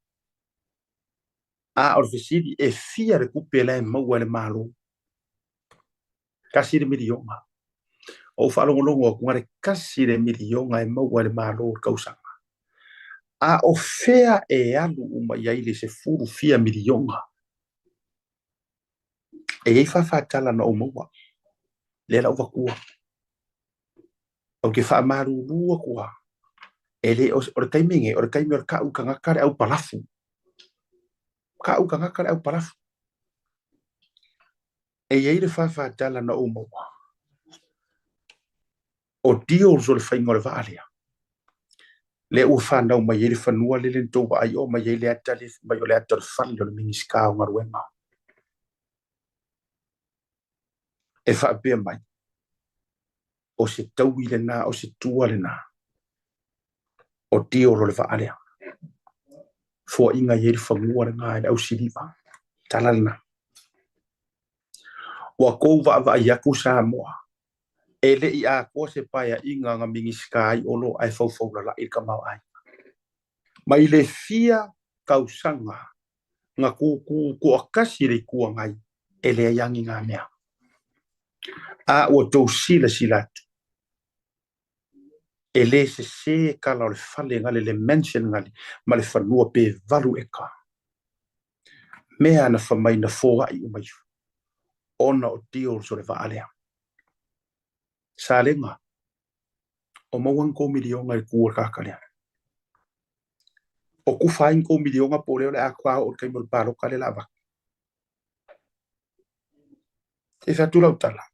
a o le fesili e fia le kupe la e maua le malo kasi le milionga o whalongolongo o kungare kasi le milionga e maua le malo kausaga a o fea e alu uma iai le se furu fia milionga e ei whawhatala na o maua le la uwa kua o ke whamarurua kua e le o le kaimenge o le kaime o le ka uka ngakare au palafu e iai le whawhatala na o maua o deals o le whainga o le va'alea le ua whanau mai ele whanua le le tau ai o mai ele ata le mai o le ata le whali o le mingiska o ngaruenga e whaapea mai o se tau i le nā o se tua le nā o deal o le va'alea fua inga ele whanua le ngā e au siriva tala le nā ua kou va i aku Samoa e le i a ko se paia inga nga mingiska ai olo ai fau la i ka mau ai mai le fia kausanga nga ku akasi le kua ngai e le yangi ngā mea a o tau silatu e le se kala o le fale ngale le mention ngale ma le whanua pe valu e ka mea na whamai na fōa i umai ona o deal so le va'alea salenga o mauang ko milionga i kua kakalea o ku fain ko milionga po leo le akwa o kai mol palo kale lava e fatula utala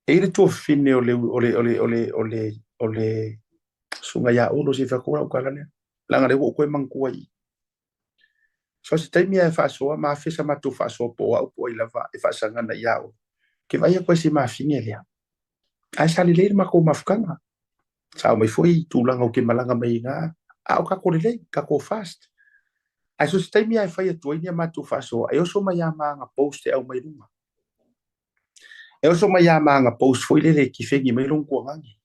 e le to fine ole sunga ya ulo si fakura ukala ne langa le ko mangkua i so se taimi e fa so ma fesa ma tu fa so po au po i lava e fa sanga na yao ke vai ko si ma fingelia ai sali le ma ko mafkanga sa mai foi tu langa o ke malanga mai nga au ka ko le ka ko fast ai so stai mi ai fai tu ni ma tu fa so ai so ma ya ma nga post au mai luma e so ma ya ma nga post foi le ki fengi mai long ko ngangi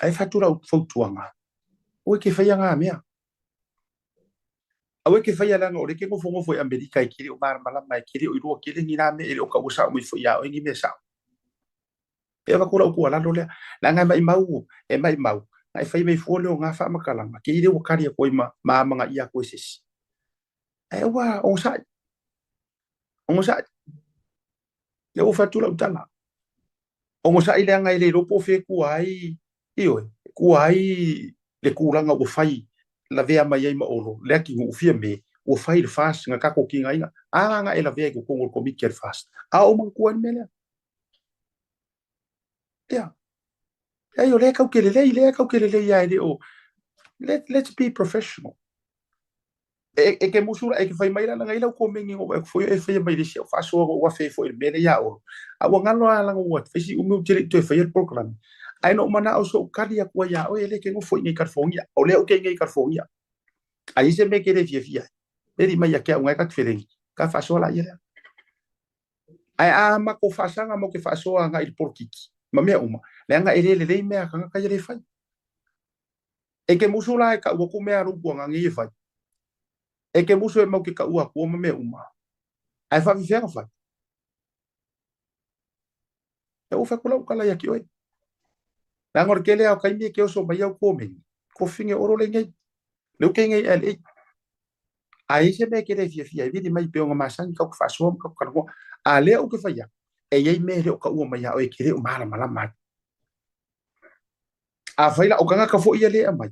ai fatura o fotuanga o ke fai nga mea awe ke fai langa o le ke ngo fongo foi Amerika i kiri o mar mala mai kiri o iro kiri ni na me ele o ka usa o mi foi ya o ngi me sa e va kula ku ala le la nga mai mau e mai mau ai fai mai fo le nga fa makalanga ke ire o kari ko ima ma manga ia ko sis e wa o sa e o fatura utala o sa ile nga ile lo po fe ku ai io ku ai le kulanga o fai la vea mai ai ma olo le ki u fia me o fai le fast nga ka ko ki nga nga e la vea ko ko mi ker fast a o man ku an mele ya ai o le ka ke le ya ile o let's be professional e ke musura e ke fai mai la nga ila ko mengi o foi e fai mai le se fa so o fa foi mele ya o a wa ngalo ala ngo fa si o meu direito e fai program ai no mana o so kalia ko ya o ele ke ngo foi ngai karfongia o le o ke ngai karfongia ai se me ke le fia e di mai ke ngai ka tferengi ka fa so la ia ai a ma ko fa sanga mo ke fa so nga il porkiki ma me uma le nga ele le me ka ka ile fai e ke musula e ka o ko me aru ko nga ngi fai e ke musu e mau ke ka ua ko ma me uma ai fa vivia fa e o fa kula kala ya ki oi la ngor ke le au kai me ke o so mai au ko me ko finge oro le ngai le ke ngai ele ai se me ke le fia e vi mai pe o ma san ka fa so ka ka ko a le o ke fa ya e ye me le o ka ua mai o e ke le o mala mala mai a fa ila o ka fo ia le mai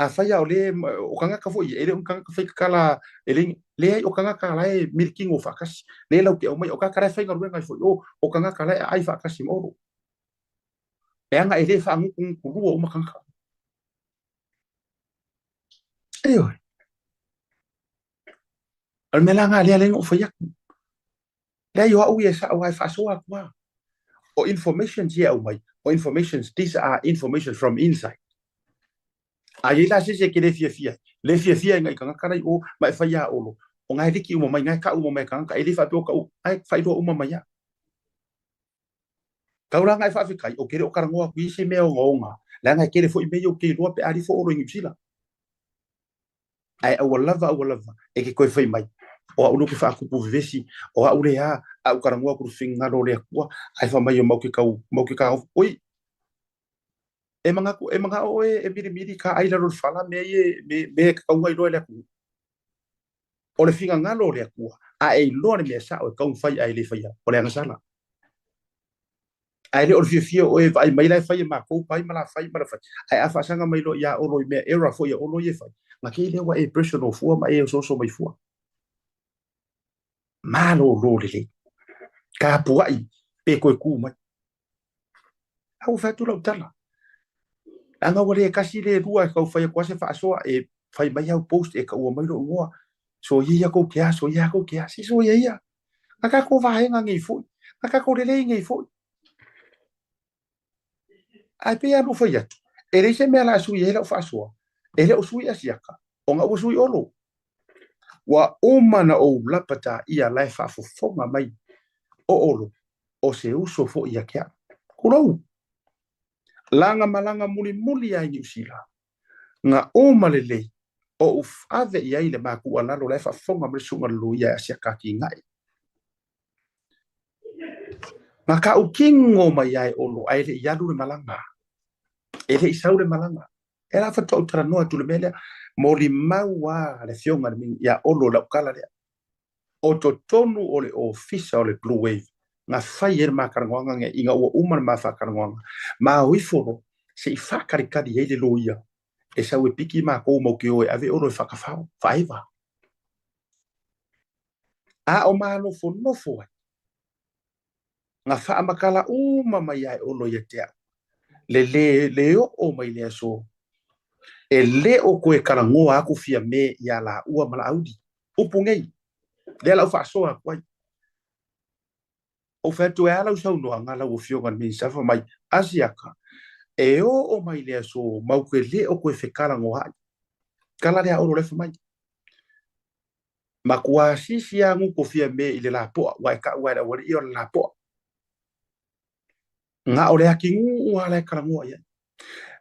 a faya o le o kanga ka fo ele o kanga ka fai kala ele le o kanga ka lai milking of akas le lo ke o mai o ka kara fai ngor ngai fo o kanga ka lai ai fa akas mo e anga ele fa ngu ku o ma kanga Ayo. Al melanga le lengo fa yak. Le yo au ye sa wa fa so akwa. O information here mai. O informations, these are information from inside. Ai la se ke le fia. Le fia ngai ka kara o mai fa ya o. O ngai riki o mai ngai ka o mai ka ele fa to ka o ai fa do o mai ya. Ka ora ngai fa kai o kere o karangoa ku se me o ngonga. La ngai kere fo i me yo ke ro pe ari fo o ro ngipsila. Ai o lava e ke koi fai mai. O au ke fa ku pu vesi o au le a au karangoa ku finga ro le ku ai fa mai o mau ke ka oi. E manga o e miri ka ai la ro fala me ka ngai ro le ku. O le finga ngalo le ku a e lo ne me sa o ka fai ai le fai o le ngasala. Ai le o fia o e vai mai lai fai ma ko pai mala fai mala fai ai afa sanga mai lo ya o lo me era fo ya o lo ye fai ma ke le wa e personal fu ma e so mai fu malo lo le ka puai pe ko ku mai au fa tu lo tala anga wale kasi le rua ka fai ko se fa so e fai mai au post e ka o mai lo ngo so ya ko kia si so ya aka ko va nga ngi fu aka ko le ngi fu ai pe anu foi atu ele se me la su ele fa so ele o su asiaka o nga o su olo wa umana o lapata ia lai fa fo fonga mai o olo o se uso fo ia kia kulo langa malanga muli ai ni usila nga o malele o ave ia ile ma ku ala lo lai fa fonga mai sunga lo ia asiaka ki ngai maka o kingo mai ai olo ai le ia lu malanga ele isaure malanga era fa to tra no tu le mele moli maua le fionga mi ya olo la kala le o to tonu o le official le blue wave nga fai ma karwanga nge inga o uma ma fa karwanga ma wi fo se fa karikadi ele loia e sa we piki ma ko mo ke o ave olo fa ka fa iva a o ma no fo nga fa makala uma mai ai olo ye te le o mai le so e le o koe karangoa aku fia me ia la ua mala audi upungei le la fa so kwai o fa tu ala so no anga la o fio gan mi sa fa mai asiaka e o mai le so mau ke le o koe fe karangoa kala le o le fa mai makua sisia ngu ko fia me ile la po wa ka wa la po nga ole akingu wala karangoa ya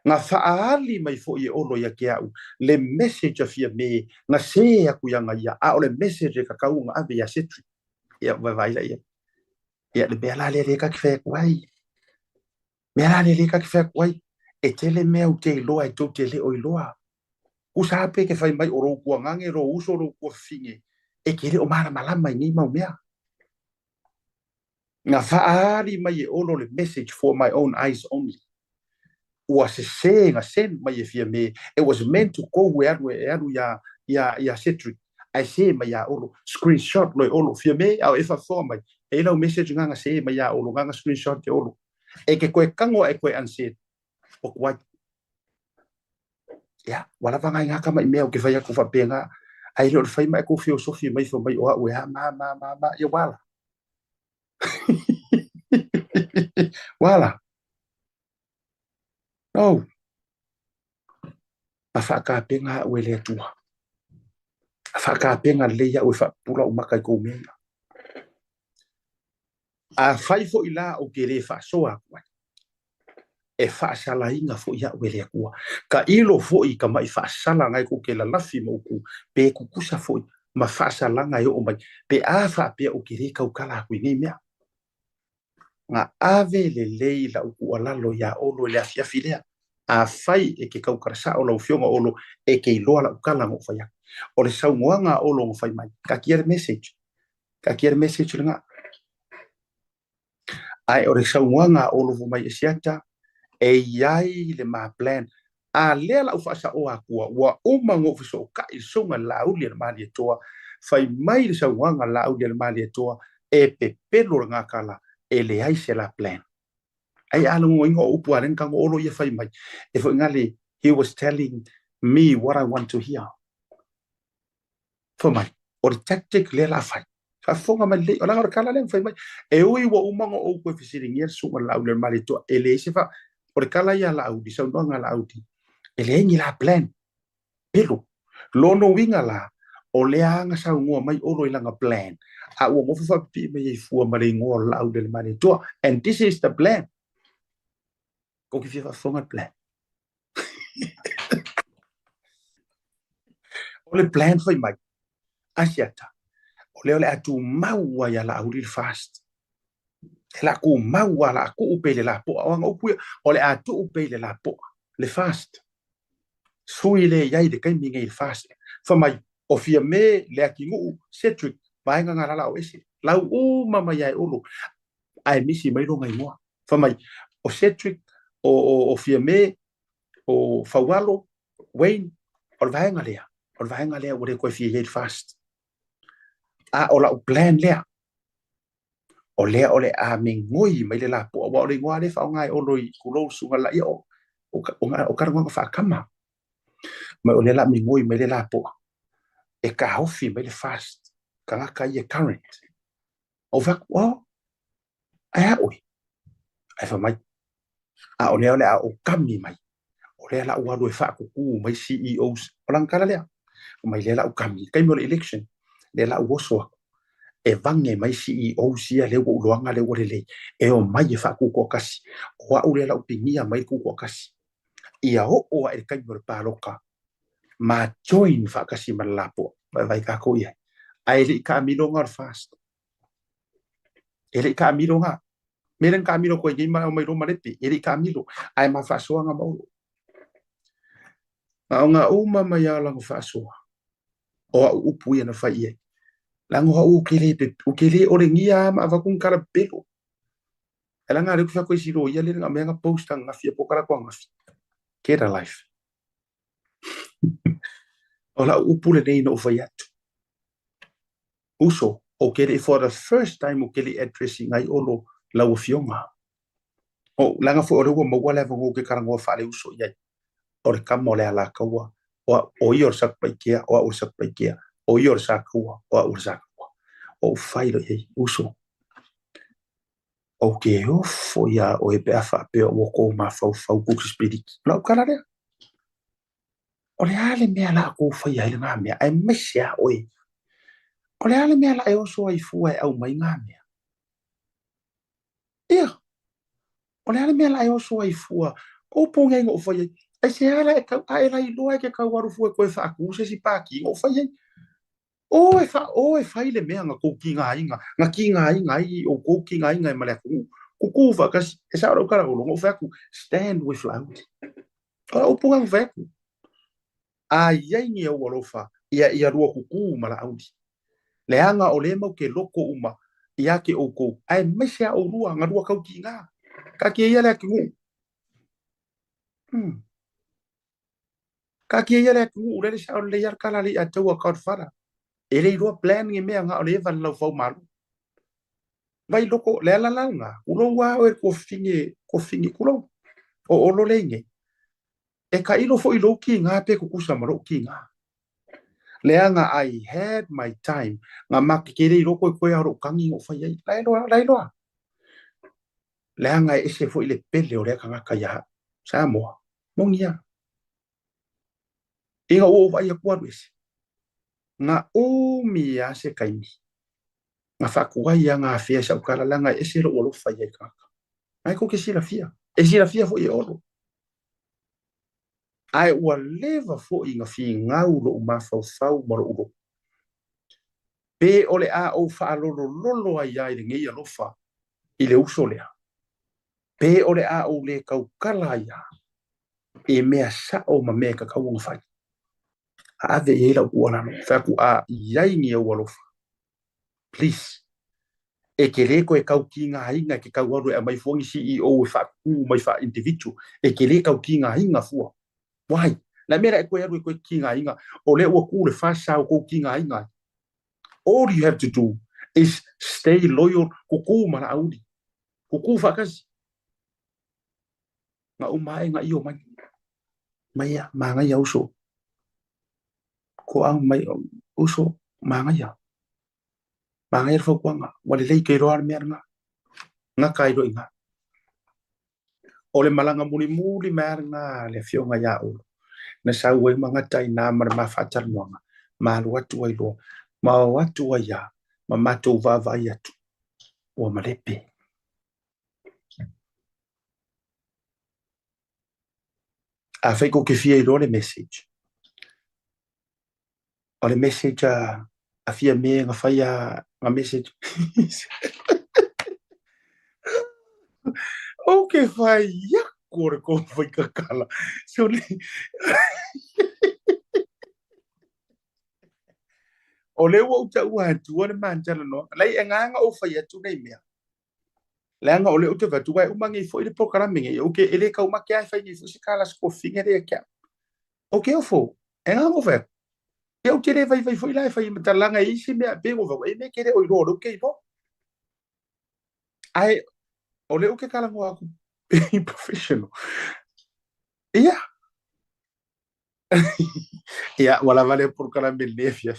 nga faali mai fo ye olo ya ke au le message afia me nga se aku yanga ya a ole message ka kau nga ave ya setri ya vai la ya le bela le ka fe kwai bela le ka fe kwai e tele me au te loa e to tele o loa u sa pe ke fai mai oro ku ngange ro uso ro ku finge e ke le o mara malama ni mau mea nga faali mai olo le message for my own eyes only was saying a send my fia me it was meant to go where ya setri I say my ya olo screenshot lo olo fia me au if I for my e no message nga say my ya olo nga screenshot te olo e ke koe kango e koe anset o kwa ya wala vanga nga ka mai me o ke fai ku fa penga ai lo fai mai ku filosofia mai fo mai o ya ma ya wala wala no afaka penga wele tua afaka penga leia o fa pula o makai ko me a fai fo ila o kere fa so akwa e fa sala inga fo ia wele akua ka ilo fo I ka mai fa sala ngai ko ke la lafi mo ku pe ku kusa fo ma fa sala ngai o mai pe a fa pe o kere ka kala ku ni mea nga ave le leila o ala lo ya o lo le afia filea a fai e ke kau karasa o lo fionga o lo e ke iloa la ukala mo fai o le sau ngoanga o lo fai mai ka kier message nga ai o le sau ngoanga o lo mai siata e yai le ma plan a le la ufasa o akua wa uma ngo fiso ka I songa la uli le mali toa fai mai le sau ngoanga la uli le mali toa e pe pelo nga kala e le ai se la plan ai alo ngo upu aren ka olo ye fai mai e fo ngale he was telling me what I want to hear fa mai o le tactic le la fai fa fonga mai le o la kala le fai mai e ui wa umango o ko fisiringia su la u le mali to ele se fa o le kala ya la u di sa no la u di ele ngi la plan pelo lono winga la o le anga sa ngua mai o lo ilanga plan a o mo fa pi me fu ma le ngol la u le mali to and this is the plan ko ki fa fonga plan o le plan fai mai asiata o le atu maua ya la u fast la ku maua la ku upele la po anga upu o le atu upele la po le fast sui le yai de kai minga il fast fa mai o fia me le akingu Cedric vai nga ngala la o ese la u mama yai olo ai misi mai ronga i moa fa mai o Cedric o fia me o Fawalo Wayne o vai nga lea o le ko fia yai fast a o la plan lea o le a mingoi mai le la po o le ngwa le fa ngai o loi kulo sunga la yo o ka ngwa fa kama mai o le la mingoi mai le la po e ka hofi mai le fast ka nga ka ye current o fa o ai oi ai fa mai a o le a o kami mai o le la wa do fa ku mai CEOs o lang kala le mai le la o kami kai mo election le la o so e vange mai CEO sia le wo luanga le wole le e o mai fa ku ko kasi o a ule la opingia mai ku ko kasi ia o e kai mo pa loka ma join fa kasi malapo vai ka ko ia ai le ka mi longa fast ele ka mi longa meren ka mi lo ko ni ma mai ro malepi ele ka mi lo ai ma fa so nga mo nga o ma ya lang fa so o upu ia na fa ia lango ha ukele o le ngia ma va kun kara pelo ela nga re ku fa ko siro ia le nga me nga posta nga fia po kara kwa nga kera life ola upule nei no fa yat uso o kele for the first time o kele addressing ai olo la o fionga o langa fo o mo wala vo ke kara ngo fa le uso ia o le kamo le ala kawa o yor sak pa kia o sak pa kia o yor sak kawa o sak o failo e uso o ke o foia o e befa pe o ko ma fa ku spirit la kala le o le ale me ala ko foia ile nga me ai mesia oi o le ale me ala e o so ai fu ai au mai nga me ia o le ale me ala e o so ai fu o ponga ngo foia ai se ala e ka ai lai lo ke ka waru fu ko fa ku se si pa ki ngo foia o e fa ile me nga ko ki nga i o ko ki nga i male ku fa ka e sa ro kara lo fa ku stand with loud o punga fa ku a ia ni o lo fa ia ro ku mala audi le anga o le mo ke loko uma ia ke o ko ai me sia o rua nga ro ka ki nga ka ke ia le ku ka ke ia le ku le sa le yar kala li a tawa ka fara ele ro plan ngi me nga o le van lo fo malu vai loko le la nga ulo wa o ko fingi kulo o lo lenge e ka ilo fo ilo ki nga pe ku kusa maro ki nga le nga I had my time nga makikere ilo ko aro kangi o fa yai lai lo le nga ese fo ile pele o le nga ka ya sa mo mongia inga o vai ku arwes nga o mi ase kaimi nga fa ku ya nga fia sa kala nga ese lo fa yai ka ai ko ke sila fia e sila fia fo i oro ai ua leva fo i nga fi ngau lo ma fau maro ulo pe ole a o fa lolo ai ai le ngia lo fa i le uso lea pe ole a o le kau kala ia e mea sa o ma mea ka kau nga fai a ave e la uana no fa ku a iai ngia ua lo fa please e ke le ko e kau ki nga hinga ke kau aro e mai fongi CEO e fa ku mai fa individual e ke le kau ki nga hinga fua why la mera e ko aro e ko ki nga hinga o le ua ku le fa sa o ko ki nga hinga all you have to do is stay loyal ku mana audi ku fa kasi nga umai nga iyo mai ma nga ya uso ko ang mai uso Mangaya fo kwanga wale lei ke roar merna nga kai do inga ole malanga muli merna le fionga ya o na sawe manga tai na mar ma fatal monga ma watu ai lo ma watu ya ma mato va ya tu o malepe a fai ko ke fie lo le message o le message a fia me nga fai a message okay fai ya kore ko fai kakala so le o le wo ta wa tu o man tala no lai nga o fai tu nei me la nga o le o te va tu wa umangi fo ile programming e okay ele ka uma ke fai ni fu kala sko finga de ka okay o fo nga mo fa eu tirei vai foi lá fai talanga i si me pego vai me querer o iro okay no ai o le o ke kala ngo aku professional yeah yeah wala vale por kala belefia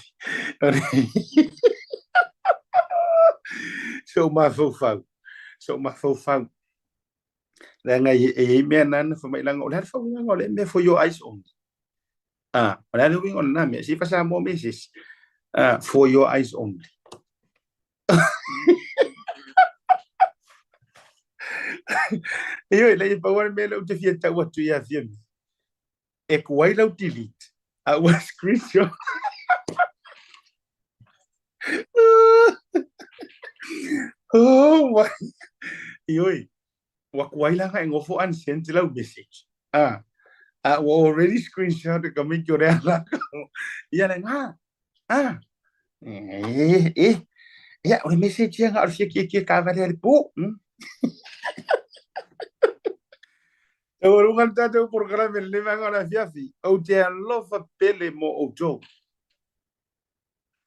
so ma fo la nga e me nan fo mai lang o le fo ngo le me for your eyes on wala le wing on na me si pasa mo meses for your eyes only yo le pa wan me lo te fiesta what tu ya fiem e kuai lo delete wa screenshot oh my yo wa kuai la nga ngofo an sent lo message we already screenshot the comment yo la ya nga ya o message yang harus ki ka va le po Orang kata tu program ini memang ada fiafi. Audian love pele mo ojo.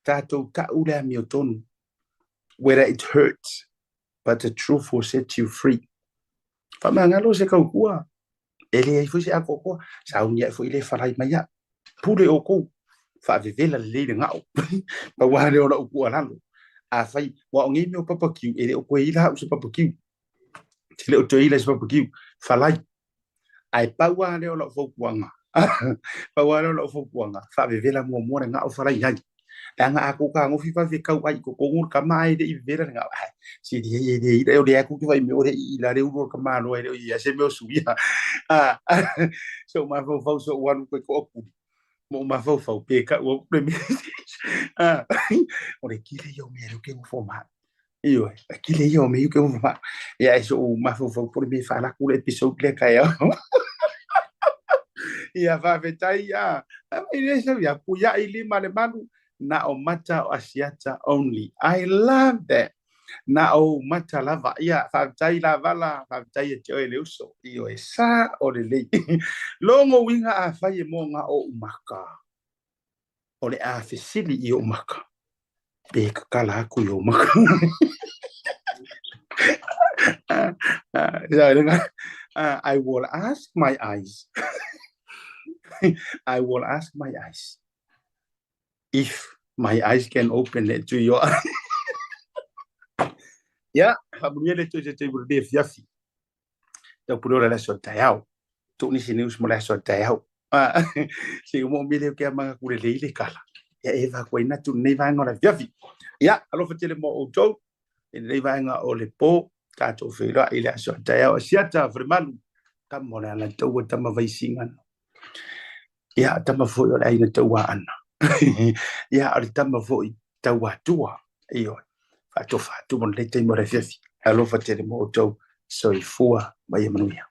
Tato ta ula mioton. Whether it hurts, but the truth will set you free. Famangalo se kau kua. Ele ai fusi ako kua. Saunya fu ile farai maya. Pule oko. Fa vivela le ngau. Ba wa le ona kua lalo. A fai wa ngi mi papa kiu ele oko ila usu papa kiu. Tile o toile se papa kiu. Falai ai paua le o lo fokuanga paua le o lo fokuanga fa vevela mo mo nga o fara yai anga aku ka ngo fifa ve kau ai ko ngur ka mai de vevela nga si de o de aku ki vai me o de ila de uro ka ma no e ya se me o suia so ma fo so wan ko ku mo ma fo pe ka o premi o de kile yo me lo que mo ma io kile yo me que mo ma ya eso ma fo por me fa la ku episode le ka ya ia va vetai ile sabia puya ili male manu na o mata o asiata only I love that na o mata lava ia fa tai lava la fa tai te o le uso io e sa o le le longo winga a fai mo nga o umaka o le a fisili i o maka pe kala ku yo maka I will ask my eyes I will ask my eyes if my eyes can open it to your eyes. Ya, habunye le toje te burde fiafi. Da puro la so tayao. Tu ni sini us mola so tayao. Si mo mile ke manga kule le kala. Ya eva ko ina tu nei va ngora fiafi. Ya, alo fatele mo o jo. Nei va nga o le po ka to fela ile so tayao siata vraiment kam mola la to tama vai singan. Ya tama fo yo ai na tawa ana ya ari tama fo tawa tua io fa to mon le te mo refiafi alo fa te mo to so fua mai manuia